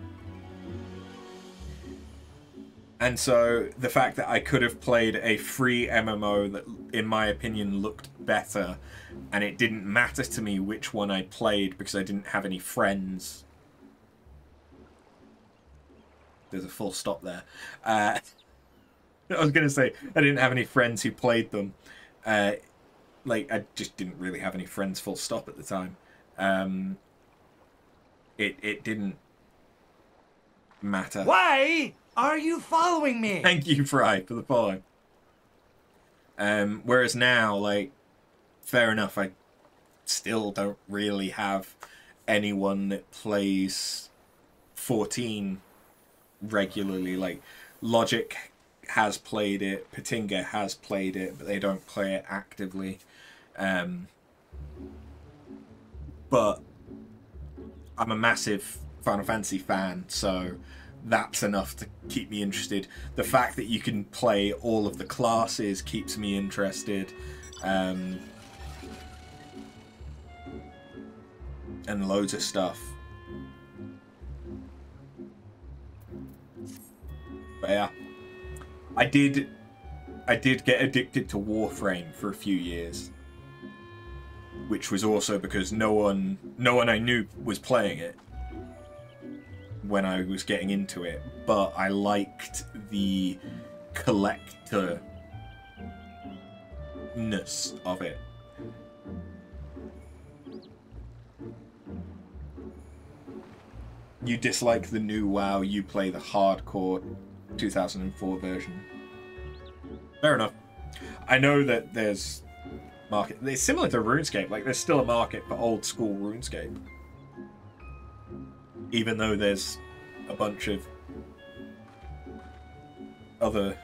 And so the fact that I could have played a free MMO that, in my opinion, looked better, and it didn't matter to me which one I played because I didn't have any friends. There's a full stop there. I was going to say, I didn't have any friends who played them. Like, I just didn't really have any friends, full stop, at the time. It didn't matter. Why are you following me? Thank you, Fry, for the follow. Whereas now, like, fair enough, I still don't really have anyone that plays 14 regularly. Like, Logic has played it, Patinga has played it, but they don't play it actively. But I'm a massive Final Fantasy fan, so that's enough to keep me interested. The fact that you can play all of the classes keeps me interested. And loads of stuff. But yeah, I did get addicted to Warframe for a few years, which was also because no one I knew was playing it when I was getting into it, but I liked the collector-ness of it. You dislike the new WoW, you play the hardcore 2004 version. Fair enough. I know that there's market. It's similar to RuneScape. Like, there's still a market for old school RuneScape, even though there's a bunch of other.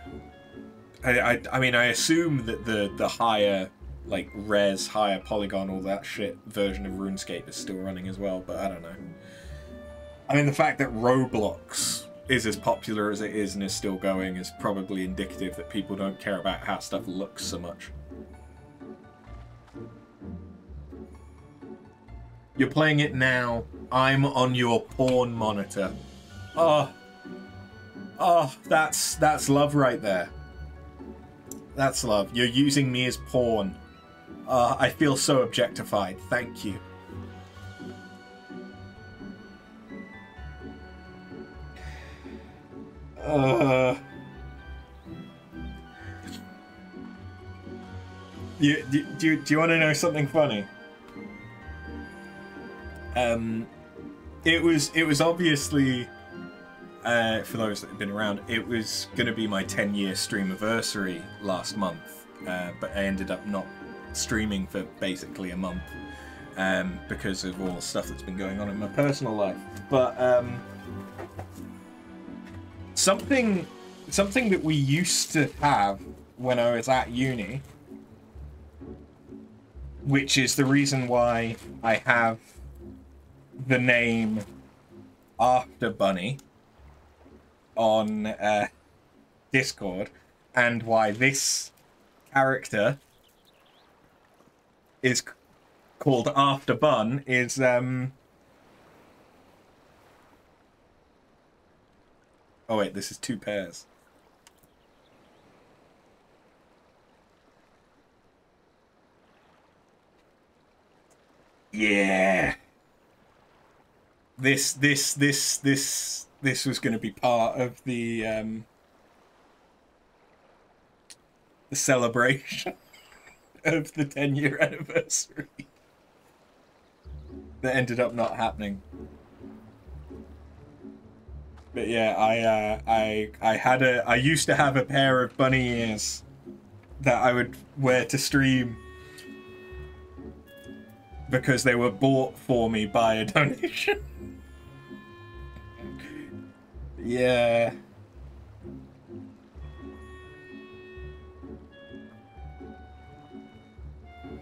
I mean, I assume that the higher, like, res, higher polygon, all that shit version of RuneScape is still running as well, but I don't know. I mean, the fact that Roblox is as popular as it is and is still going is probably indicative that people don't care about how stuff looks so much. You're playing it now. I'm on your porn monitor. Oh, that's love right there. That's love. You're using me as porn. I feel so objectified. Thank you. Do you want to know something funny? It was obviously, for those that have been around, it was going to be my 10-year streamiversary last month, but I ended up not streaming for basically a month because of all the stuff that's been going on in my personal life. But something that we used to have when I was at uni, which is the reason why I have the name After Bunny on Discord, and why this character is called After Bun, is oh wait, this is 2 pairs. Yeah. This was going to be part of the celebration of the 10-year anniversary that ended up not happening. But yeah, I used to have a pair of bunny ears that I would wear to stream because they were bought for me by a donation. Yeah.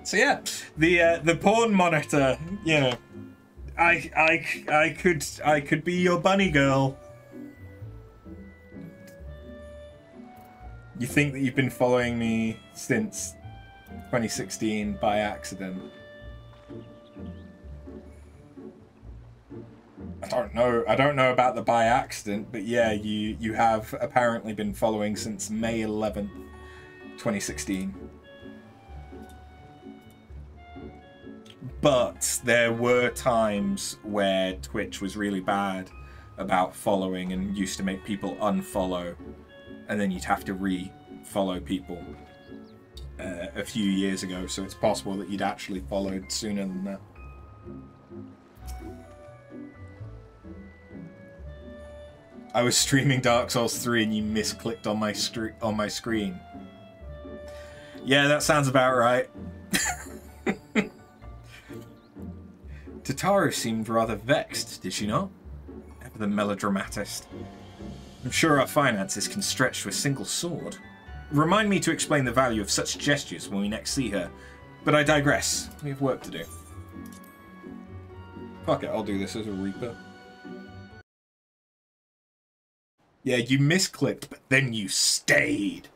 So yeah, the porn monitor, you know, I could be your bunny girl. You think that you've been following me since 2016 by accident? I don't know about the by accident, but yeah, you have apparently been following since May 11th, 2016. But there were times where Twitch was really bad about following and used to make people unfollow, and then you'd have to re-follow people a few years ago, so it's possible that you'd actually followed sooner than that. I was streaming Dark Souls 3 and you misclicked on my screen. Yeah, that sounds about right. Tataru seemed rather vexed, did she not? Ever the melodramatist. I'm sure our finances can stretch to a single sword. Remind me to explain the value of such gestures when we next see her. But I digress. We have work to do. Fuck it, I'll do this as a Reaper. Yeah, you misclicked, but then you stayed.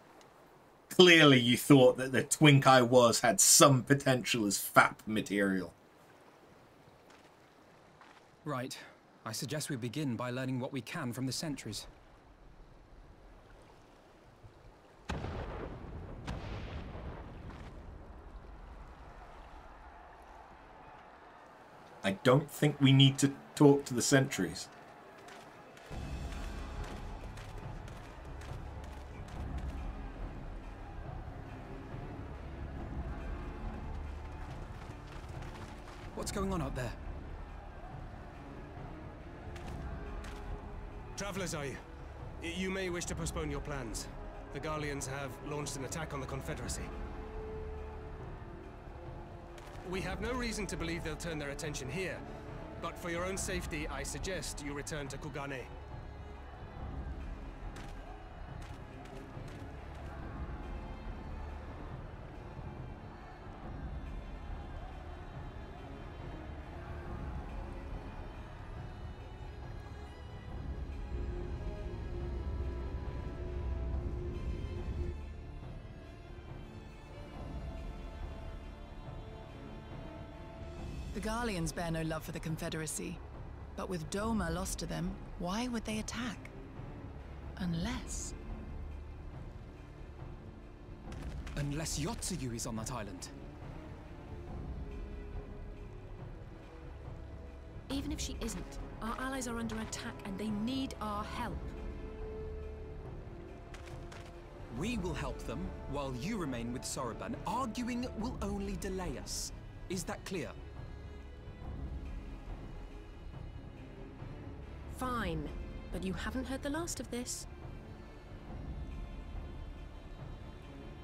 Clearly you thought that the twink I was had some potential as FAP material. Right. I suggest we begin by learning what we can from the sentries. I don't think we need to talk to the sentries. What's going on out there? Travelers, are you? You may wish to postpone your plans. The Garleans have launched an attack on the Confederacy. We have no reason to believe they'll turn their attention here, but for your own safety, I suggest you return to Kugane. The Garleans bear no love for the Confederacy. But with Doma lost to them, why would they attack? Unless... Unless Yotsuyu is on that island. even if she isn't, our allies are under attack and they need our help. We will help them while you remain with Soroban. Arguing will only delay us. Is that clear? Fine, but you haven't heard the last of this.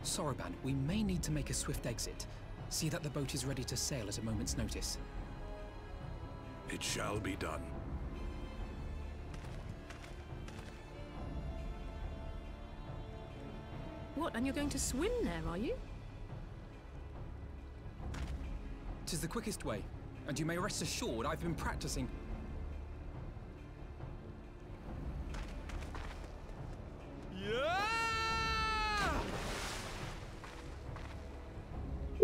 Soroban, we may need to make a swift exit. See that the boat is ready to sail at a moment's notice. It shall be done. What, and you're going to swim there, are you? 'Tis the quickest way, and you may rest assured I've been practicing. Yeah!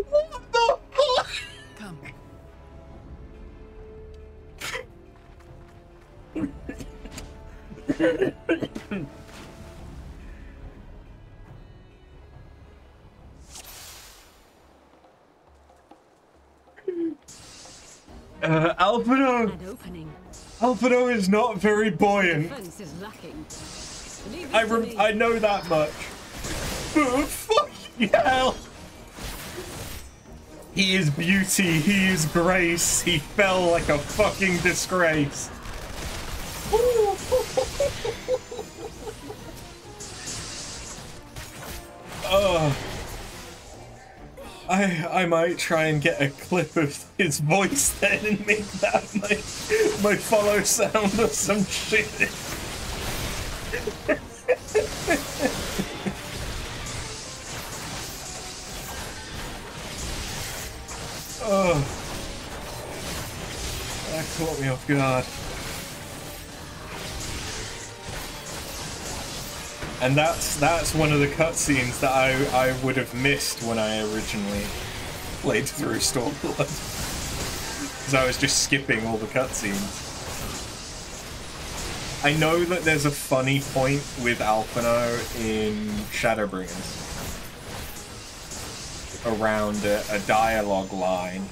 What the fuck? Come. Alphinaud! An opening. Alphinaud is not very buoyant. Defense is lacking. Leave it to me. I know that much. Fucking hell! He is beauty, he is grace, he fell like a fucking disgrace. I might try and get a clip of his voice then and make that my follow sound or some shit. Oh, that caught me off guard. And that's one of the cutscenes that I would have missed when I originally played through Stormblood. Because I was just skipping all the cutscenes. I know that there's a funny point with Alphinaud in Shadowbringers around a dialogue line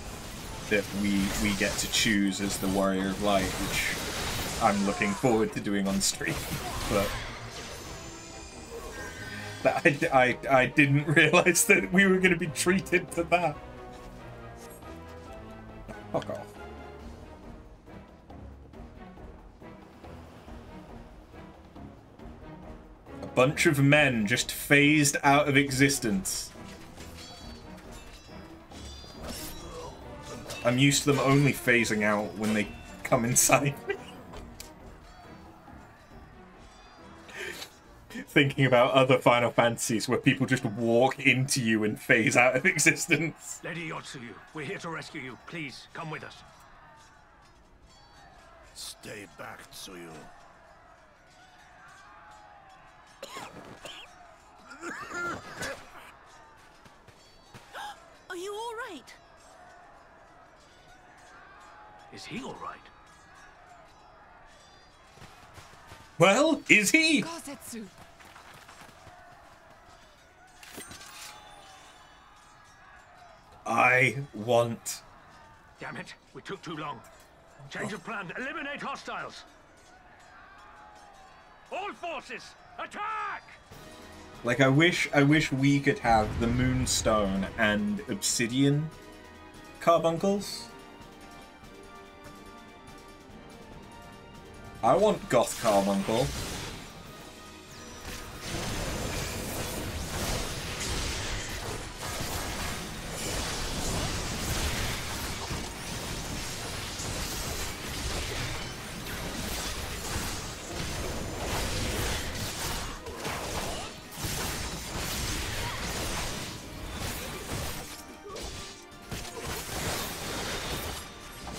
that we get to choose as the Warrior of Light, which I'm looking forward to doing on stream, but I didn't realise that we were going to be treated to that. Fuck off. A bunch of men just phased out of existence. I'm used to them only phasing out when they come inside me. Thinking about other Final Fantasies where people just walk into you and phase out of existence. Lady Yotsuyu, we're here to rescue you. Please, come with us. Stay back, Tsuyu. Are you all right? Is he all right? Well, is he? Kozetsu. I want... Damn it, we took too long. Change of plan, eliminate hostiles. All forces, attack! Like, I wish we could have the Moonstone and Obsidian carbuncles. I want Goth Carbuncle.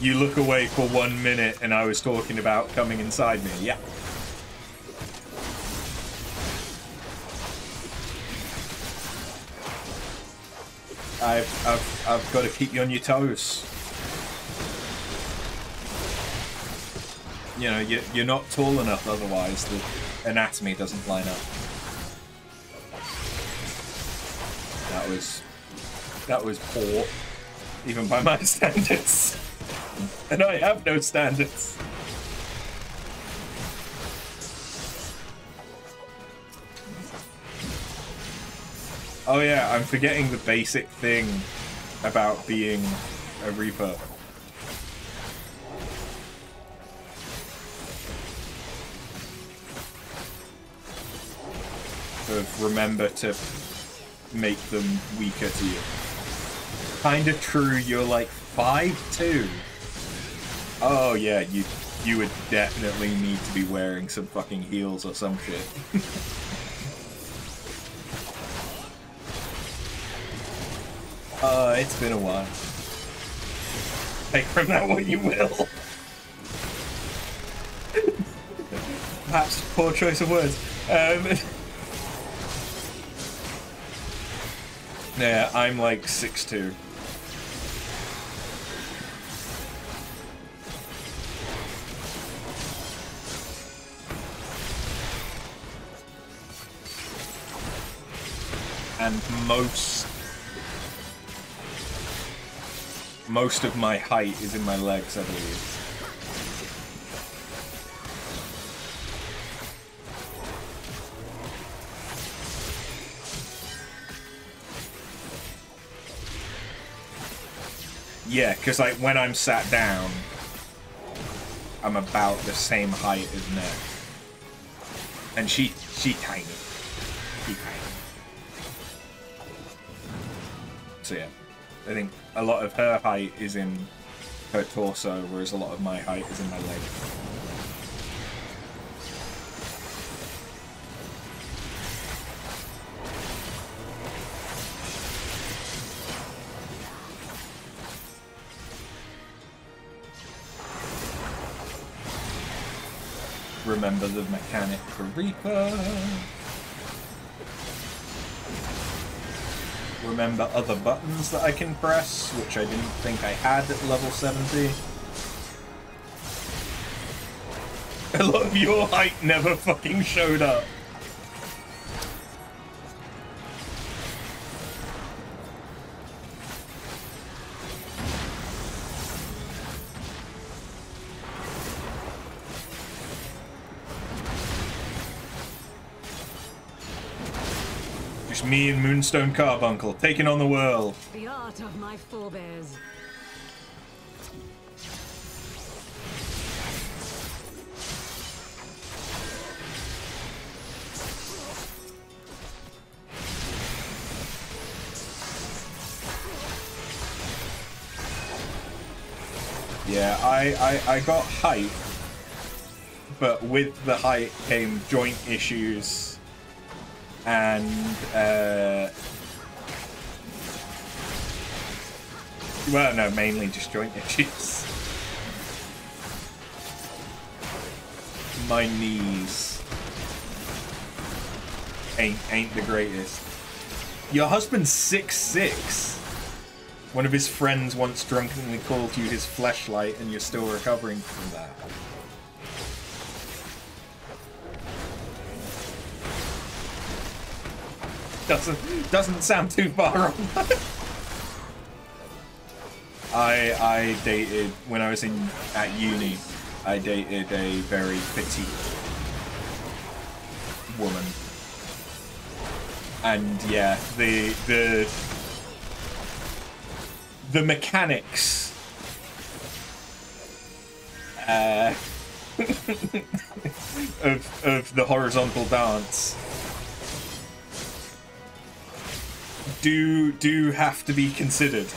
You look away for 1 minute and I was talking about coming inside me. Yeah. I've got to keep you on your toes. You know, you're not tall enough otherwise. The anatomy doesn't line up. That was poor, even by my standards. And I have no standards. Oh yeah, I'm forgetting the basic thing about being a Reaper. Remember to make them weaker to you. Kinda true, you're like 5'2". Oh yeah, you would definitely need to be wearing some fucking heels or some shit. It's been a while. Take from that what you will. Perhaps poor choice of words. Yeah, I'm like 6'2". And most of my height is in my legs, I believe. Yeah, because like when I'm sat down, I'm about the same height as Ned. And she tiny. She tiny. So yeah, I think a lot of her height is in her torso, whereas a lot of my height is in my leg. Remember the mechanic for Reaper. Remember other buttons that I can press, which I didn't think I had at level 70. A lot of your height never fucking showed up. Me and Moonstone Carbuncle taking on the world. The art of my forebears. Yeah, I got height, but with the height came joint issues. And, well, no, mainly just joint issues. My knees ain't the greatest. Your husband's 6'6". One of his friends once drunkenly called you his fleshlight, and you're still recovering from that. Doesn't sound too far off. I dated when I was at uni. I dated a very petite woman, and yeah, the mechanics of the horizontal dance do have to be considered.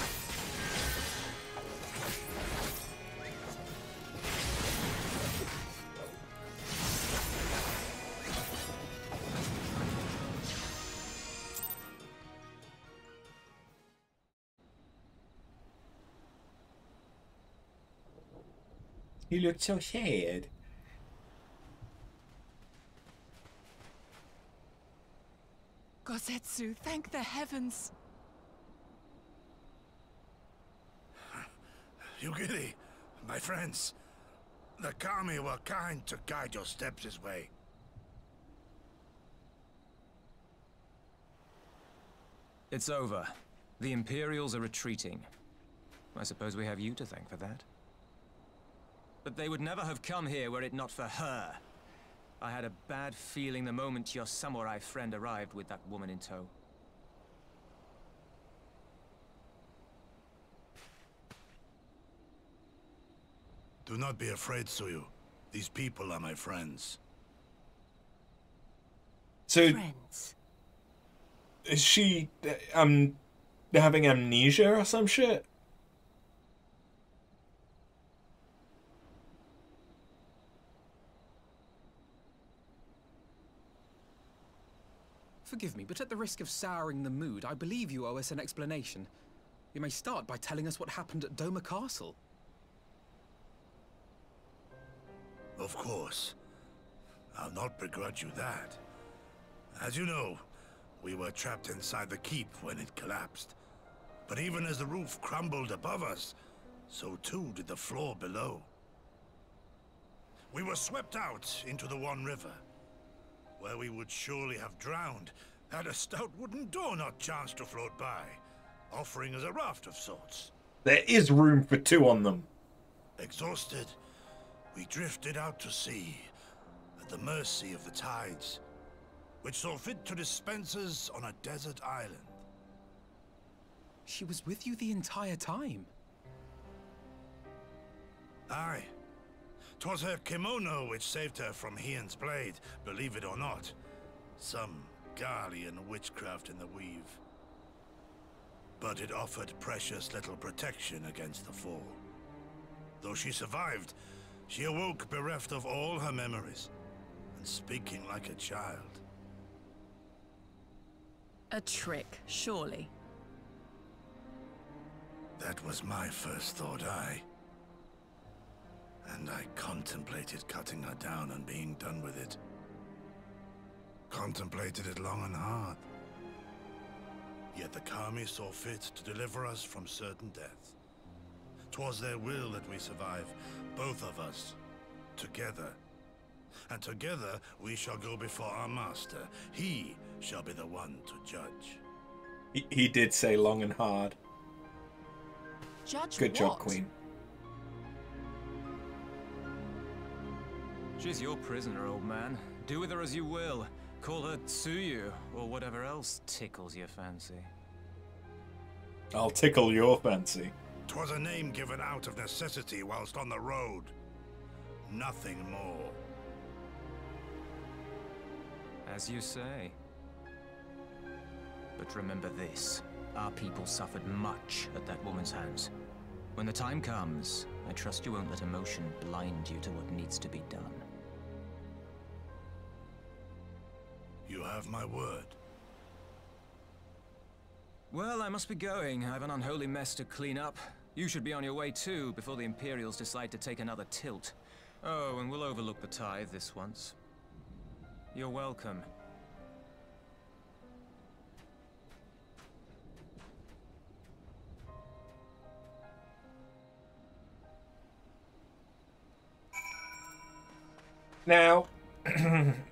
You look so sad. Gosetsu, thank the heavens. Yugiri, my friends, the Kami were kind to guide your steps this way. It's over. The Imperials are retreating. I suppose we have you to thank for that. But they would never have come here were it not for her. I had a bad feeling the moment your samurai friend arrived with that woman in tow. Do not be afraid, Tsuyu. These people are my friends. So, Friends. is she having amnesia or some shit? Forgive me, but at the risk of souring the mood, I believe you owe us an explanation. You may start by telling us what happened at Doma Castle. Of course. I'll not begrudge you that. As you know, we were trapped inside the keep when it collapsed. But even as the roof crumbled above us, so too did the floor below. We were swept out into the One River, where we would surely have drowned had a stout wooden door not chanced to float by, offering us a raft of sorts. There is room for two on them. Exhausted, we drifted out to sea, at the mercy of the tides, which saw fit to dispense us on a desert island. She was with you the entire time? Aye. 'Twas her kimono which saved her from Hien's blade, believe it or not. Some Garlean witchcraft in the weave. But it offered precious little protection against the fall. Though she survived, she awoke bereft of all her memories, and speaking like a child. A trick, surely. That was my first thought, aye. And I contemplated cutting her down and being done with it. Contemplated it long and hard. Yet the Kami saw fit to deliver us from certain death. 'Twas their will that we survive, both of us, together. And together we shall go before our master. He shall be the one to judge. He did say long and hard. Judge Good job, what? Queen. She's your prisoner, old man. Do with her as you will. Call her Tsuyu, or whatever else tickles your fancy. I'll tickle your fancy. 'Twas a name given out of necessity whilst on the road. Nothing more. As you say. But remember this. Our people suffered much at that woman's hands. When the time comes, I trust you won't let emotion blind you to what needs to be done. You have my word. Well, I must be going. I have an unholy mess to clean up. You should be on your way too, before the Imperials decide to take another tilt. Oh, and we'll overlook the tithe this once. You're welcome. Now,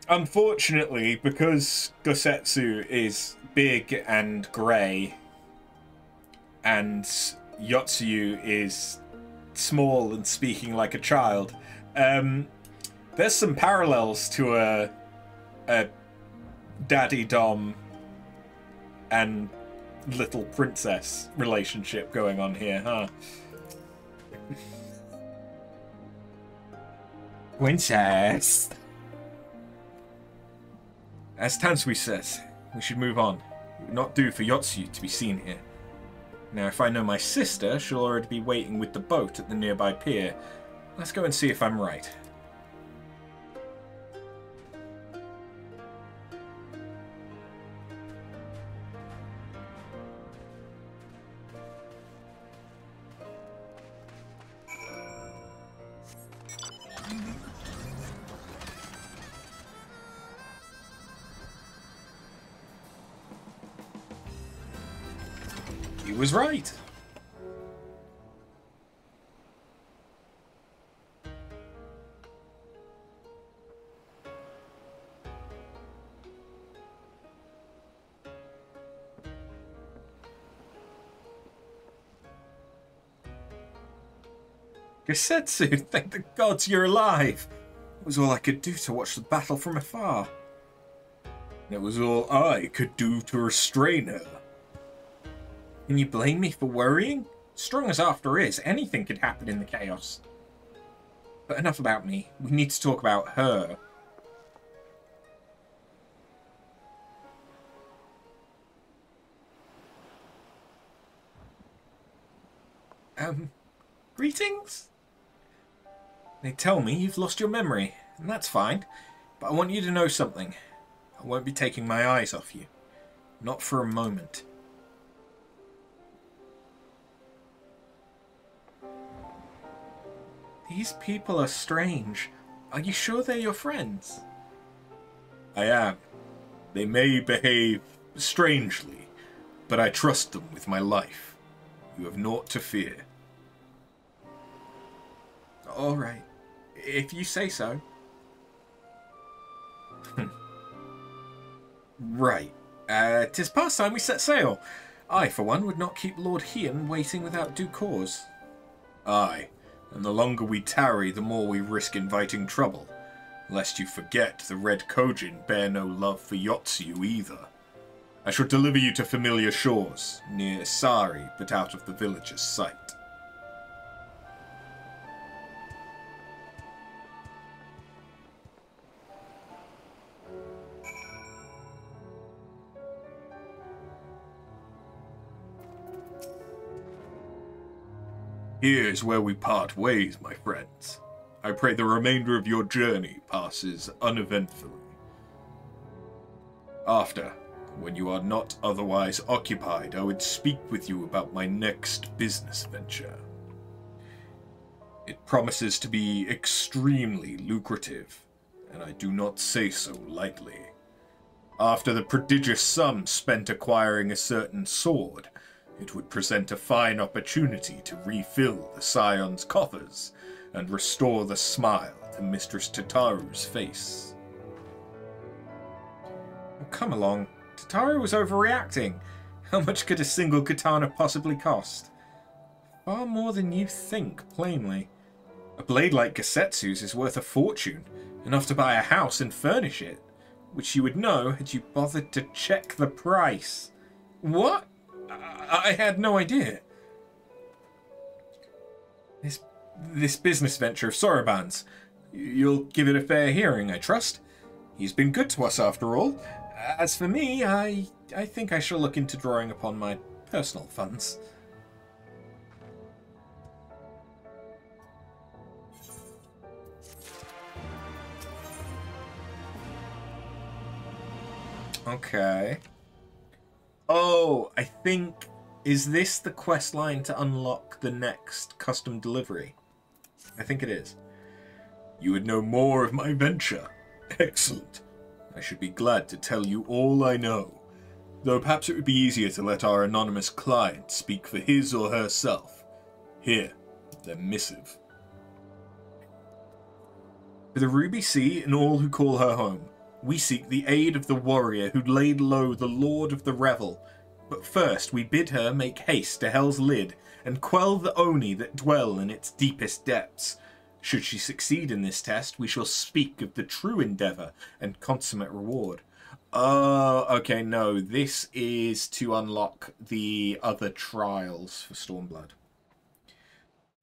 unfortunately, because Gosetsu is big and grey, and Yotsuyu is small and speaking like a child, there's some parallels to a daddy dom and little princess relationship going on here, huh? Princess. As Tansui says, we should move on. It would not do for Yotsuyu to be seen here. Now, if I know my sister, she'll already be waiting with the boat at the nearby pier. Let's go and see if I'm right. He was right. Gesetsu, thank the gods you're alive! It was all I could do to watch the battle from afar. It was all I could do to restrain her. Can you blame me for worrying? Strong as After is, anything could happen in the chaos. But enough about me. We need to talk about her. Greetings? They tell me you've lost your memory, and that's fine. But I want you to know something. I won't be taking my eyes off you. Not for a moment. These people are strange. Are you sure they're your friends? I am. They may behave strangely, but I trust them with my life. You have naught to fear. All right. If you say so. Right. 'Tis past time we set sail. I, for one, would not keep Lord Hien waiting without due cause. Aye, and the longer we tarry, the more we risk inviting trouble. Lest you forget, the Red Kojin bear no love for Yotsu either. I shall deliver you to familiar shores, near Sari, but out of the village's sight. Here's where we part ways, my friends. I pray the remainder of your journey passes uneventfully. After, when you are not otherwise occupied, I would speak with you about my next business venture. It promises to be extremely lucrative, and I do not say so lightly. After the prodigious sum spent acquiring a certain sword, it would present a fine opportunity to refill the Scion's coffers and restore the smile to Mistress Tataru's face. Oh, come along. Tataru was overreacting. How much could a single katana possibly cost? Far more than you think, plainly. A blade like Gesetsu's is worth a fortune, enough to buy a house and furnish it, which you would know had you bothered to check the price. What? I had no idea. This business venture of Soroban's, you'll give it a fair hearing, I trust. He's been good to us after all. As for me, I think I shall look into drawing upon my personal funds. Okay. Oh, I think... Is this the quest line to unlock the next custom delivery? I think it is. You would know more of my venture. Excellent. I should be glad to tell you all I know. Though perhaps it would be easier to let our anonymous client speak for his or herself. Here, their missive. For the Ruby Sea and all who call her home, we seek the aid of the warrior who laid low the Lord of the Revel. But first we bid her make haste to Hell's Lid and quell the Oni that dwell in its deepest depths. Should she succeed in this test, we shall speak of the true endeavour and consummate reward. Oh, okay, no, this is to unlock the other trials for Stormblood.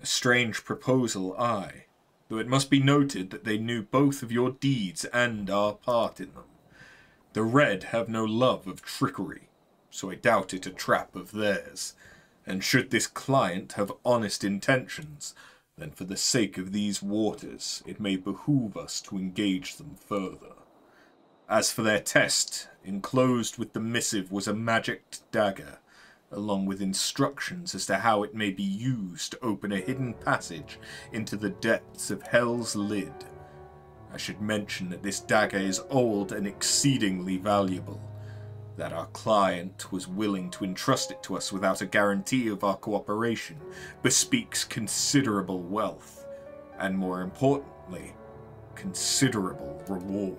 A strange proposal, aye, though it must be noted that they knew both of your deeds and our part in them. The Red have no love of trickery, so I doubt it a trap of theirs. And should this client have honest intentions, then for the sake of these waters, it may behoove us to engage them further. As for their test, enclosed with the missive was a magicked dagger, along with instructions as to how it may be used to open a hidden passage into the depths of Hell's Lid. I should mention that this dagger is old and exceedingly valuable, that our client was willing to entrust it to us without a guarantee of our cooperation bespeaks considerable wealth, and more importantly, considerable reward.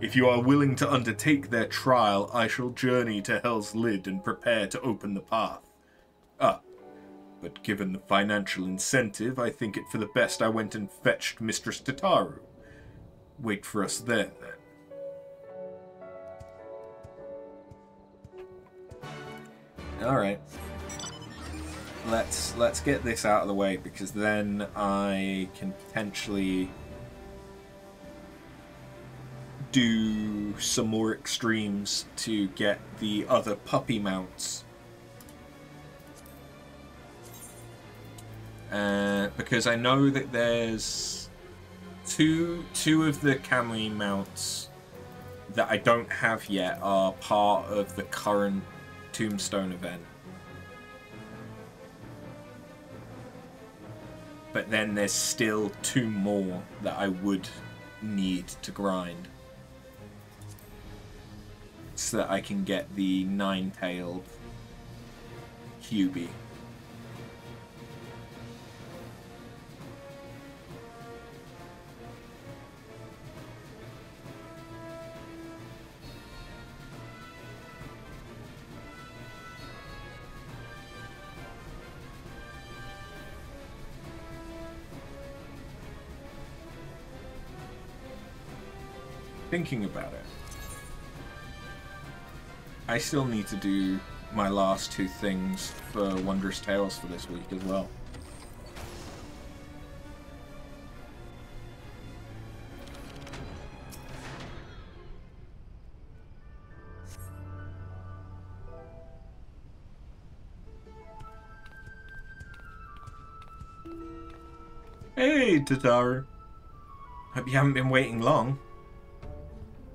If you are willing to undertake their trial, I shall journey to Hell's Lid and prepare to open the path. but given the financial incentive, I think it for the best I went and fetched Mistress Tataru. Wait for us there, then. Alright. Let's get this out of the way, because then I can potentially do some more extremes to get the other puppy mounts. Because I know that there's two of the Camry mounts that I don't have yet are part of the current Tombstone event. But then there's still 2 more that I would need to grind, so that I can get the 9-tailed Hubie. Thinking about it, I still need to do my last 2 things for Wondrous Tales for this week as well. Hey, Tataru. Hope you haven't been waiting long.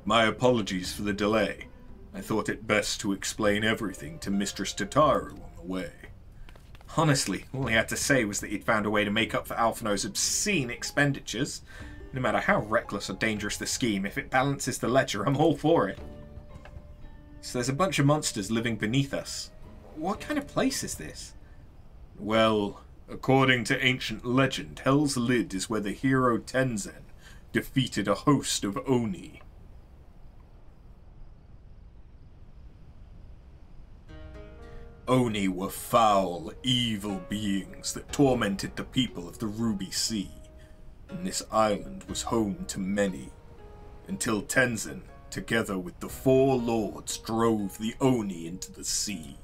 My apologies for the delay. I thought it best to explain everything to Mistress Tataru on the way. Honestly, all he had to say was that he'd found a way to make up for Alphino's obscene expenditures. No matter how reckless or dangerous the scheme, if it balances the ledger, I'm all for it. So there's a bunch of monsters living beneath us. What kind of place is this? Well, according to ancient legend, Hell's Lid is where the hero Tenzen defeated a host of Oni. Oni were foul, evil beings that tormented the people of the Ruby Sea, and this island was home to many, until Tenzen, together with the 4 lords, drove the Oni into the sea.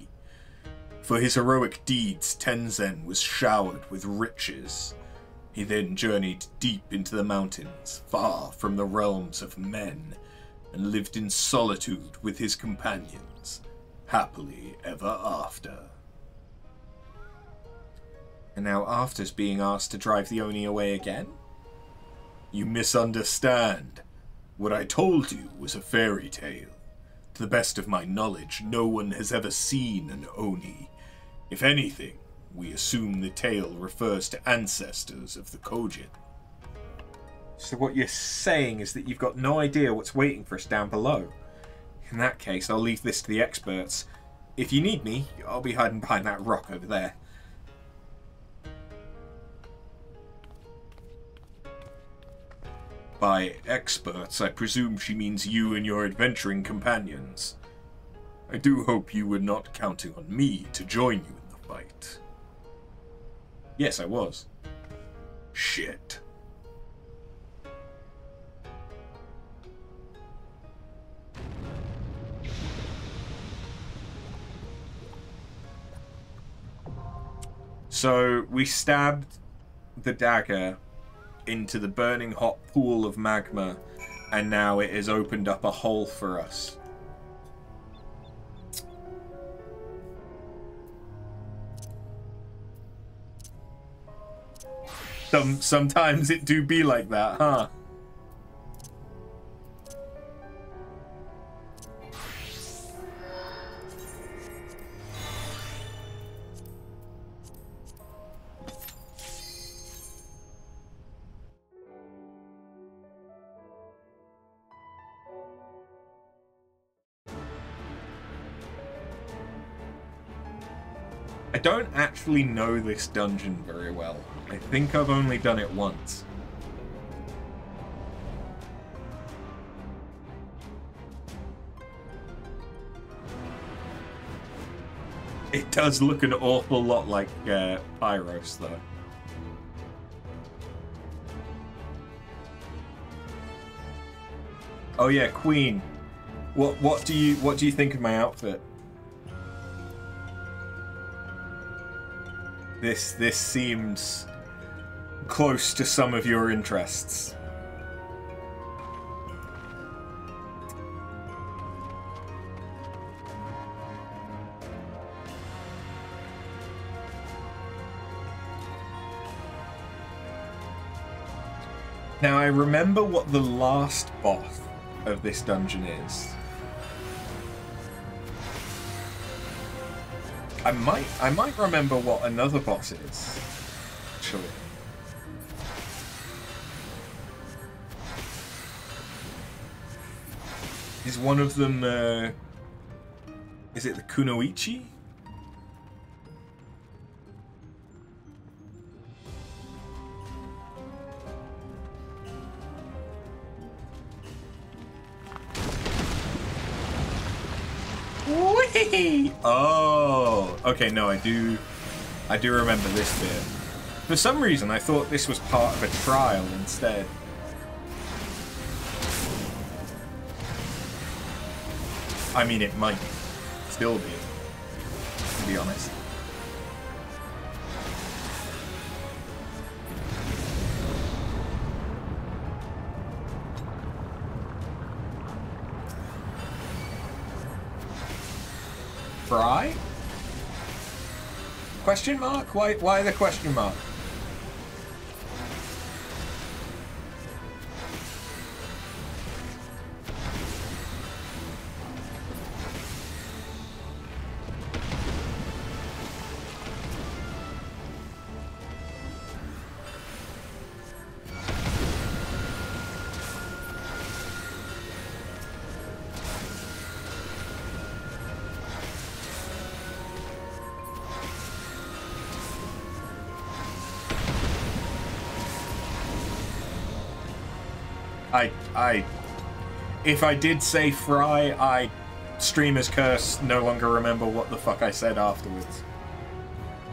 For his heroic deeds, Tenzen was showered with riches. He then journeyed deep into the mountains, far from the realms of men, and lived in solitude with his companions, happily ever after. And now After's being asked to drive the Oni away again? You misunderstand. What I told you was a fairy tale. To the best of my knowledge, no one has ever seen an Oni. If anything, we assume the tale refers to ancestors of the Kojin. So what you're saying is that you've got no idea what's waiting for us down below. In that case, I'll leave this to the experts. If you need me, I'll be hiding behind that rock over there. By experts, I presume she means you and your adventuring companions. I do hope you were not counting on me to join you in the fight. Yes, I was. Shit. So, we stabbed the dagger into the burning hot pool of magma, and now it has opened up a hole for us. Sometimes it do be like that, huh? I don't actually know this dungeon very well. I think I've only done it once. It does look an awful lot like Pyros, though. Oh yeah, Queen. What do you think of my outfit? This seems close to some of your interests. Now I remember what the last boss of this dungeon is. I might remember what another boss is, actually. Is one of them, is it the Kunoichi? Whee! Oh, okay. No, I do remember this bit. For some reason, I thought this was part of a trial instead. I mean, it might still be, to be honest. Fry? Question mark? Why the question mark? If I did say Fry, streamer's curse, no longer remember what the fuck I said afterwards.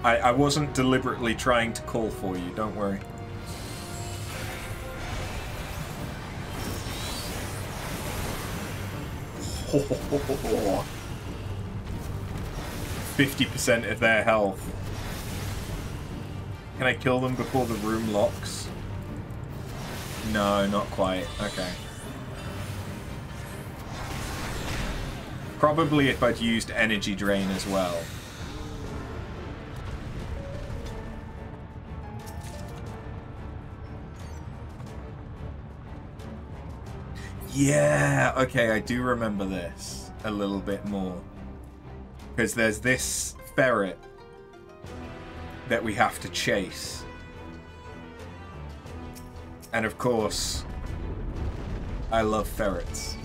I wasn't deliberately trying to call for you, don't worry. Oh, 50% of their health. Can I kill them before the room locks? No, not quite. Okay. Probably if I'd used energy drain as well. Yeah, okay, I do remember this a little bit more. Because there's this ferret that we have to chase. And of course, I love ferrets.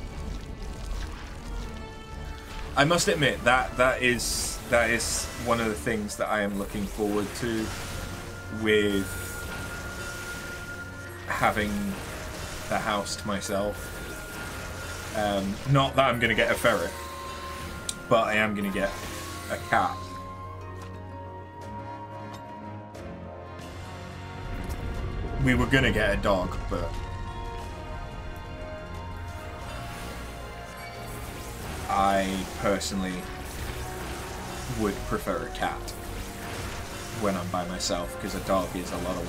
I must admit that is one of the things that I am looking forward to with having the house to myself. Not that I'm going to get a ferret, but I am going to get a cat. We were going to get a dog, but I personally would prefer a cat when I'm by myself, because a dog is a lot of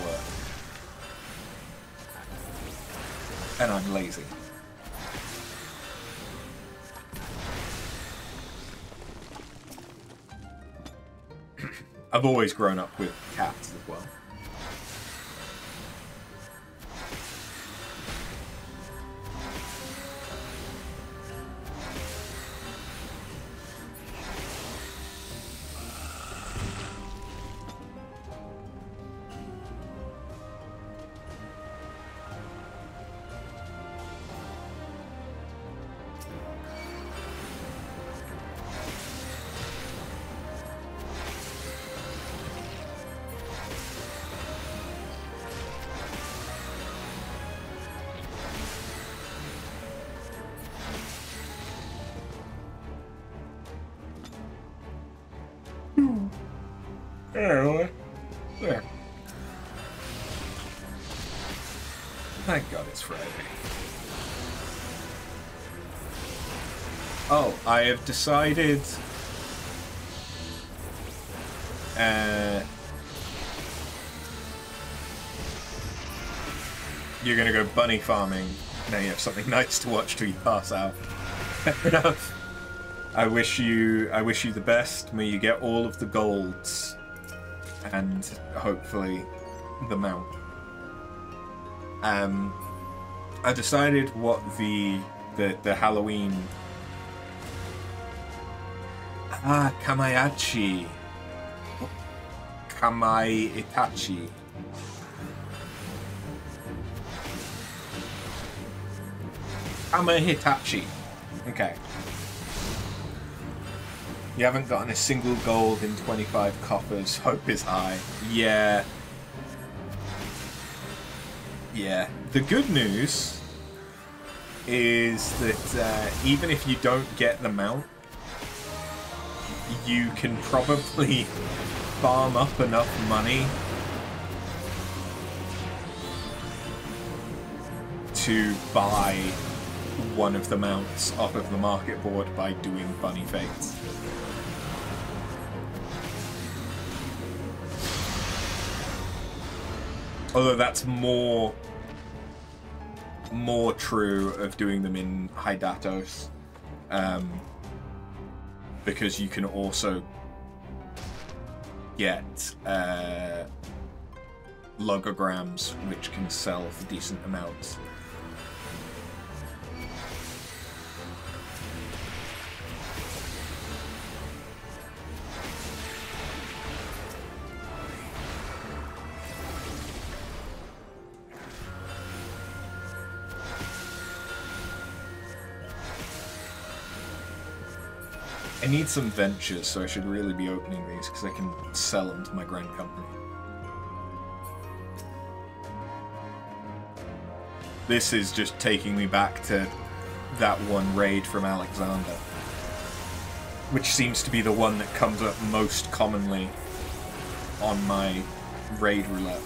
work. And I'm lazy. I've always grown up with cats as well. There. There. Thank God it's Friday. Oh, I have decided... you're gonna go bunny farming. Now you have something nice to watch till you pass out. Fair enough. I wish you the best. May you get all of the golds. And hopefully the mount. I decided what the Halloween... Kamayachi. Kamai Itachi. Kama Hitachi. Okay. You haven't gotten a single gold in 25 coppers. Hope is high. Yeah. Yeah. The good news is that even if you don't get the mount, you can probably farm up enough money to buy one of the mounts off of the market board by doing bunny fates. Although that's more true of doing them in Hydatos, because you can also get logograms which can sell for decent amounts. I need some ventures, so I should really be opening these because I can sell them to my grand company. This is just taking me back to that one raid from Alexander, which seems to be the one that comes up most commonly on my raid roulette.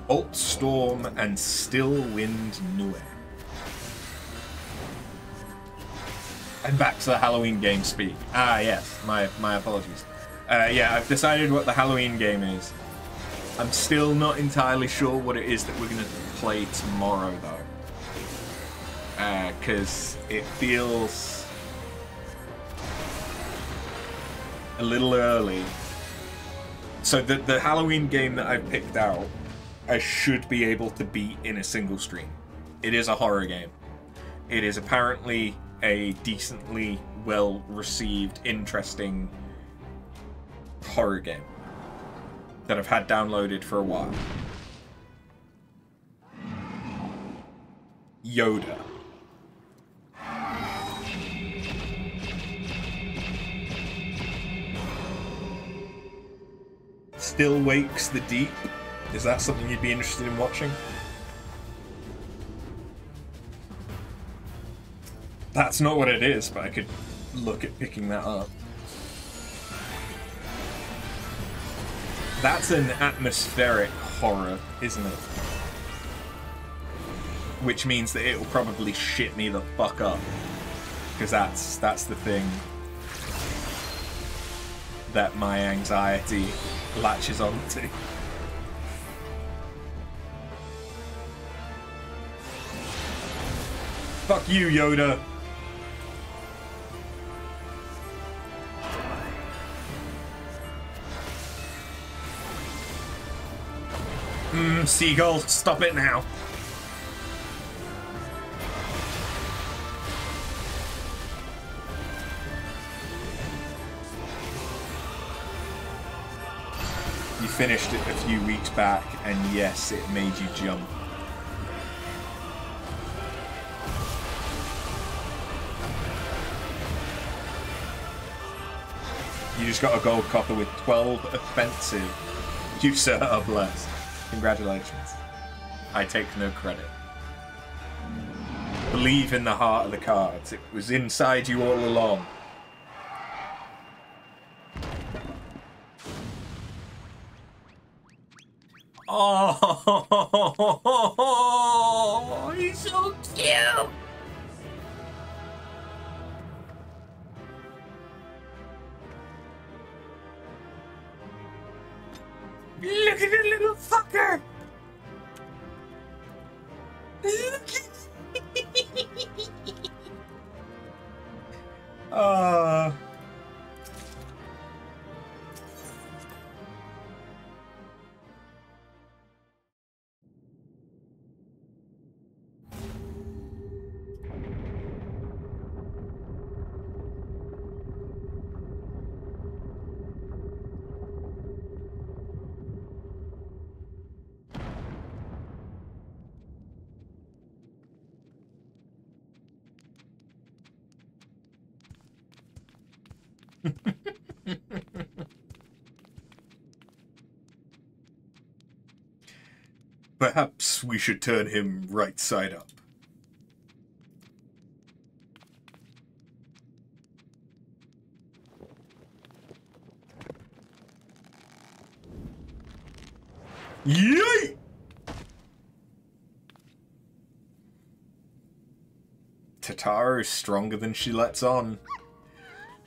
Alt Storm and Still Wind Nue. And back to the Halloween game speak. Ah, yes, my apologies. Yeah, I've decided what the Halloween game is. I'm still not entirely sure what it is that we're going to play tomorrow, though. Because it feels a little early. So the Halloween game that I've picked out, I should be able to beat in a single stream. It is a horror game. It is apparently a decently well-received, interesting horror game that I've had downloaded for a while. Yoda. Still Wakes the Deep. Is that something you'd be interested in watching? That's not what it is, but I could look at picking that up. That's an atmospheric horror, isn't it? Which means that it will probably shit me the fuck up. Because that's the thing that my anxiety latches onto. Fuck you, Yoda. Seagull, stop it now. You finished it a few weeks back, and yes, it made you jump. You just got a gold copper with 12 offensive. You, sir, are blessed. Congratulations. I take no credit. Believe in the heart of the cards. It was inside you all along. Oh, he's so cute. Look at the little fucker. Look at Perhaps we should turn him right side up. Yay! Tatara is stronger than she lets on.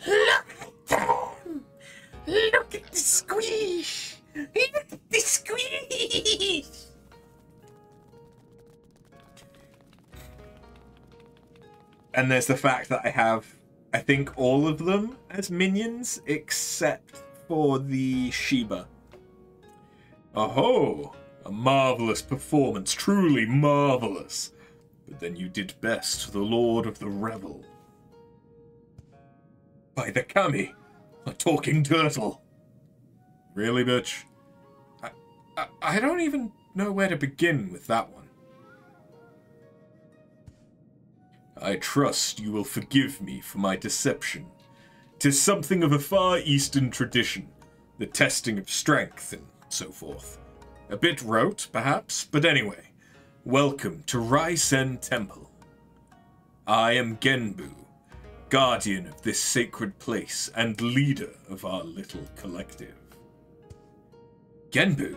Look at them! Look at the squeeze! Look at the squeeze! And there's the fact that I have, I think, all of them as minions, except for the Sheba. Oh, a marvelous performance, truly marvelous. But then you did best, the Lord of the Revel. By the Kami, a talking turtle. Really, bitch? I don't even know where to begin with that one. I trust you will forgive me for my deception. 'Tis something of a Far Eastern tradition, the testing of strength and so forth. A bit rote, perhaps, but anyway, welcome to Raisen Temple. I am Genbu, guardian of this sacred place and leader of our little collective. Genbu?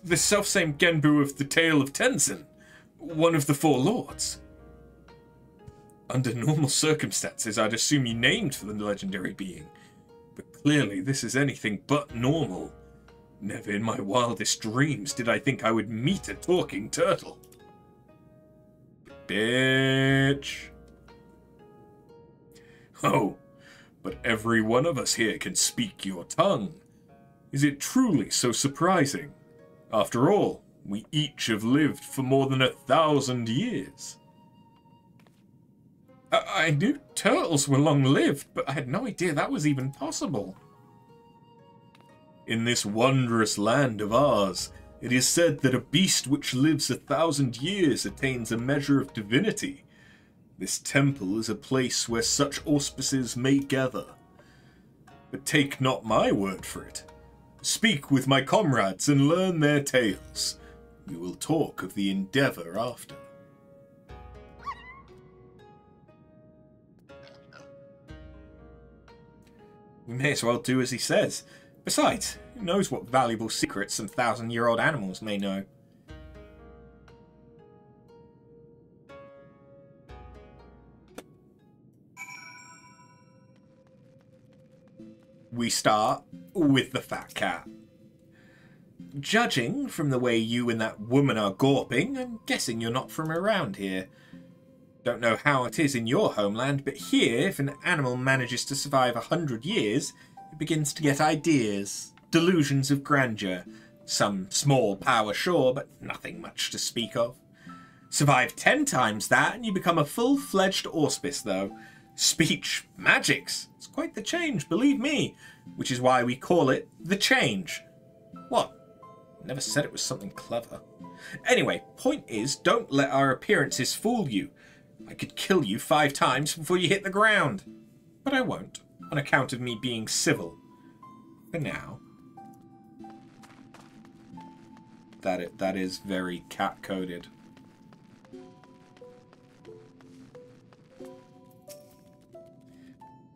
The selfsame Genbu of the Tale of Tenzin, one of the Four Lords. Under normal circumstances, I'd assume you named for the legendary being, but clearly this is anything but normal. Never in my wildest dreams did I think I would meet a talking turtle. Bitch. Oh, but every one of us here can speak your tongue. Is it truly so surprising? After all, we each have lived for more than 1,000 years. I knew turtles were long-lived, but I had no idea that was even possible. In this wondrous land of ours, it is said that a beast which lives 1,000 years attains a measure of divinity. This temple is a place where such auspices may gather. But take not my word for it. Speak with my comrades and learn their tales. We will talk of the endeavor after. We may as well do as he says. Besides, who knows what valuable secrets some 1,000-year-old animals may know. We start with the fat cat. Judging from the way you and that woman are gawping, I'm guessing you're not from around here. Don't know how it is in your homeland, but here, if an animal manages to survive 100 years, it begins to get ideas, delusions of grandeur. Some small power, sure, but nothing much to speak of. Survive 10 times that, and you become a full-fledged auspice, though. Speech, magics. It's quite the change, believe me, which is why we call it the change. What? Never said it was something clever. Anyway, point is, don't let our appearances fool you. I could kill you 5 times before you hit the ground. But I won't, on account of me being civil. for now. That is very cat-coded.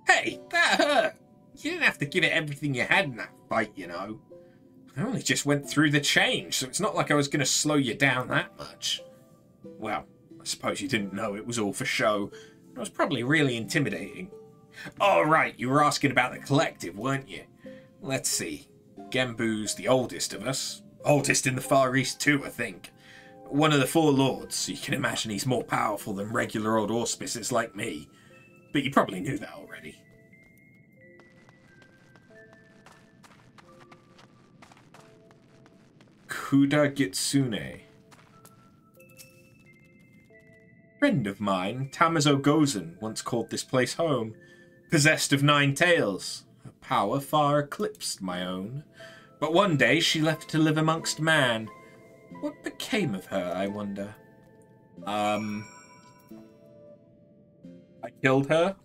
Hey, that hurt! You didn't have to give it everything you had in that fight, you know. I only just went through the change, so it's not like I was going to slow you down that much. Well, I suppose you didn't know it was all for show. It was probably really intimidating. Oh, right, you were asking about the collective, weren't you? Let's see. Genbu's the oldest of us. Oldest in the Far East too, I think. One of the four lords, so you can imagine he's more powerful than regular old auspices like me. But you probably knew that already. Kuda Gitsune. Friend of mine, Tamazo Gozen, once called this place home. Possessed of 9 tails, a power far eclipsed my own. But one day she left to live amongst man. What became of her, I wonder? I killed her.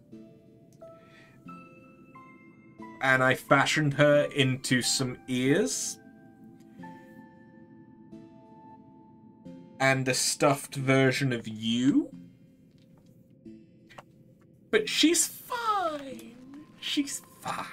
And I fashioned her into some ears. And a stuffed version of you. But she's fine. She's fine.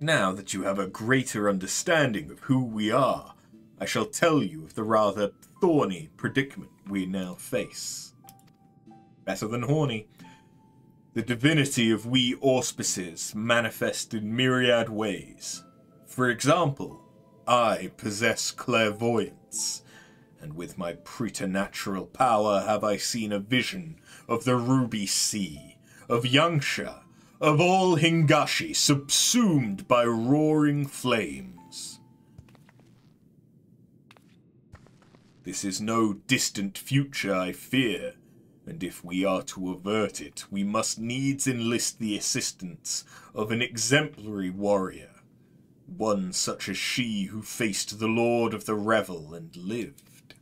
Now that you have a greater understanding of who we are, I shall tell you of the rather thorny predicament we now face. Better than horny. The divinity of we auspices manifest in myriad ways. For example, I possess clairvoyance, and with my preternatural power have I seen a vision of the Ruby Sea, of Yangsha, of all Hingashi subsumed by roaring flames. This is no distant future, I fear, and if we are to avert it, we must needs enlist the assistance of an exemplary warrior, one such as she who faced the Lord of the Revel and lived.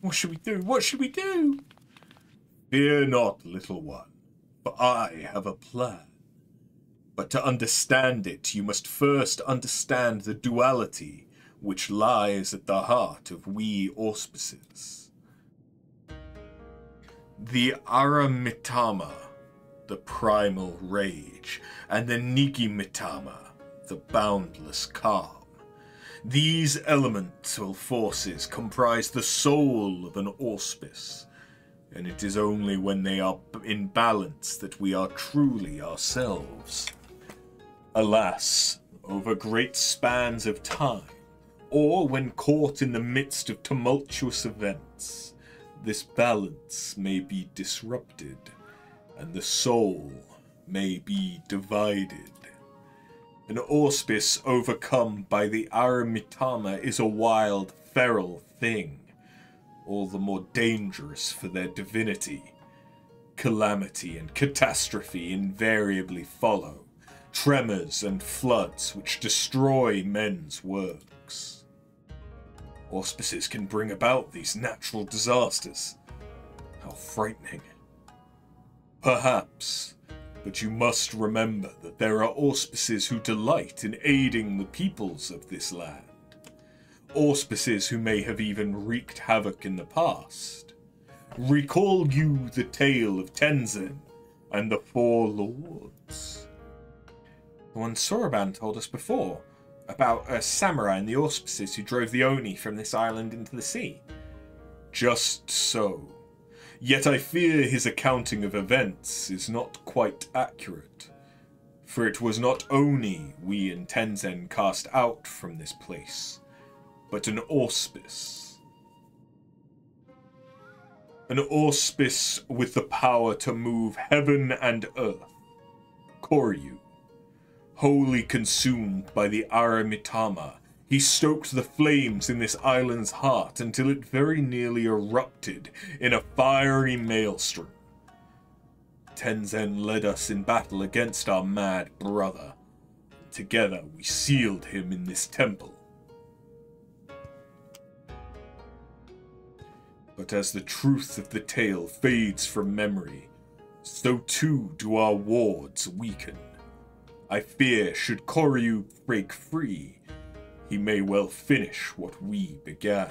What should we do? What should we do? Fear not, little one, for I have a plan. But to understand it, you must first understand the duality which lies at the heart of we auspices. The Aramitama, the primal rage, and the Nigimitama, the boundless calm. These elemental forces comprise the soul of an auspice, and it is only when they are in balance that we are truly ourselves. Alas, over great spans of time, or when caught in the midst of tumultuous events, this balance may be disrupted, and the soul may be divided. An auspice overcome by the Aramitama is a wild, feral thing, all the more dangerous for their divinity. Calamity and catastrophe invariably follow, tremors and floods which destroy men's works. Auspices can bring about these natural disasters. How frightening. Perhaps, but you must remember that there are auspices who delight in aiding the peoples of this land. Auspices who may have even wreaked havoc in the past. Recall you the tale of Tenzen and the Four Lords? The one Soroban told us before, about a samurai and the auspices who drove the Oni from this island into the sea. Just so. Yet I fear his accounting of events is not quite accurate, for it was not Oni we in Tenzen cast out from this place, but an auspice. An auspice with the power to move heaven and earth. Koryu. Wholly consumed by the Aramitama, he stoked the flames in this island's heart until it very nearly erupted in a fiery maelstrom. Tenzen led us in battle against our mad brother. Together we sealed him in this temple. But as the truth of the tale fades from memory, so too do our wards weaken. I fear should Koryu break free, he may well finish what we began,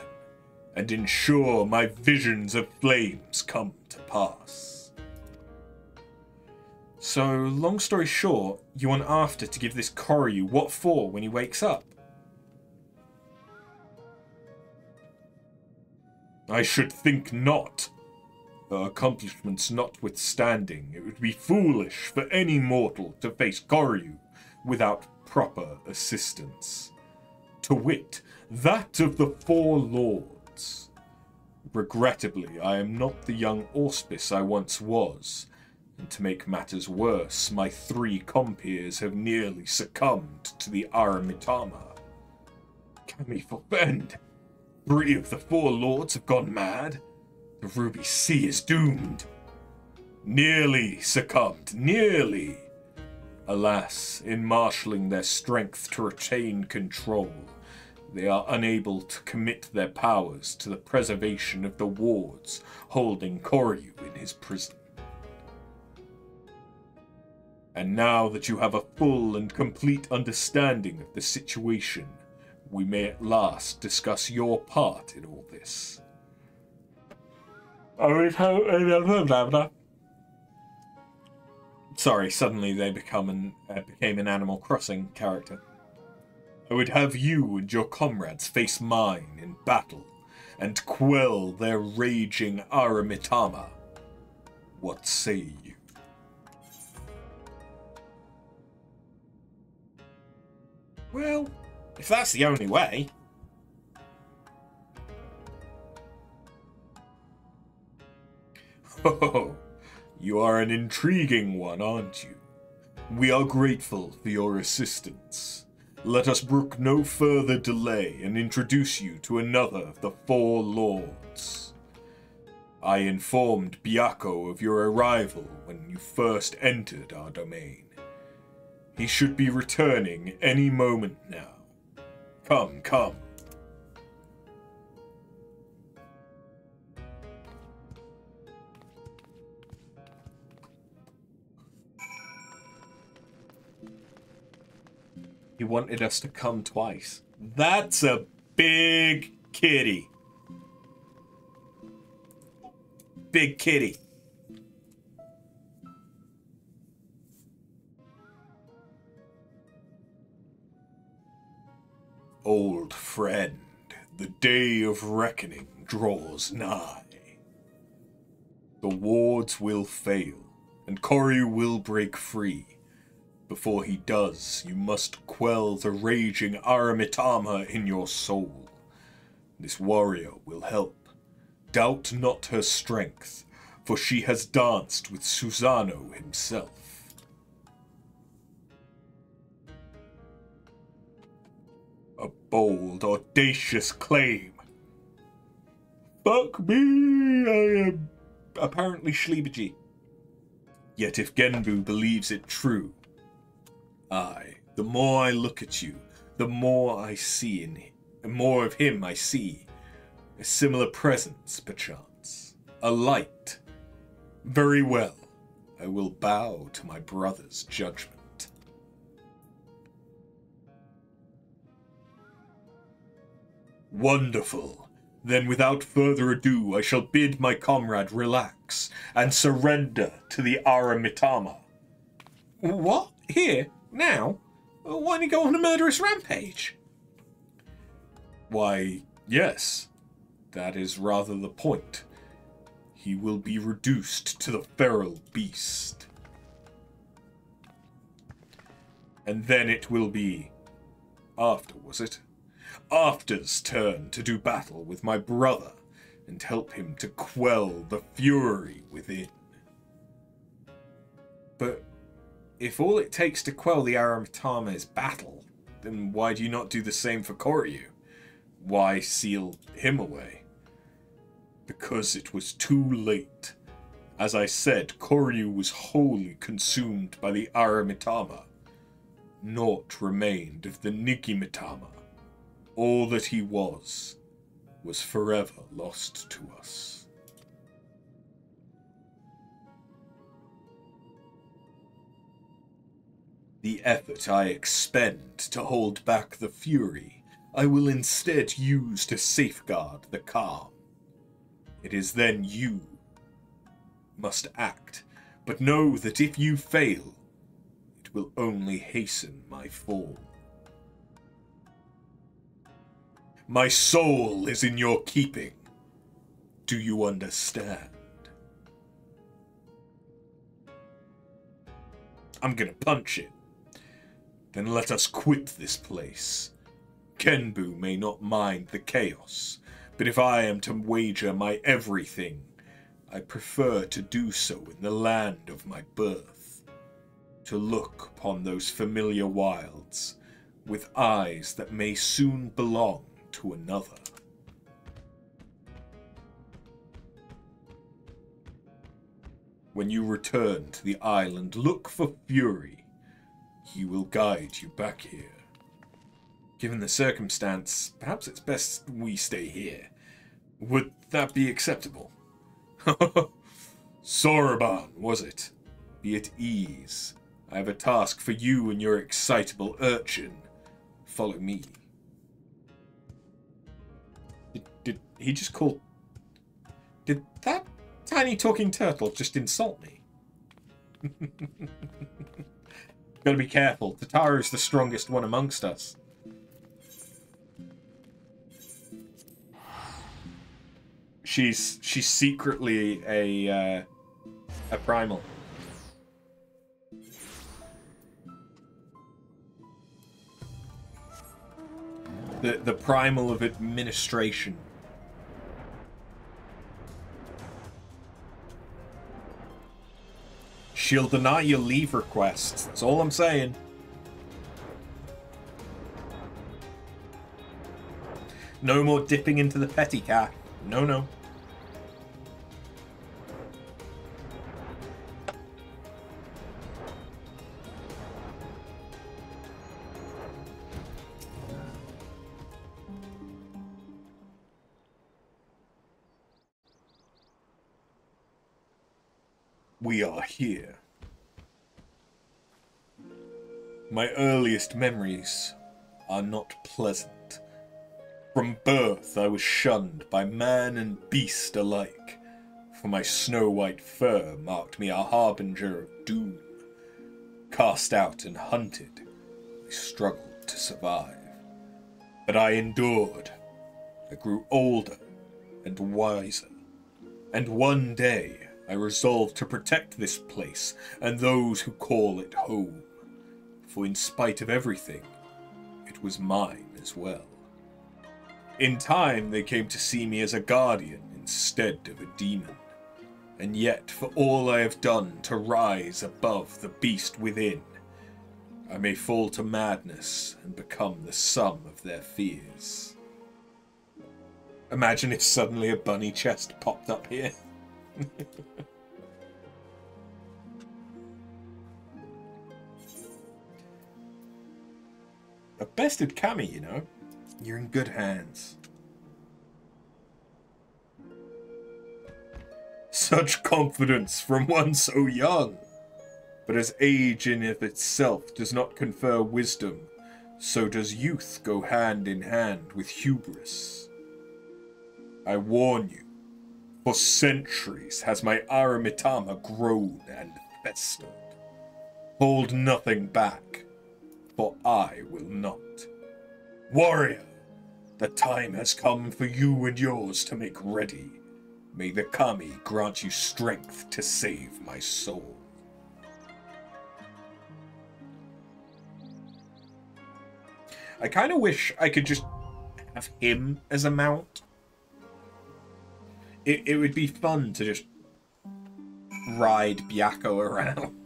and ensure my visions of flames come to pass. So, long story short, you want After to give this Koryu what for when he wakes up? I should think not. Her accomplishments notwithstanding, it would be foolish for any mortal to face Koryu without proper assistance. To wit, that of the Four Lords. Regrettably, I am not the young Auspice I once was, and to make matters worse, my 3 compeers have nearly succumbed to the Aramitama. Kami forfend! 3 of the 4 Lords have gone mad. The Ruby Sea is doomed. Nearly succumbed, nearly. Alas, in marshalling their strength to retain control, they are unable to commit their powers to the preservation of the wards holding Koryu in his prison. And now that you have a full and complete understanding of the situation, we may at last discuss your part in all this. Sorry, suddenly they became an Animal Crossing character. I would have you and your comrades face mine in battle, and quell their raging Aramitama. What say you? Well, if that's the only way. Oh, you are an intriguing one, aren't you? We are grateful for your assistance. Let us brook no further delay and introduce you to another of the 4 Lords. I informed Byakko of your arrival when you first entered our domain. He should be returning any moment now. Come, come. He wanted us to come twice. That's a big kitty. Big kitty. Old friend, the day of reckoning draws nigh. The wards will fail, and Koryu will break free. Before he does, you must quell the raging Aramitama in your soul. This warrior will help. Doubt not her strength, for she has danced with Susano himself. A bold, audacious claim. Fuck me, I am apparently Shlibaji. Yet if Genbu believes it true, aye, the more I look at you, the more I see in him, the more of him I see. A similar presence, perchance. A light. Very well. I will bow to my brother's judgment. Wonderful. Then without further ado, I shall bid my comrade relax and surrender to the Aramitama. What? Here? Now? Why don't you go on a murderous rampage? Why, yes. That is rather the point. He will be reduced to the feral beast. And then it will be After, was it? After's turn to do battle with my brother and help him to quell the fury within. But if all it takes to quell the Aramitama is battle, then why do you not do the same for Koryu? Why seal him away? Because it was too late. As I said, Koryu was wholly consumed by the Aramitama. Naught remained of the Nikimitama. All that he was forever lost to us. The effort I expend to hold back the fury, I will instead use to safeguard the calm. It is then you must act, but know that if you fail, it will only hasten my fall. My soul is in your keeping. Do you understand? I'm gonna punch it. Then let us quit this place. Kenbu may not mind the chaos, but if I am to wager my everything, I prefer to do so in the land of my birth, to look upon those familiar wilds with eyes that may soon belong to another. When you return to the island, look for Fury. He will guide you back here. Given the circumstance, perhaps it's best we stay here. Would that be acceptable? Soroban, was it? Be at ease. I have a task for you and your excitable urchin. Follow me. Did he just call... Did that tiny talking turtle just insult me? Gotta be careful. Tataru's the strongest one amongst us. She's secretly a primal. The primal of administration. She'll deny your leave requests. That's all I'm saying. No more dipping into the petty cash. No, no. We are here. My earliest memories are not pleasant. From birth I was shunned by man and beast alike, for my snow-white fur marked me a harbinger of doom. Cast out and hunted, I struggled to survive. But I endured. I grew older and wiser. And one day I resolved to protect this place and those who call it home. For in spite of everything, it was mine as well. In time, they came to see me as a guardian instead of a demon. And yet, for all I have done to rise above the beast within, I may fall to madness and become the sum of their fears. Imagine if suddenly a bunny chest popped up here. A bested Kami, you know. You're in good hands. Such confidence from one so young. But as age in of itself does not confer wisdom, so does youth go hand in hand with hubris. I warn you, for centuries has my Aramitama grown and festered. Hold nothing back, for I will not. Warrior, the time has come for you and yours to make ready. May the Kami grant you strength to save my soul. I kind of wish I could just have him as a mount. It would be fun to just ride Byakko around.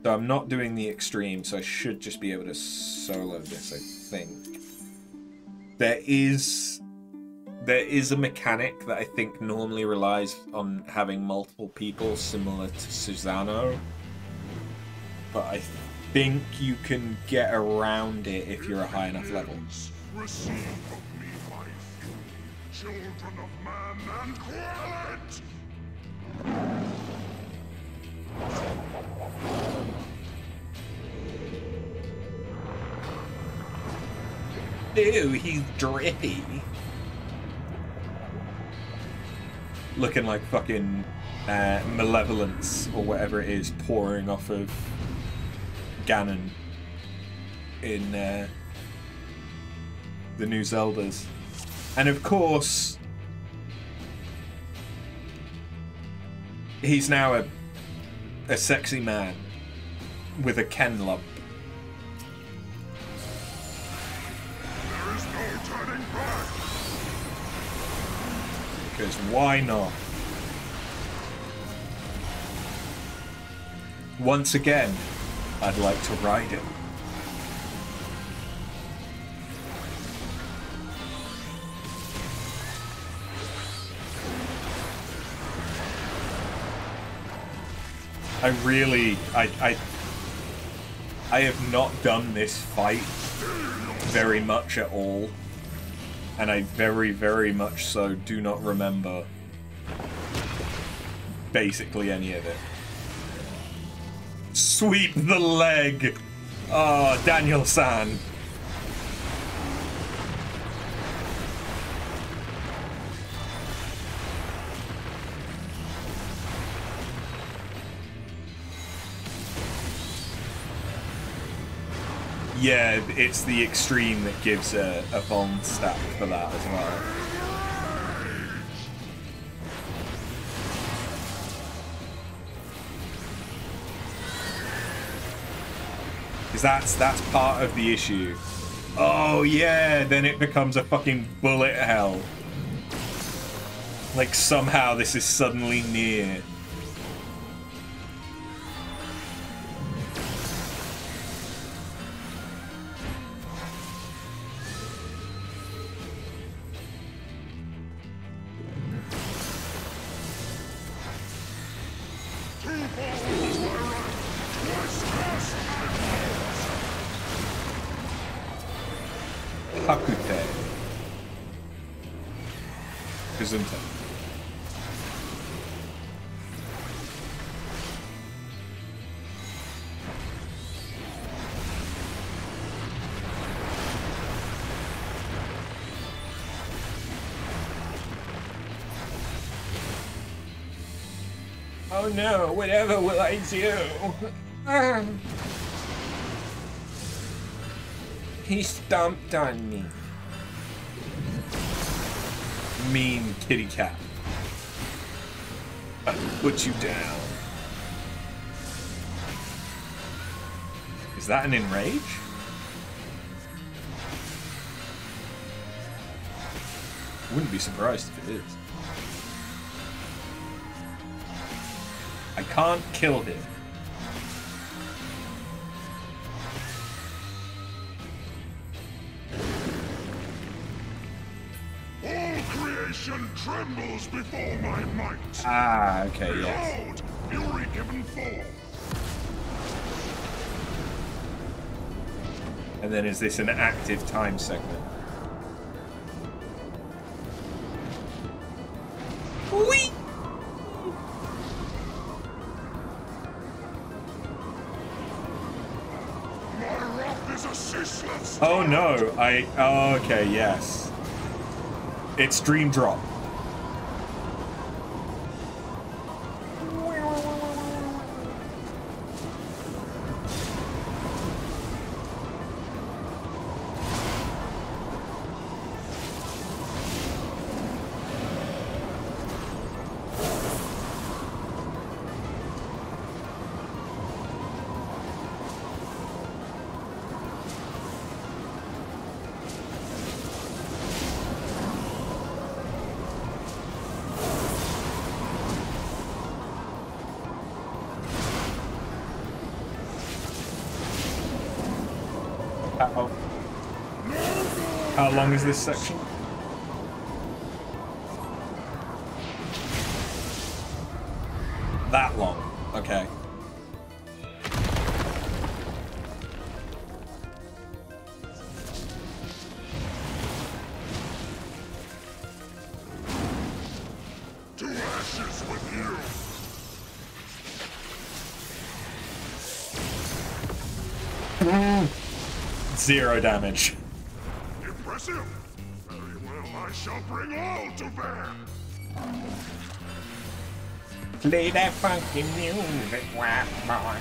So I'm not doing the extreme, so I should just be able to solo this, I think. There is a mechanic that I think normally relies on having multiple people, similar to Susano. But I think you can get around it if you're a high enough level. Receive of me, my children of man, and quell it! Ew, he's drippy. Looking like fucking malevolence or whatever it is pouring off of Ganon in the new Zeldas. And of course, he's now a sexy man with a Ken lump. There is no turning back. Because why not? Once again, I'd like to ride him. I have not done this fight very much at all, and I very, very much so do not remember basically any of it. Sweep the leg! Oh, Daniel-san. Yeah, it's the extreme that gives a bond stat for that as well. Because that's part of the issue. Oh yeah, then it becomes a fucking bullet hell. Like somehow this is suddenly near. Hakute. Gesundheit. Oh no, whatever will I do? He stomped on me. Mean kitty cat. I'll put you down. Is that an enrage? Wouldn't be surprised if it is. I can't kill him. All creation trembles before my might. Ah, okay, yes. Behold, fury given forth. And then is this an active time segment? Whee! My wrath is a ceaseless. Oh no, oh, okay, yes. It's Dream Drop. How long is this section? That long. Okay. To ashes with you. 0 damage. Impressive. Very well, I shall bring all to bear. Play that funky music, white boy.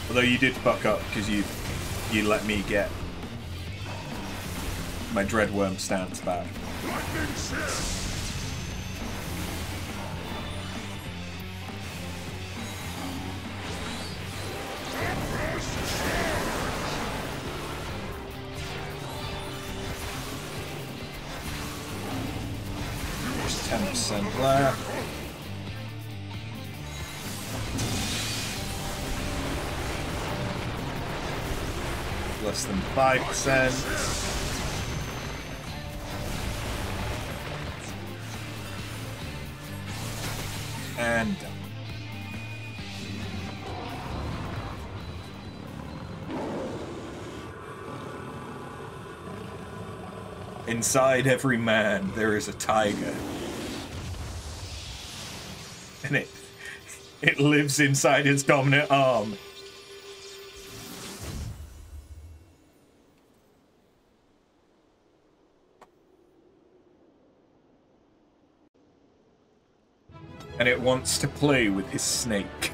Although you did fuck up because you let me get my Dreadworm stance back. Lightning Sear. There's 10% left. Less than 5%. And done. Inside every man there is a tiger. And it lives inside its dominant arm. And it wants to play with his snake.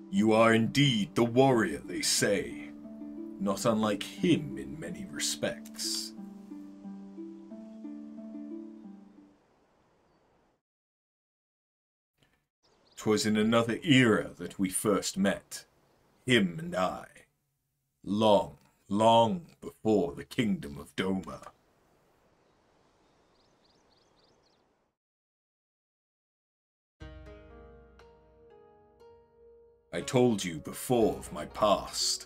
You are indeed the warrior, they say. Not unlike him in many respects. 'Twas in another era that we first met, him and I. Long, long before the kingdom of Doma. I told you before of my past,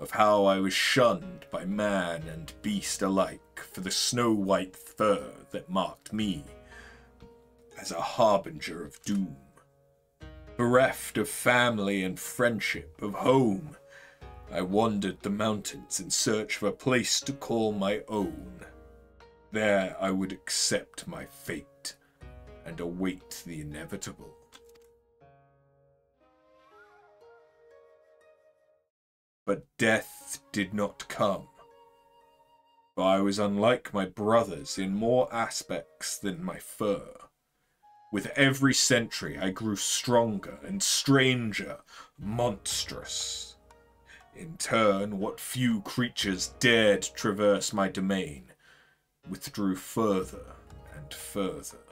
of how I was shunned by man and beast alike for the snow-white fur that marked me as a harbinger of doom. Bereft of family and friendship, of home, I wandered the mountains in search of a place to call my own. There I would accept my fate and await the inevitable. But death did not come, for I was unlike my brothers in more aspects than my fur. With every century I grew stronger and stranger, monstrous. In turn, what few creatures dared traverse my domain withdrew further and further.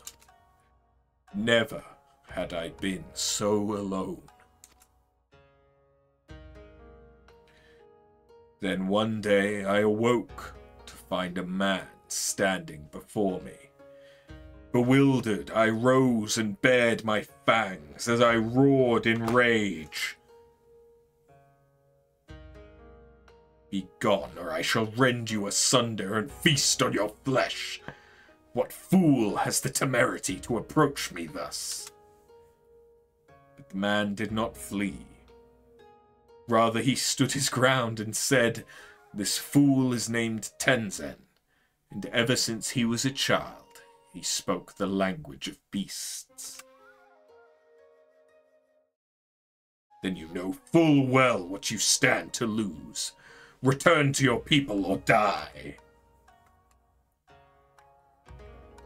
Never had I been so alone. Then one day I awoke to find a man standing before me. Bewildered, I rose and bared my fangs as I roared in rage. Be gone, or I shall rend you asunder and feast on your flesh. What fool has the temerity to approach me thus? But the man did not flee. Rather, he stood his ground and said, "This fool is named Tenzen, and ever since he was a child, he spoke the language of beasts." Then you know full well what you stand to lose. Return to your people or die.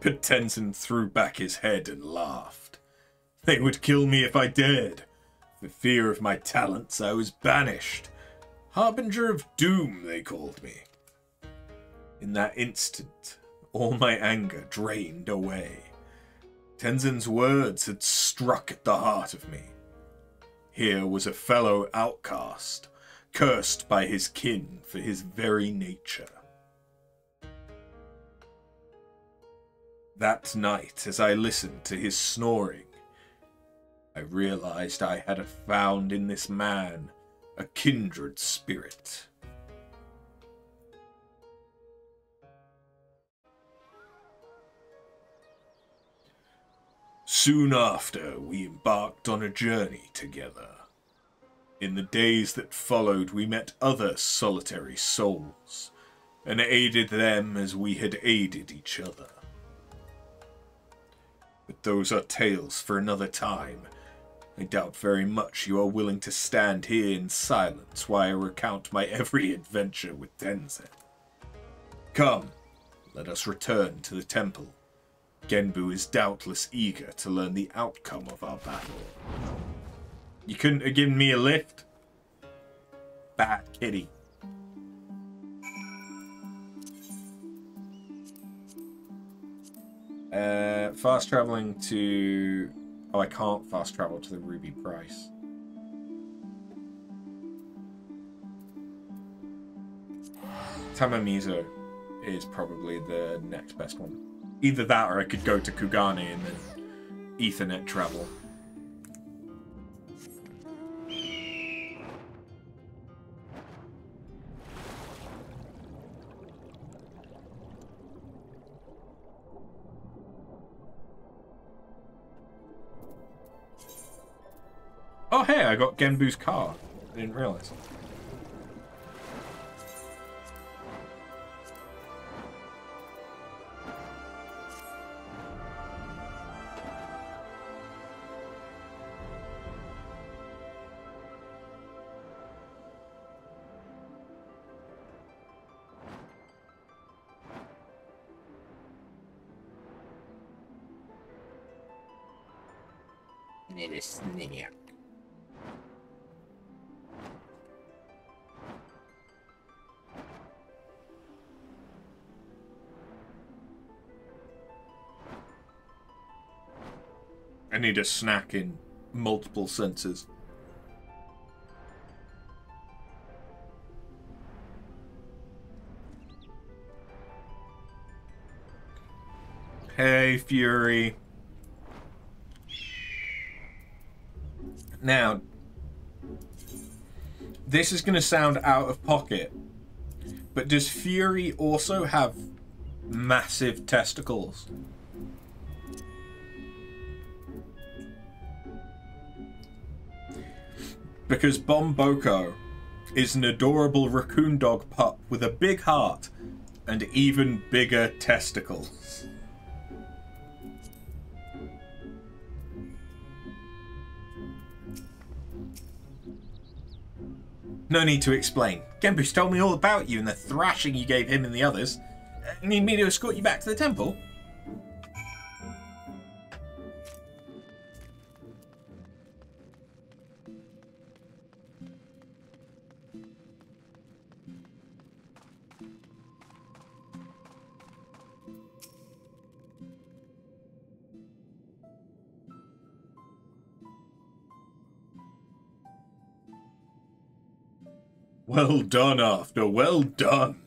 But Tenzen threw back his head and laughed. They would kill me if I dared. For fear of my talents, I was banished. Harbinger of Doom, they called me. In that instant, all my anger drained away. Tenzen's words had struck at the heart of me. Here was a fellow outcast, cursed by his kin for his very nature. That night, as I listened to his snoring, I realized I had found in this man a kindred spirit. Soon after, we embarked on a journey together. In the days that followed, we met other solitary souls, and aided them as we had aided each other. But those are tales for another time. I doubt very much you are willing to stand here in silence while I recount my every adventure with Tenzin. Come, let us return to the temple. Genbu is doubtless eager to learn the outcome of our battle. You couldn't have given me a lift? Bad kitty. Fast traveling to... Oh, I can't fast travel to the Ruby Price. Tamamizo is probably the next best one. Either that or I could go to Kugane and then Ethernet travel. Oh hey, I got Genbu's car. I didn't realize. Need a snack. I need a snack in multiple senses. Hey, Fury. Now, this is going to sound out of pocket, but does Fury also have massive testicles? Because Bomboko is an adorable raccoon dog pup with a big heart and even bigger testicles. No need to explain. Genbu's told me all about you and the thrashing you gave him and the others. Need me to escort you back to the temple? Well done, After. Well done.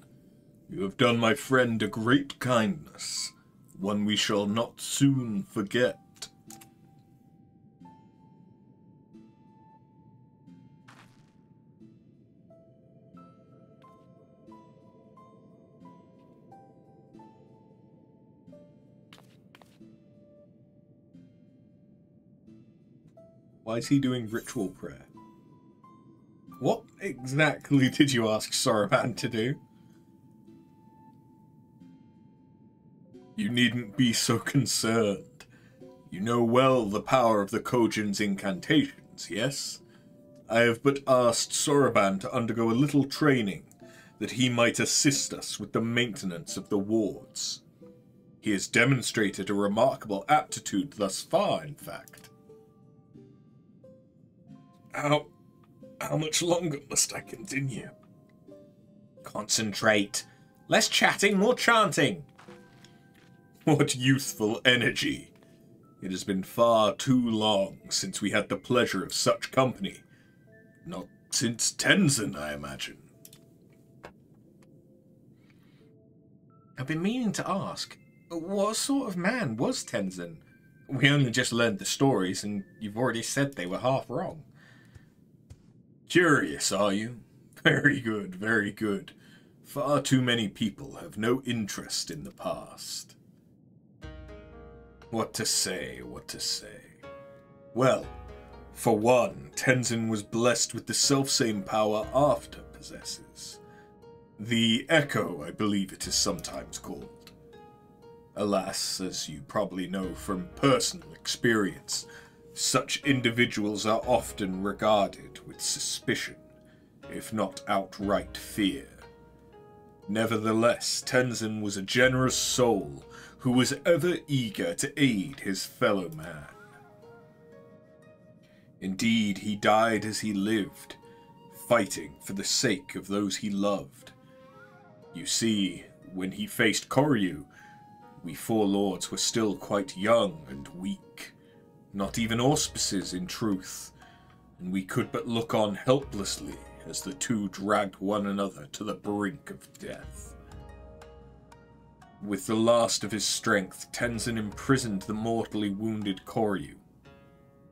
You have done my friend a great kindness, one we shall not soon forget. Why is he doing ritual prayer? What exactly did you ask Soroban to do? You needn't be so concerned. You know well the power of the Kojin's incantations, yes? I have but asked Soroban to undergo a little training, that he might assist us with the maintenance of the wards. He has demonstrated a remarkable aptitude thus far, in fact. How much longer must I continue? Concentrate. Less chatting, more chanting. What youthful energy. It has been far too long since we had the pleasure of such company. Not since Tenzin, I imagine. I've been meaning to ask, what sort of man was Tenzin? We only just learned the stories, and you've already said they were half wrong. Curious, are you? Very good, very good. Far too many people have no interest in the past. What to say, what to say. Well, For one, Tenzin was blessed with the selfsame power After possesses. The Echo, I believe it is sometimes called. Alas, as you probably know from personal experience, such individuals are often regarded with suspicion, if not outright fear. Nevertheless, Tenzin was a generous soul who was ever eager to aid his fellow man. Indeed, he died as he lived, fighting for the sake of those he loved. You see, when he faced Koryu, we Four Lords were still quite young and weak, not even auspices in truth, and we could but look on helplessly as the two dragged one another to the brink of death. With the last of his strength, Tenzin imprisoned the mortally wounded Koryu.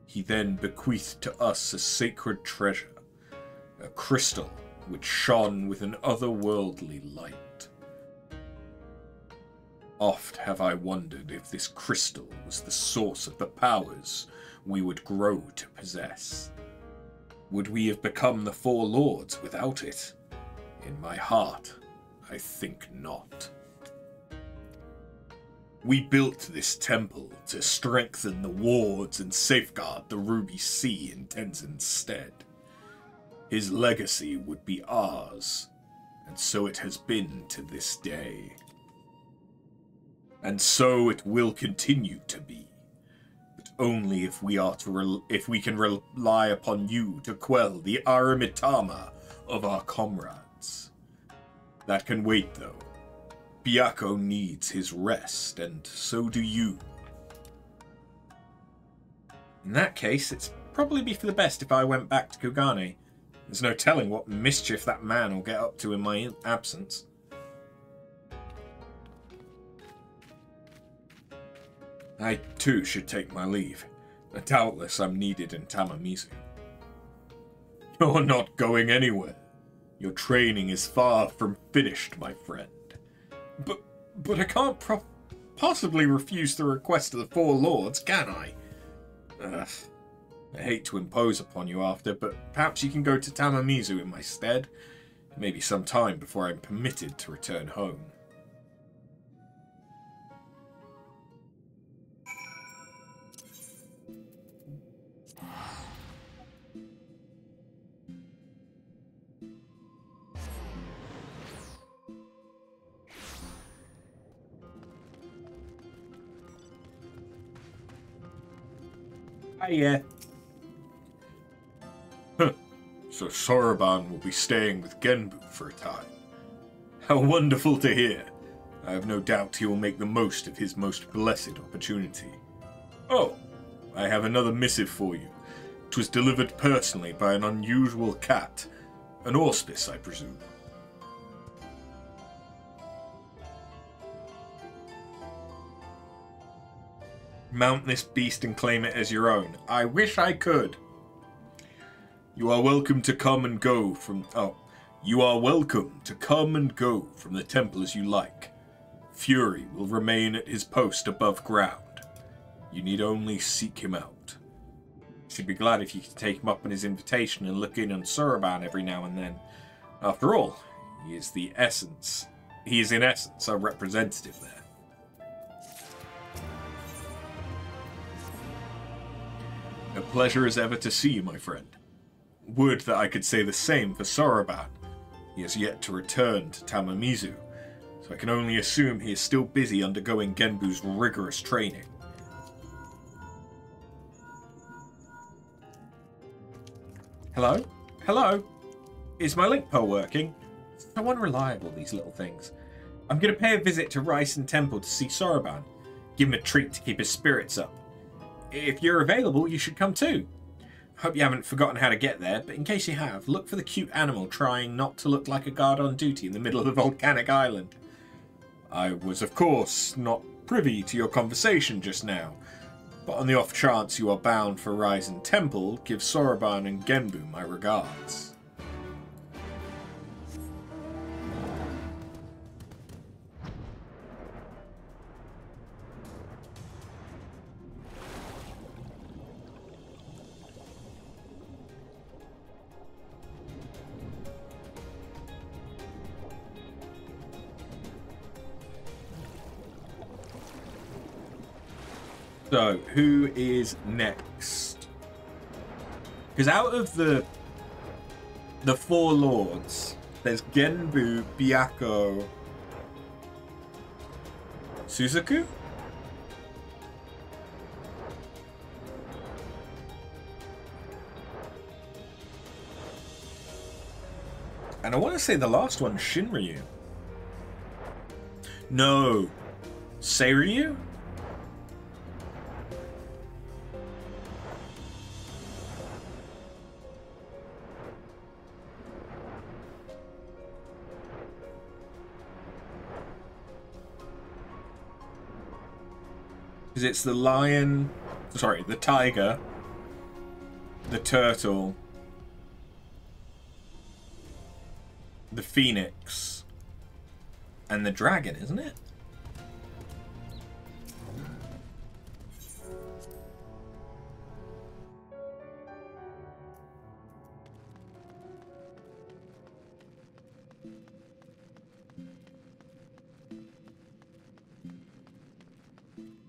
He then bequeathed to us a sacred treasure, a crystal which shone with an otherworldly light. Oft have I wondered if this crystal was the source of the powers we would grow to possess. Would we have become the Four Lords without it? In my heart, I think not. We built this temple to strengthen the wards and safeguard the Ruby Sea in Tenzin's stead. His legacy would be ours, and so it has been to this day. And so it will continue to be, but only if we can rely upon you to quell the Aramitama of our comrades. That can wait, though. Byakko needs his rest, and so do you. In that case, it's probably be for the best if I went back to Kugane. There's no telling what mischief that man will get up to in my absence. I, too, should take my leave. Doubtless I'm needed in Tamamizu. You're not going anywhere. Your training is far from finished, my friend. But I can't possibly refuse the request of the Four Lords, can I? I hate to impose upon you after, but perhaps you can go to Tamamizu in my stead. Maybe some time before I'm permitted to return home. Yeah. So Soroban will be staying with Genbu for a time. How wonderful to hear. I have no doubt he will make the most of his most blessed opportunity. Oh, I have another missive for you. It was delivered personally by an unusual cat. An auspice, I presume. Mount this beast and claim it as your own. I wish I could. You are welcome to come and go from... You are welcome to come and go from the temple as you like. Fury will remain at his post above ground. You need only seek him out. Should be glad if you could take him up on his invitation and look in on Soroban every now and then. After all, he is in essence a representative there. A pleasure as ever to see you, my friend. Would that I could say the same for Soroban. He has yet to return to Tamamizu, so I can only assume he is still busy undergoing Genbu's rigorous training. Hello? Hello? Is my link pearl working? So unreliable, these little things. I'm going to pay a visit to Raisen Temple to see Soroban. Give him a treat to keep his spirits up. If you're available, you should come too. Hope you haven't forgotten how to get there, but in case you have, look for the cute animal trying not to look like a guard on duty in the middle of the volcanic island. I was, of course, not privy to your conversation just now, but on the off chance you are bound for Raisen Temple, give Soroban and Genbu my regards. So, who is next? Because out of the four lords, there's Genbu, Byakko, Suzaku? And I want to say the last one, Shinryu. No. Seiryu? Because it's the lion... Sorry, the tiger, the turtle, the phoenix, and the dragon, isn't it?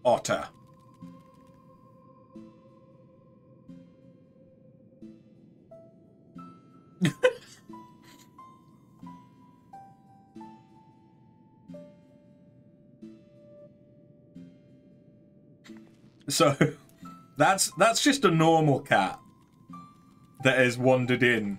Otter. So, that's just a normal cat that has wandered in.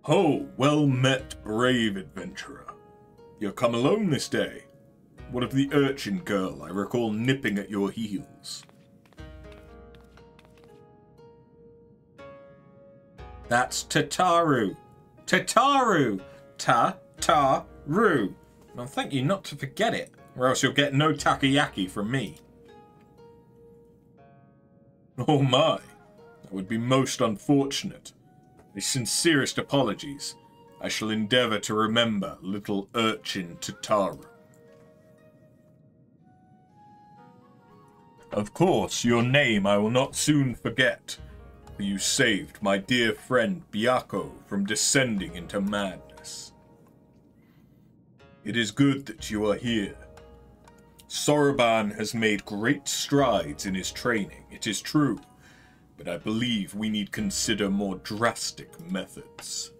Ho, well met, brave adventurer. You're come alone this day. What of the urchin girl I recall nipping at your heels? That's Tataru. Tataru! Ta-ta-ru. I'll thank you not to forget it, or else you'll get no takoyaki from me. Oh my, that would be most unfortunate. The sincerest apologies. I shall endeavour to remember little urchin Tataru. Of course, your name I will not soon forget, for you saved my dear friend Byakko from descending into madness. It is good that you are here. Soroban has made great strides in his training, it is true, but I believe we need consider more drastic methods.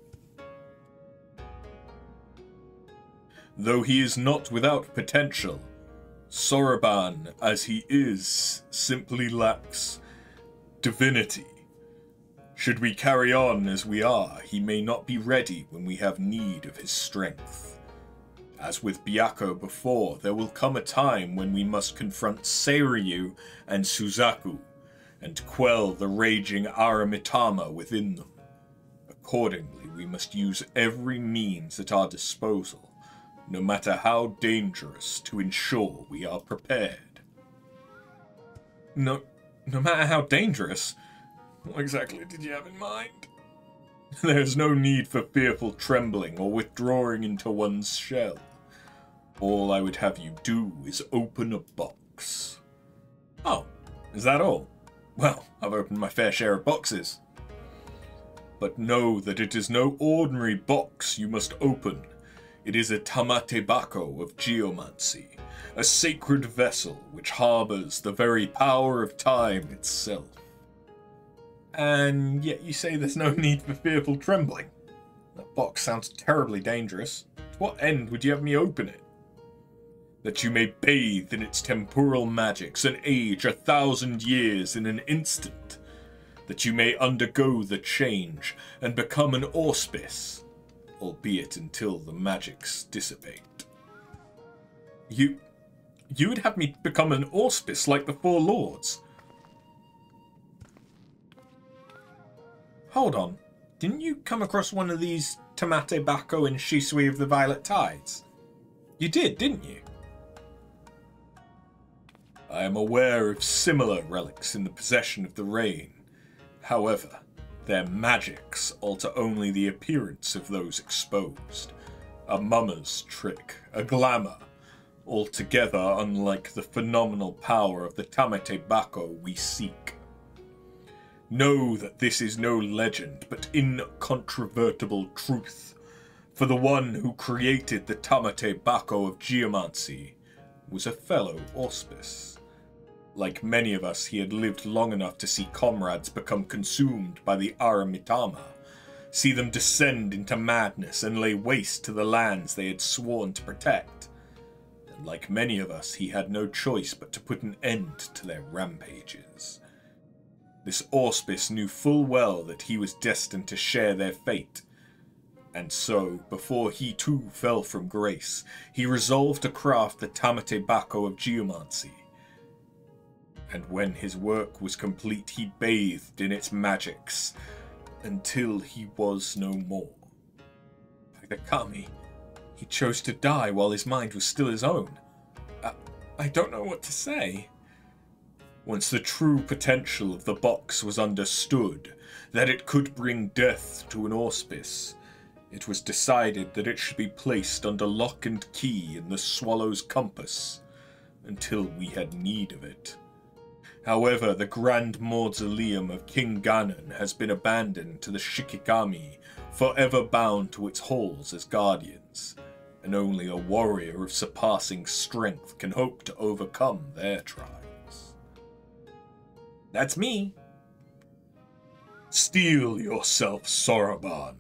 Though he is not without potential, Soroban, as he is, simply lacks divinity. Should we carry on as we are, he may not be ready when we have need of his strength. As with Byakko before, there will come a time when we must confront Seiryu and Suzaku, and quell the raging Aramitama within them. Accordingly, we must use every means at our disposal, no matter how dangerous, to ensure we are prepared. No matter how dangerous? What exactly did you have in mind? There is no need for fearful trembling or withdrawing into one's shell. All I would have you do is open a box. Oh, is that all? Well, I've opened my fair share of boxes. But know that it is no ordinary box you must open. It is a Tamate Bako of geomancy, a sacred vessel which harbours the very power of time itself. And yet you say there's no need for fearful trembling. That box sounds terribly dangerous. To what end would you have me open it? That you may bathe in its temporal magics and age 1,000 years in an instant. That you may undergo the change and become an auspice, albeit until the magics dissipate. You would have me become an auspice like the Four Lords? Hold on, didn't you come across one of these Tamate Bako in Shisui of the Violet Tides? You did, didn't you? I am aware of similar relics in the possession of the Rain. However, their magics alter only the appearance of those exposed. A mummer's trick, a glamour, altogether unlike the phenomenal power of the Tamate Bako we seek. Know that this is no legend, but incontrovertible truth. For the one who created the Tamate Bako of geomancy was a fellow Auspice. Like many of us, he had lived long enough to see comrades become consumed by the Aramitama, see them descend into madness and lay waste to the lands they had sworn to protect. And like many of us, he had no choice but to put an end to their rampages. This Auspice knew full well that he was destined to share their fate, and so, before he too fell from grace, he resolved to craft the Tamate Bako of geomancy. And when his work was complete, he bathed in its magics, until he was no more. Like the kami, he chose to die while his mind was still his own. I don't know what to say. Once the true potential of the box was understood, that it could bring death to an Auspice, it was decided that it should be placed under lock and key in the Swallow's compass, until we had need of it. However, the Grand Mausoleum of King Ganon has been abandoned to the Shikigami, forever bound to its halls as guardians, and only a warrior of surpassing strength can hope to overcome their trials. That's me. Steel yourself, Soroban,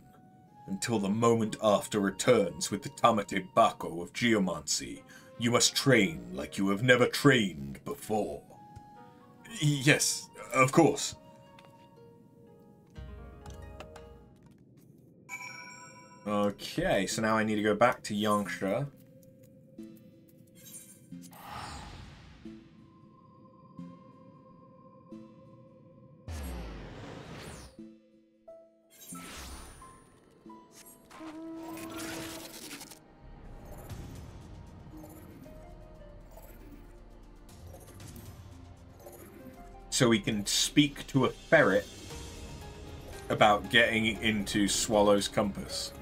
until the moment after returns with the Tamate Bako of geomancy. You must train like you have never trained before. Yes, of course. Okay, so now I need to go back to Yangsha. So we can speak to a ferret about getting into Swallow's compass.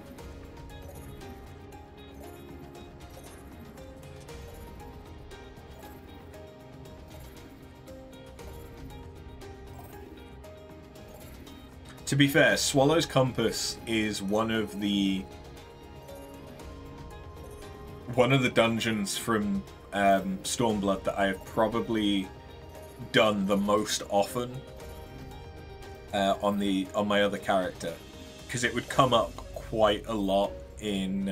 To be fair, Swallow's compass is one of the dungeons from Stormblood that I have probably done the most often on my other character, because it would come up quite a lot in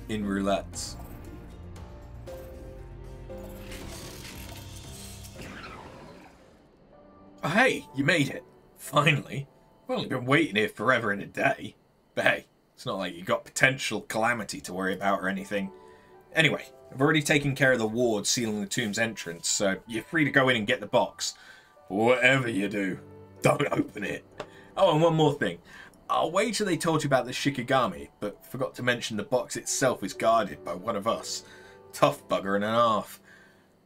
roulettes. Oh, hey, you made it. Finally. I've only been waiting here forever and a day. But hey, it's not like you got potential calamity to worry about or anything. Anyway, I've already taken care of the ward sealing the tomb's entrance, so you're free to go in and get the box. But whatever you do, don't open it. Oh, and one more thing. I'll wager they told you about the Shikigami, but forgot to mention the box itself is guarded by one of us. Tough bugger and a half.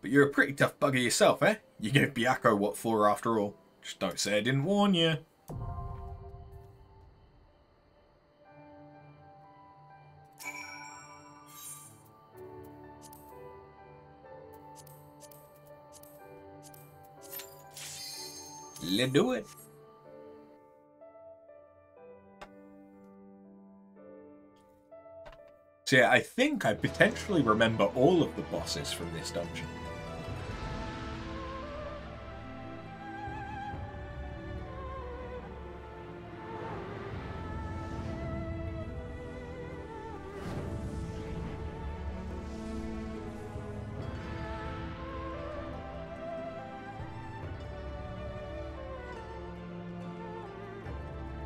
But you're a pretty tough bugger yourself, eh? You gave Byakko what for after all. Just don't say I didn't warn you. Let's do it. So yeah, I think I potentially remember all of the bosses from this dungeon.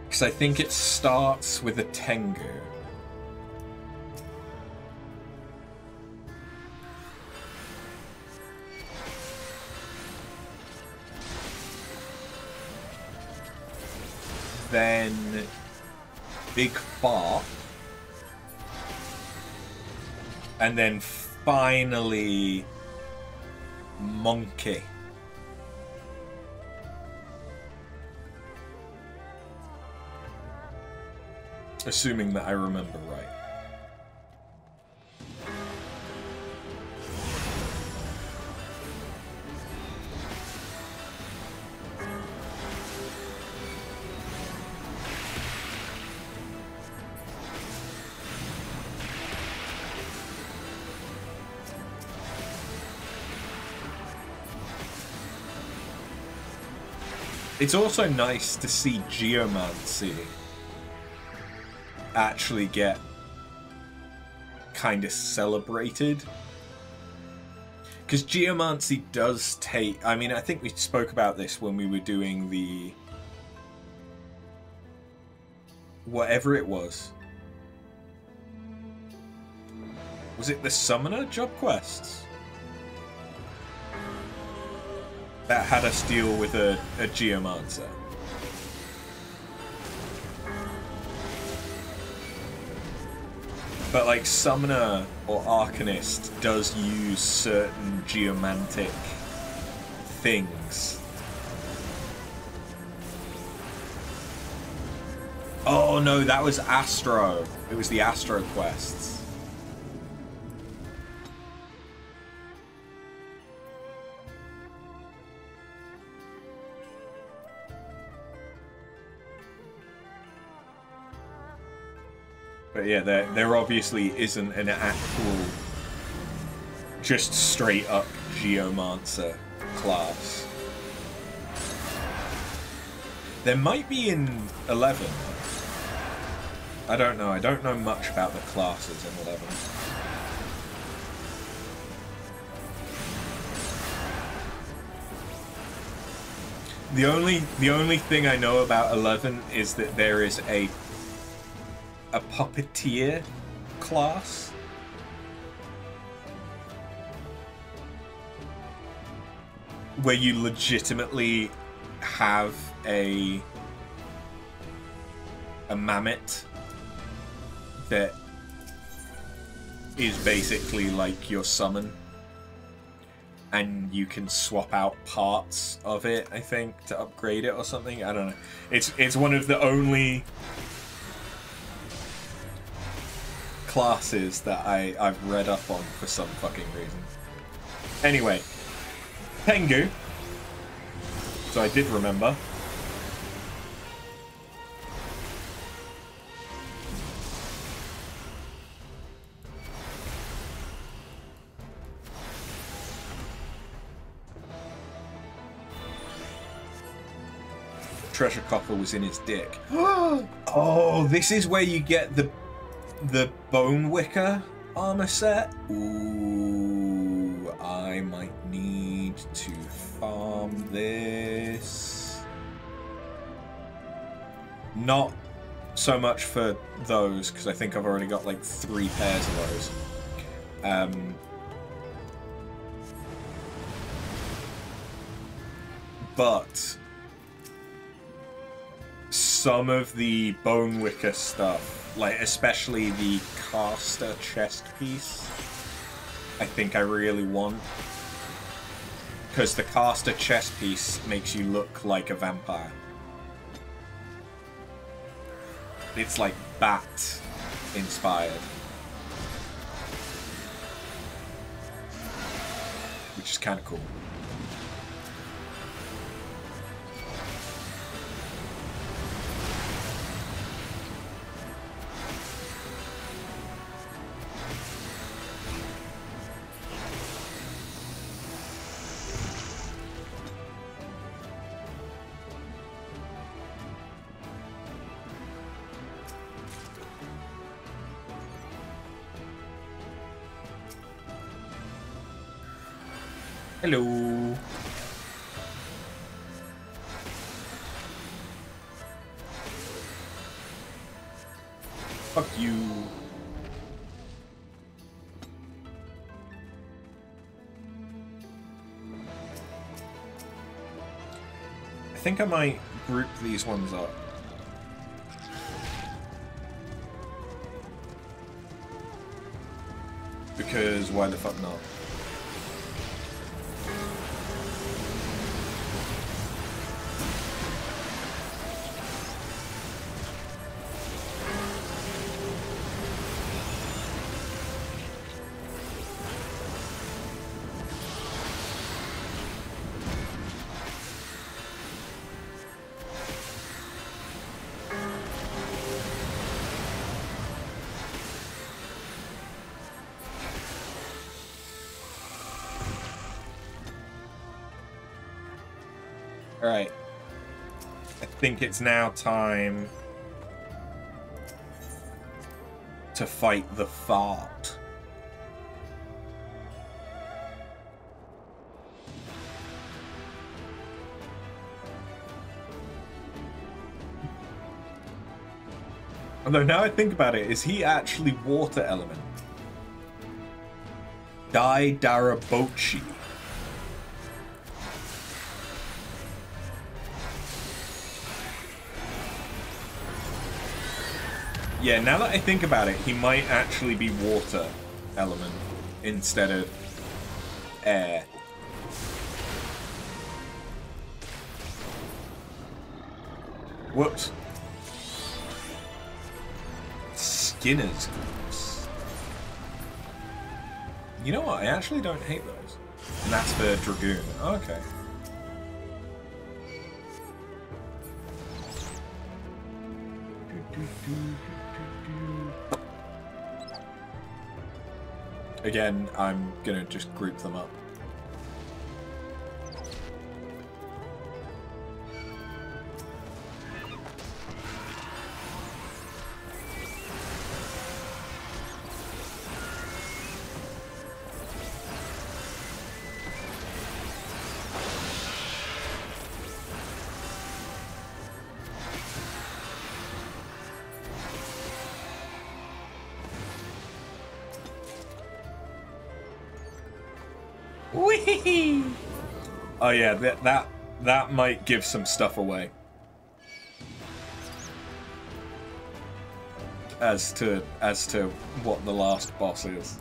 Because I think it starts with a Tengu. Then Big Fart. And then finally Monkey. Assuming that I remember right. It's also nice to see geomancy actually get kind of celebrated. Because geomancy does take... I mean, I think we spoke about this when we were doing the... whatever it was. Was it the Summoner job quests? That had us deal with a geomancer. But like Summoner or Arcanist does use certain geomantic things. Oh no, that was Astro. It was the Astro quests. But yeah, there obviously isn't an actual, just straight up Geomancer class. There might be in 11. I don't know. I don't know much about the classes in 11. The only thing I know about 11 is that there is a puppeteer class. Where you legitimately have a mammoth that is basically like your summon, and you can swap out parts of it, I think, to upgrade it or something. I don't know. It's one of the only classes that I've read up on for some fucking reason. Anyway, Tengu. So I did remember. Treasure copper was in his dick. Oh, this is where you get the Bone Wicker armor set. Ooh, I might need to farm this. Not so much for those, because I think I've already got like 3 pairs of those. But some of the Bone Wicker stuff, like especially the caster chest piece, I think I really want. Because the caster chest piece makes you look like a vampire. It's like bat inspired. Which is kind of cool. Hello. Fuck you. I think I might group these ones up. Because why the fuck not? Alright. I think it's now time to fight the fart. Although now I think about it, is he actually water element? Dai Darabochi. Yeah, now that I think about it, he might actually be water element instead of air. Whoops. Skinner's Goose. You know what? I actually don't hate those. And that's for Dragoon. Okay. Again, I'm gonna just group them up. Whee! Oh yeah, that might give some stuff away. As to what the last boss is.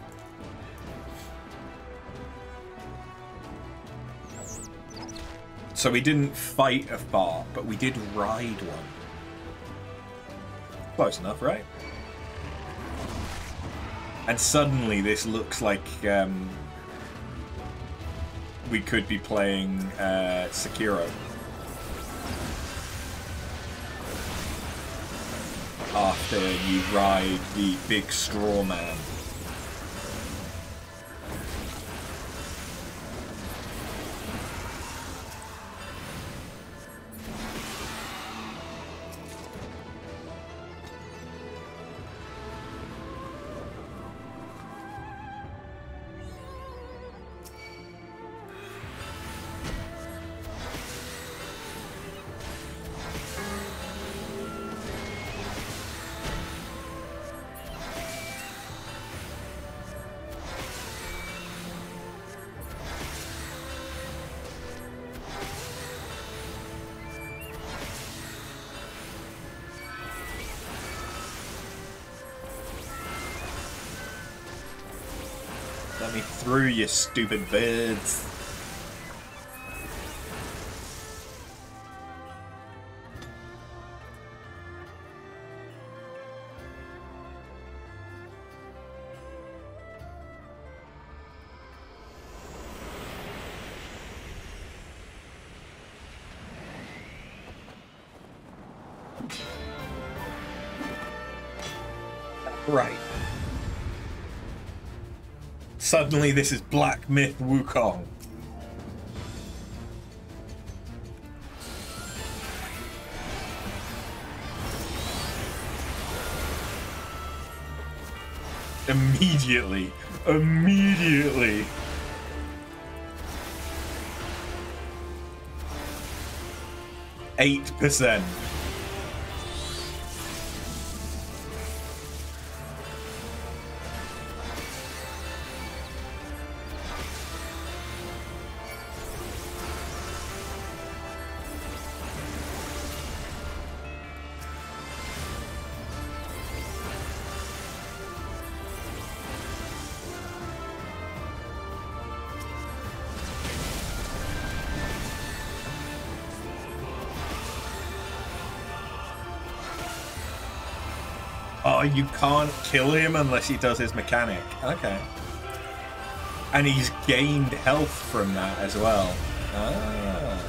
So we didn't fight a fart, but we did ride one. Close enough, right? And suddenly this looks like we could be playing Sekiro. After you ride the big straw man. Let me through, you stupid birds. Right. Suddenly this is Black Myth Wukong. Immediately. 8%. Oh, you can't kill him unless he does his mechanic. Okay. And he's gained health from that as well. Ah.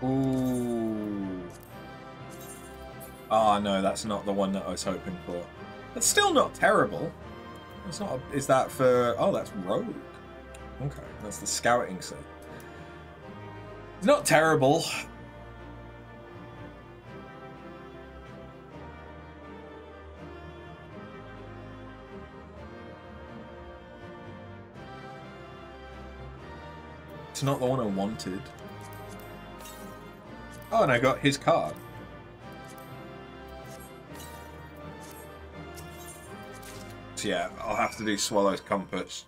Ooh. Oh, no, that's not the one that I was hoping for. It's still not terrible. It's not. Is that for... Oh, that's Rogue. Okay, that's the scouting set. It's not terrible. It's not the one I wanted. Oh, and I got his card. So yeah, I'll have to do Swallow's Compass.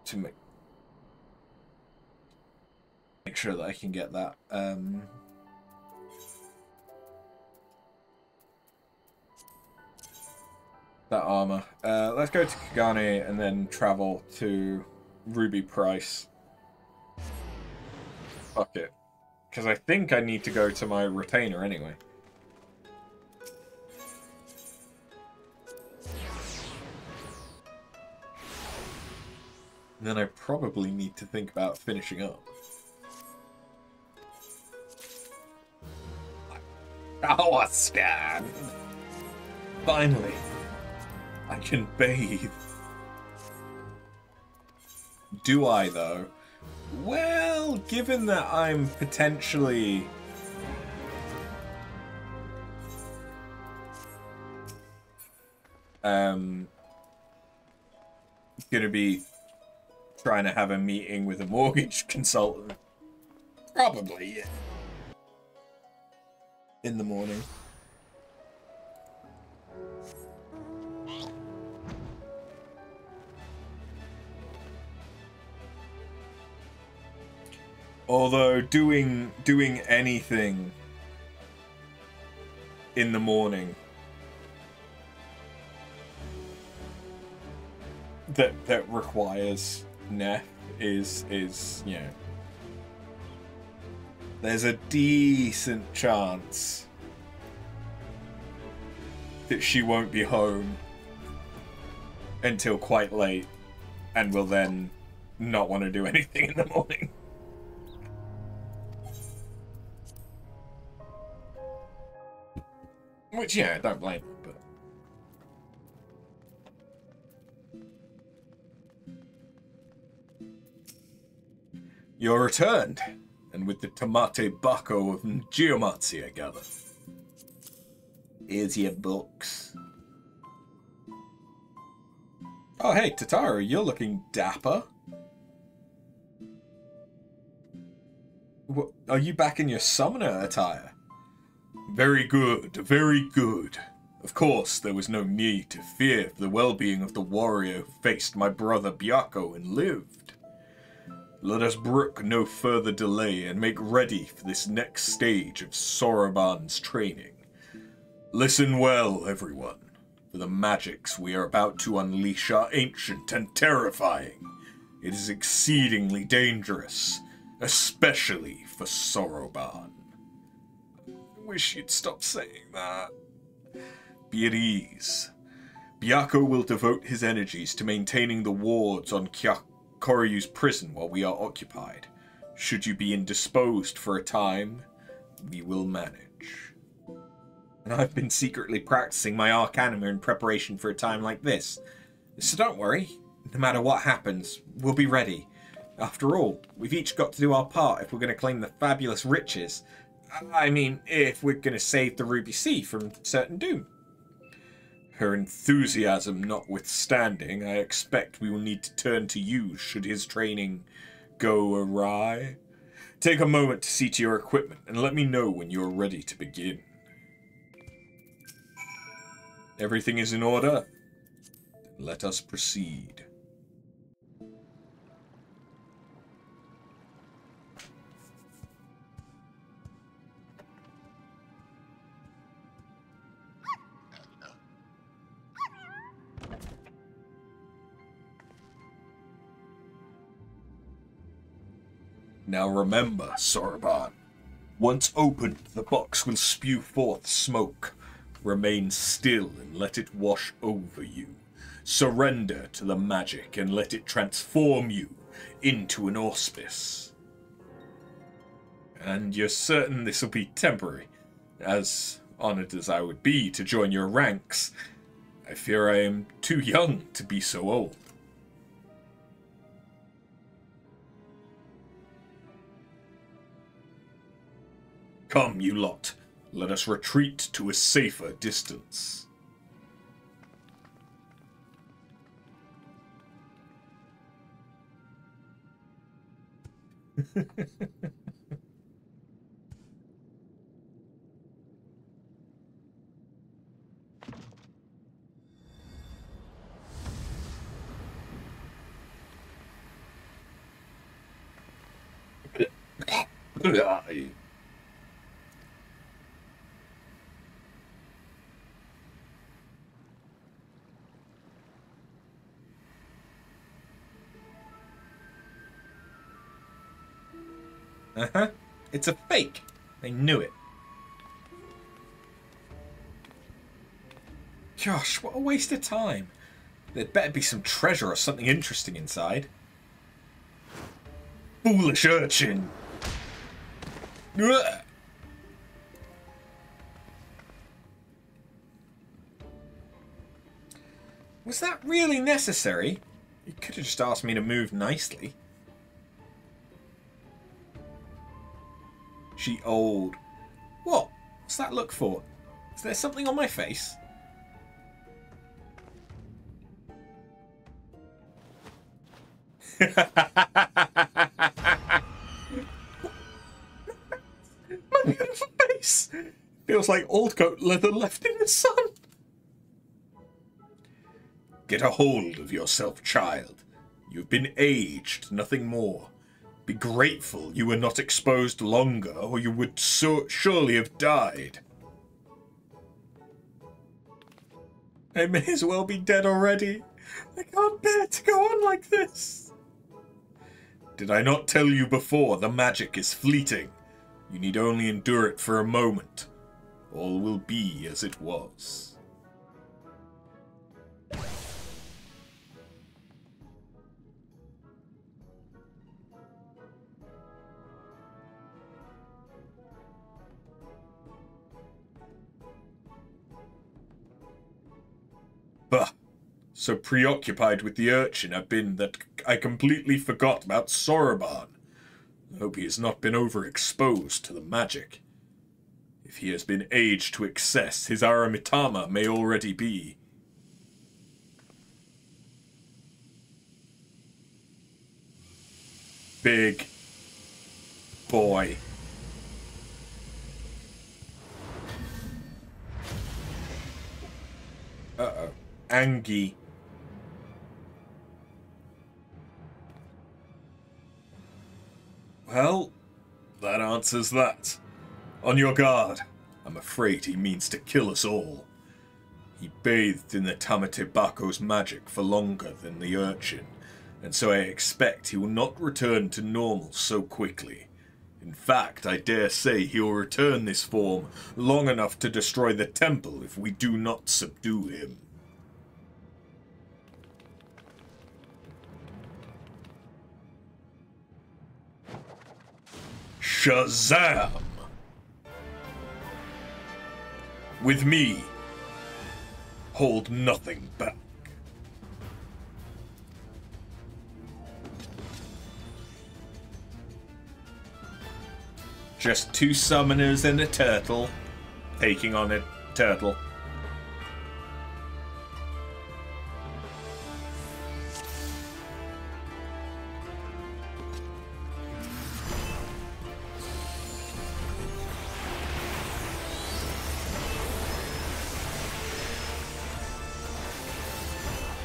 To make sure that I can get that. That armor. Let's go to Kagane and then travel to Ruby Price. Fuck it. Because I think I need to go to my retainer anyway. Then I probably need to think about finishing up. Oh, a stand! Finally, I can bathe. Do I, though? Well, given that I'm potentially... gonna be trying to have a meeting with a mortgage consultant. Probably, yeah. In the morning. Although doing anything in the morning that requires Neff is you know, there's a decent chance that she won't be home until quite late and will then not want to do anything in the morning. Which, yeah, I don't blame her, but... You're returned, and with the Tamate Bako of Geomatsu, I gather. Here's your books. Oh, hey, Tataru, you're looking dapper. What, are you back in your summoner attire? Very good, very good. Of course, there was no need to fear for the well-being of the warrior who faced my brother Byakko and lived. Let us brook no further delay and make ready for this next stage of Soroban's training. Listen well, everyone, for the magics we are about to unleash are ancient and terrifying. It is exceedingly dangerous, especially for Soroban. I wish you'd stop saying that. Be at ease. Byakko will devote his energies to maintaining the wards on Koryu's prison while we are occupied. Should you be indisposed for a time, we will manage. And I've been secretly practicing my Arcanum in preparation for a time like this. So don't worry. No matter what happens, we'll be ready. After all, we've each got to do our part if we're going to claim the fabulous riches. I mean, if we're going to save the Ruby Sea from certain doom. Her enthusiasm notwithstanding, I expect we will need to turn to you should his training go awry. Take a moment to see to your equipment and let me know when you're ready to begin. Everything is in order? Then let us proceed. Now remember, Soroban, once opened, the box will spew forth smoke. Remain still and let it wash over you. Surrender to the magic and let it transform you into an auspice. And you're certain this will be temporary? As honoured as I would be to join your ranks, I fear I am too young to be so old. Come, you lot. Let us retreat to a safer distance. Uh-huh. It's a fake. I knew it. Gosh, what a waste of time. There'd better be some treasure or something interesting inside. Foolish urchin! Ugh. Was that really necessary? You could have just asked me to move nicely. She old. What? What's that look for? Is there something on my face? My beautiful face! Feels like old coat leather left in the sun. Get a hold of yourself, child. You've been aged, nothing more. Be grateful you were not exposed longer, or you would surely have died. I may as well be dead already. I can't bear to go on like this. Did I not tell you before the magic is fleeting? You need only endure it for a moment. All will be as it was. Bah! So preoccupied with the urchin I've been that I completely forgot about Soroban. I hope he has not been overexposed to the magic. If he has been aged to excess, his Aramitama may already be. Big boy. Uh-oh. Angie. Well, that answers that. On your guard. I'm afraid he means to kill us all. He bathed in the Tamate Bako's magic for longer than the urchin, and so I expect he will not return to normal so quickly. In fact, I dare say he will return this form long enough to destroy the temple if we do not subdue him. Shazam! With me, hold nothing back. Just two summoners and a turtle, taking on a turtle.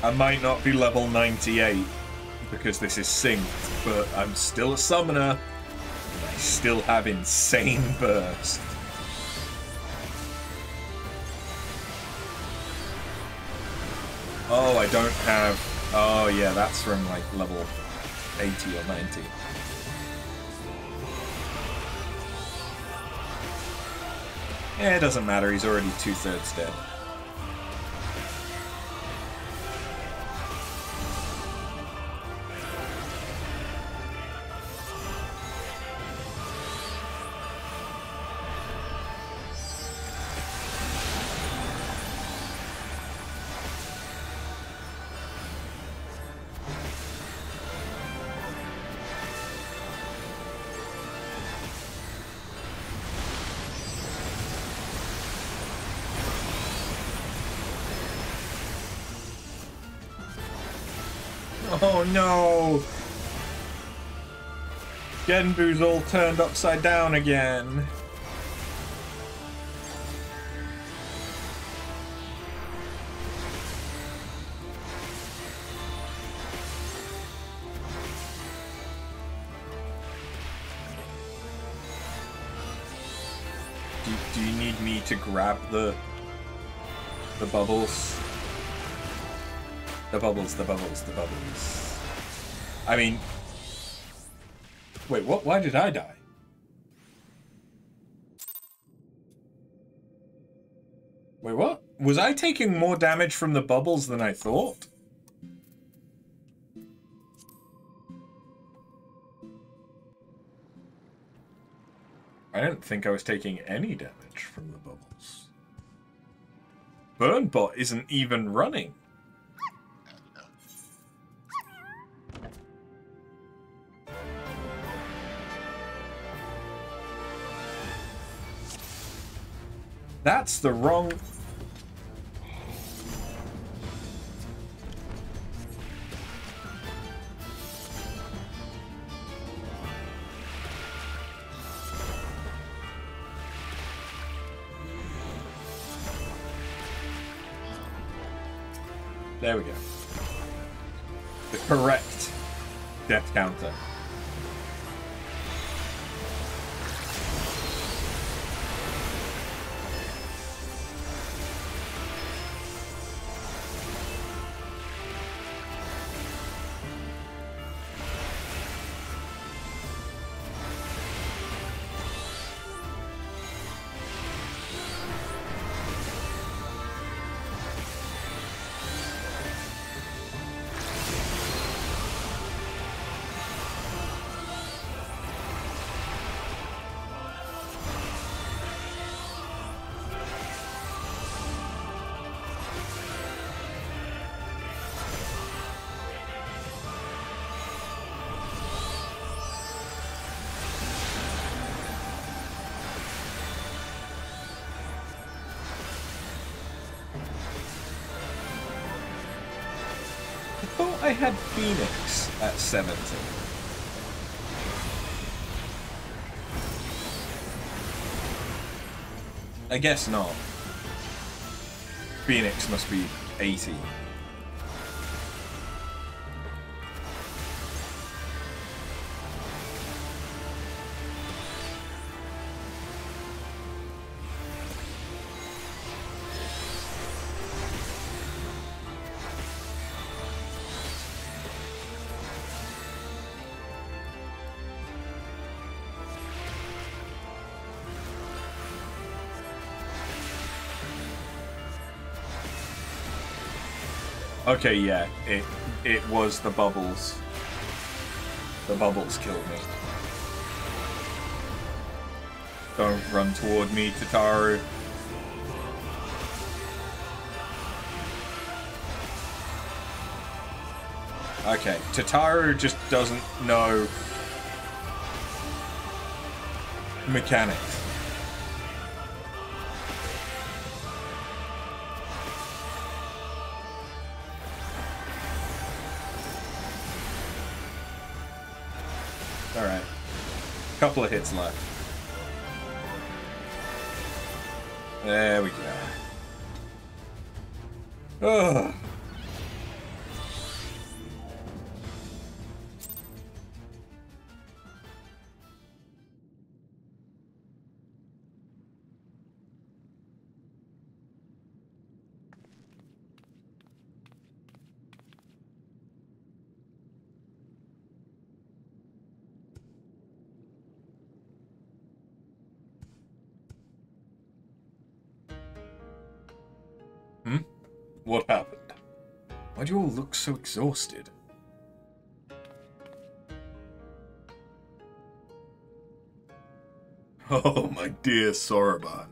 I might not be level 98 because this is synced, but I'm still a summoner and I still have insane burst. Oh, I don't have... Oh yeah, that's from like level 80 or 90. Yeah, it doesn't matter, he's already 2/3 dead. Oh no! Genbu's all turned upside down again. Do you need me to grab the bubbles? The bubbles, the bubbles, the bubbles. I mean... Wait, what? Why did I die? Wait, what? Was I taking more damage from the bubbles than I thought? I didn't think I was taking any damage from the bubbles. Burnbot isn't even running. That's the wrong... There we go. The correct death counter. I had Phoenix at 70. I guess not. Phoenix must be 80. Okay, yeah, it was the bubbles. The bubbles killed me. Don't run toward me, Tataru. Okay, Tataru just doesn't know mechanics. Alright. Couple of hits left. There we go. Ugh. What happened? Why do you all look so exhausted? Oh, my dear Soroban.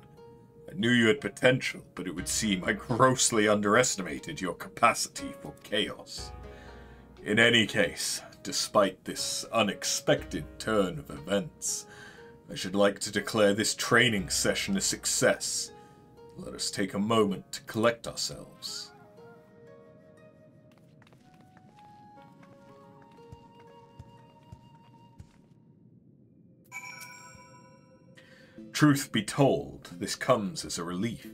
I knew you had potential, but it would seem I grossly underestimated your capacity for chaos. In any case, despite this unexpected turn of events, I should like to declare this training session a success. Let us take a moment to collect ourselves. Truth be told, this comes as a relief.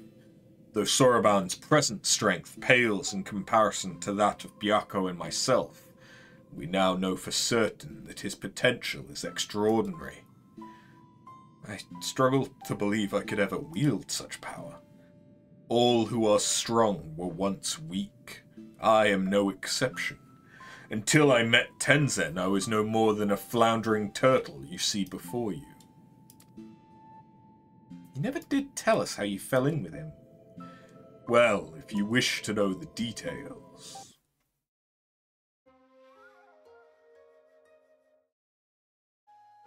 Though Soroban's present strength pales in comparison to that of Byakko and myself, we now know for certain that his potential is extraordinary. I struggle to believe I could ever wield such power. All who are strong were once weak. I am no exception. Until I met Tenzin, I was no more than a floundering turtle you see before you. You never did tell us how you fell in with him. Well, if you wish to know the details...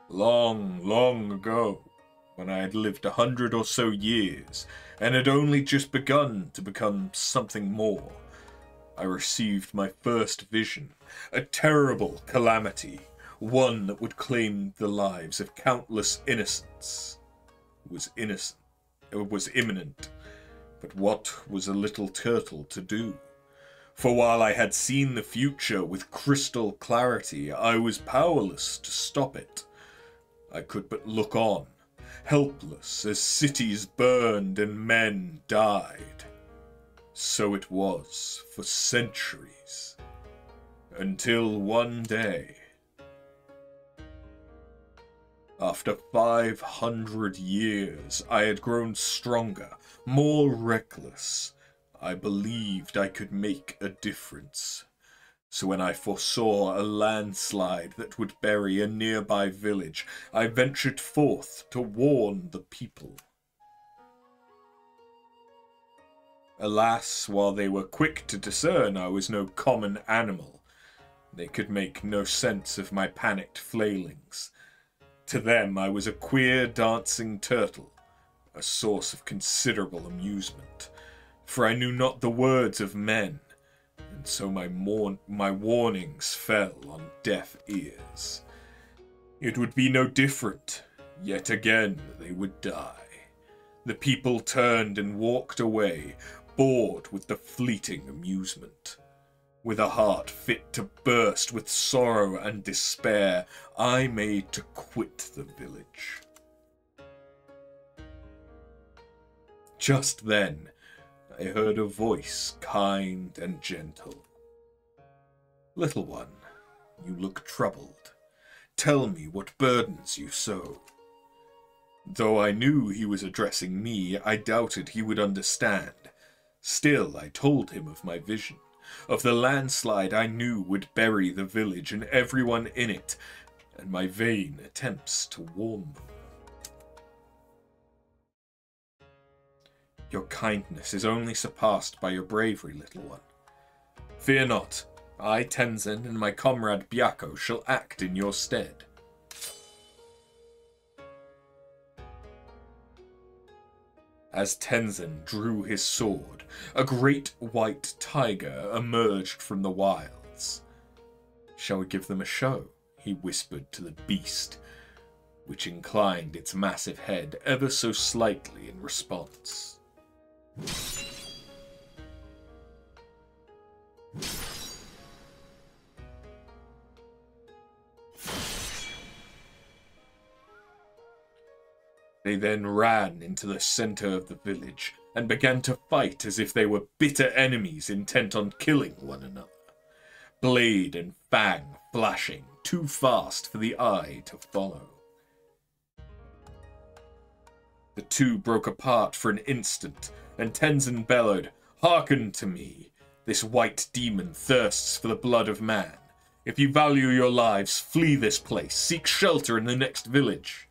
Long, long ago, when I had lived 100 or so years, and had only just begun to become something more, I received my first vision, a terrible calamity, one that would claim the lives of countless innocents. It was imminent, but what was a little turtle to do? For while I had seen the future with crystal clarity, I was powerless to stop it. I could but look on, helpless as cities burned and men died. So it was for centuries, until one day, after 500 years, I had grown stronger, more reckless. I believed I could make a difference. So when I foresaw a landslide that would bury a nearby village, I ventured forth to warn the people. Alas, while they were quick to discern I was no common animal, they could make no sense of my panicked flailings. To them I was a queer dancing turtle, a source of considerable amusement, for I knew not the words of men, and so my warnings fell on deaf ears. It would be no different. Yet again they would die. The people turned and walked away, bored with the fleeting amusement. With a heart fit to burst with sorrow and despair, I made to quit the village. Just then, I heard a voice kind and gentle. "Little one, you look troubled. Tell me what burdens you so." Though I knew he was addressing me, I doubted he would understand. Still, I told him of my vision, of the landslide I knew would bury the village and everyone in it, and my vain attempts to warn them. "Your kindness is only surpassed by your bravery, little one. Fear not, I, Tenzin, and my comrade Byakko shall act in your stead." As Tenzin drew his sword, a great white tiger emerged from the wilds. "Shall we give them a show?" he whispered to the beast, which inclined its massive head ever so slightly in response. They then ran into the center of the village and began to fight as if they were bitter enemies intent on killing one another. Blade and fang flashing, too fast for the eye to follow. The two broke apart for an instant, and Tenzin bellowed, "Hearken to me! This white demon thirsts for the blood of man. If you value your lives, flee this place. Seek shelter in the next village."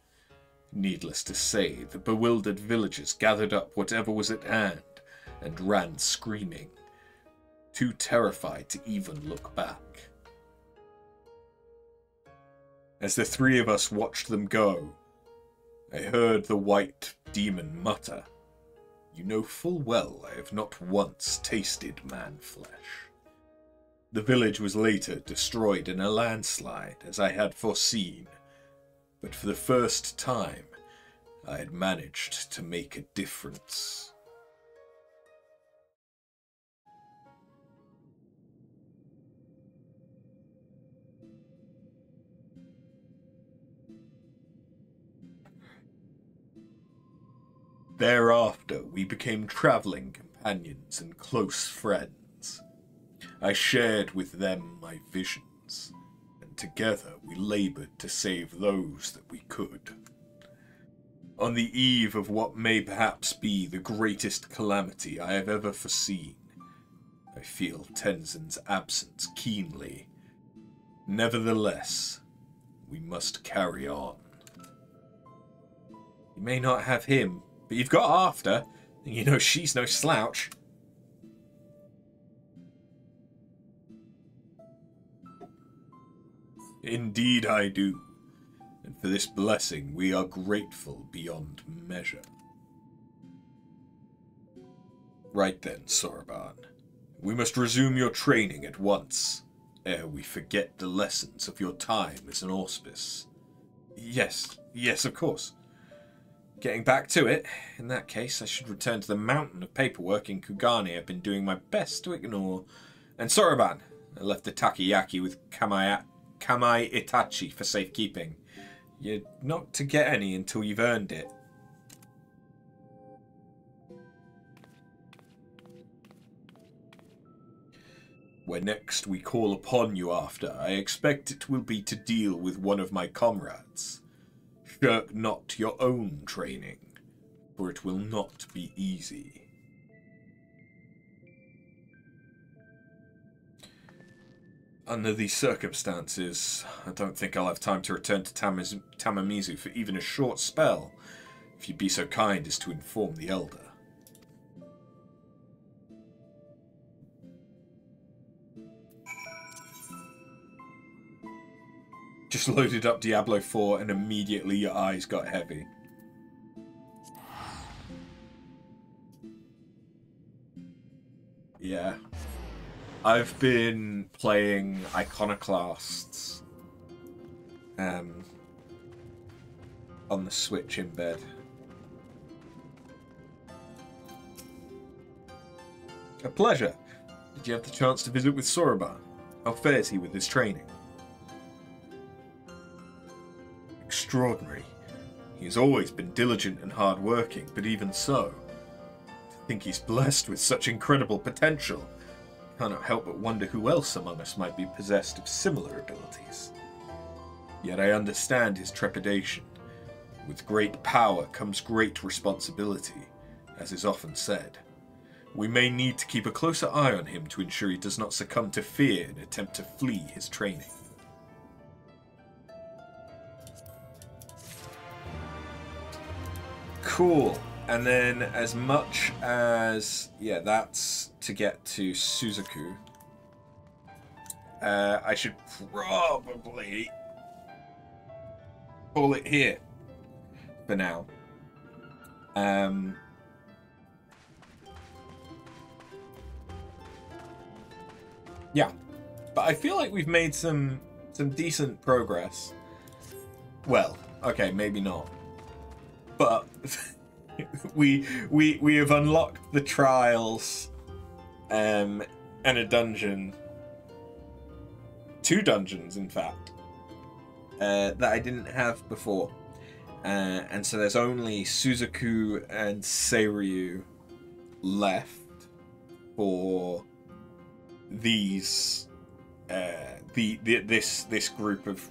Needless to say, the bewildered villagers gathered up whatever was at hand and ran screaming, too terrified to even look back. As the three of us watched them go, I heard the white demon mutter, "You know full well I have not once tasted man-flesh." The village was later destroyed in a landslide, as I had foreseen, but for the first time, I had managed to make a difference. Thereafter, we became traveling companions and close friends. I shared with them my visions, and together we labored to save those that we could. On the eve of what may perhaps be the greatest calamity I have ever foreseen, I feel Tenzin's absence keenly. Nevertheless, we must carry on. You may not have him, but you've got After, and you know she's no slouch. Indeed I do, and for this blessing we are grateful beyond measure. Right then, Soroban, we must resume your training at once, ere we forget the lessons of your time as an Auspice. Yes, of course. Getting back to it, in that case I should return to the mountain of paperwork in Kugane I've been doing my best to ignore. And Soroban, I left the takoyaki with Kamai Itachi for safekeeping. You're not to get any until you've earned it. When next we call upon you After, I expect it will be to deal with one of my comrades. Shirk not your own training, for it will not be easy. Under these circumstances, I don't think I'll have time to return to Tamamizu for even a short spell, if you'd be so kind as to inform the Elder. Just loaded up Diablo 4 and immediately your eyes got heavy. Yeah. I've been playing Iconoclasts on the Switch in bed. A pleasure. Did you have the chance to visit with Soroban? How fares he with his training? Extraordinary. He has always been diligent and hard-working, but even so, to think he's blessed with such incredible potential. Cannot help but wonder who else among us might be possessed of similar abilities. Yet I understand his trepidation. With great power comes great responsibility, as is often said. We may need to keep a closer eye on him to ensure he does not succumb to fear and attempt to flee his training. Cool. And then as much as... yeah, that's to get to Suzaku. I should probably call it here for now. Yeah. But I feel like we've made some decent progress. Well, okay, maybe not. But we have unlocked the trials and a dungeon. 2 dungeons, in fact, that I didn't have before. And so there's only Suzaku and Seiryu left for these this group of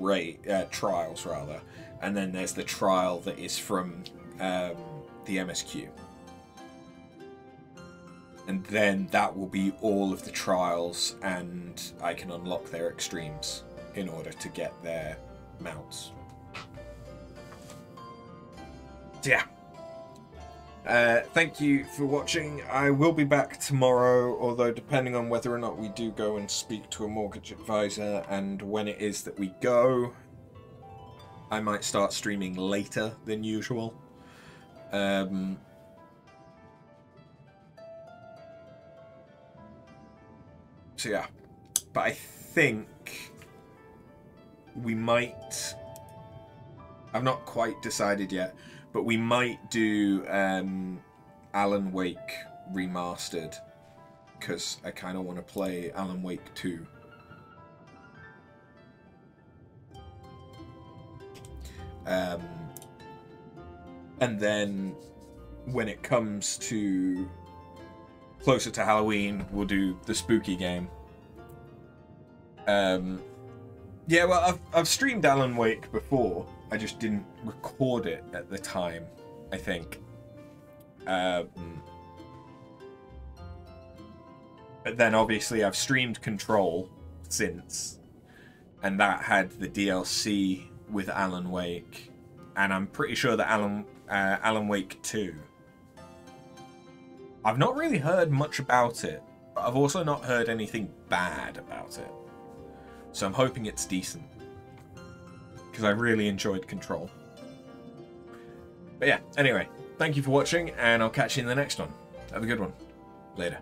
trials rather, and then there's the trial that is from the MSQ, and then that will be all of the trials, and I can unlock their extremes in order to get their mounts. Yeah. Thank you for watching. I will be back tomorrow, although depending on whether or not we do go and speak to a mortgage advisor and when it is that we go, I might start streaming later than usual. So yeah, but I think we might... I've not quite decided yet, but we might do Alan Wake Remastered, because I kind of want to play Alan Wake 2. And then when it comes to closer to Halloween, we'll do the spooky game. Yeah, well, I've streamed Alan Wake before. I just didn't record it at the time, I think. But then obviously I've streamed Control since, and that had the DLC with Alan Wake, and I'm pretty sure that Alan Wake 2. I've not really heard much about it, but I've also not heard anything bad about it. So I'm hoping it's decent, because I really enjoyed Control. But yeah, anyway, thank you for watching, and I'll catch you in the next one. Have a good one. Later.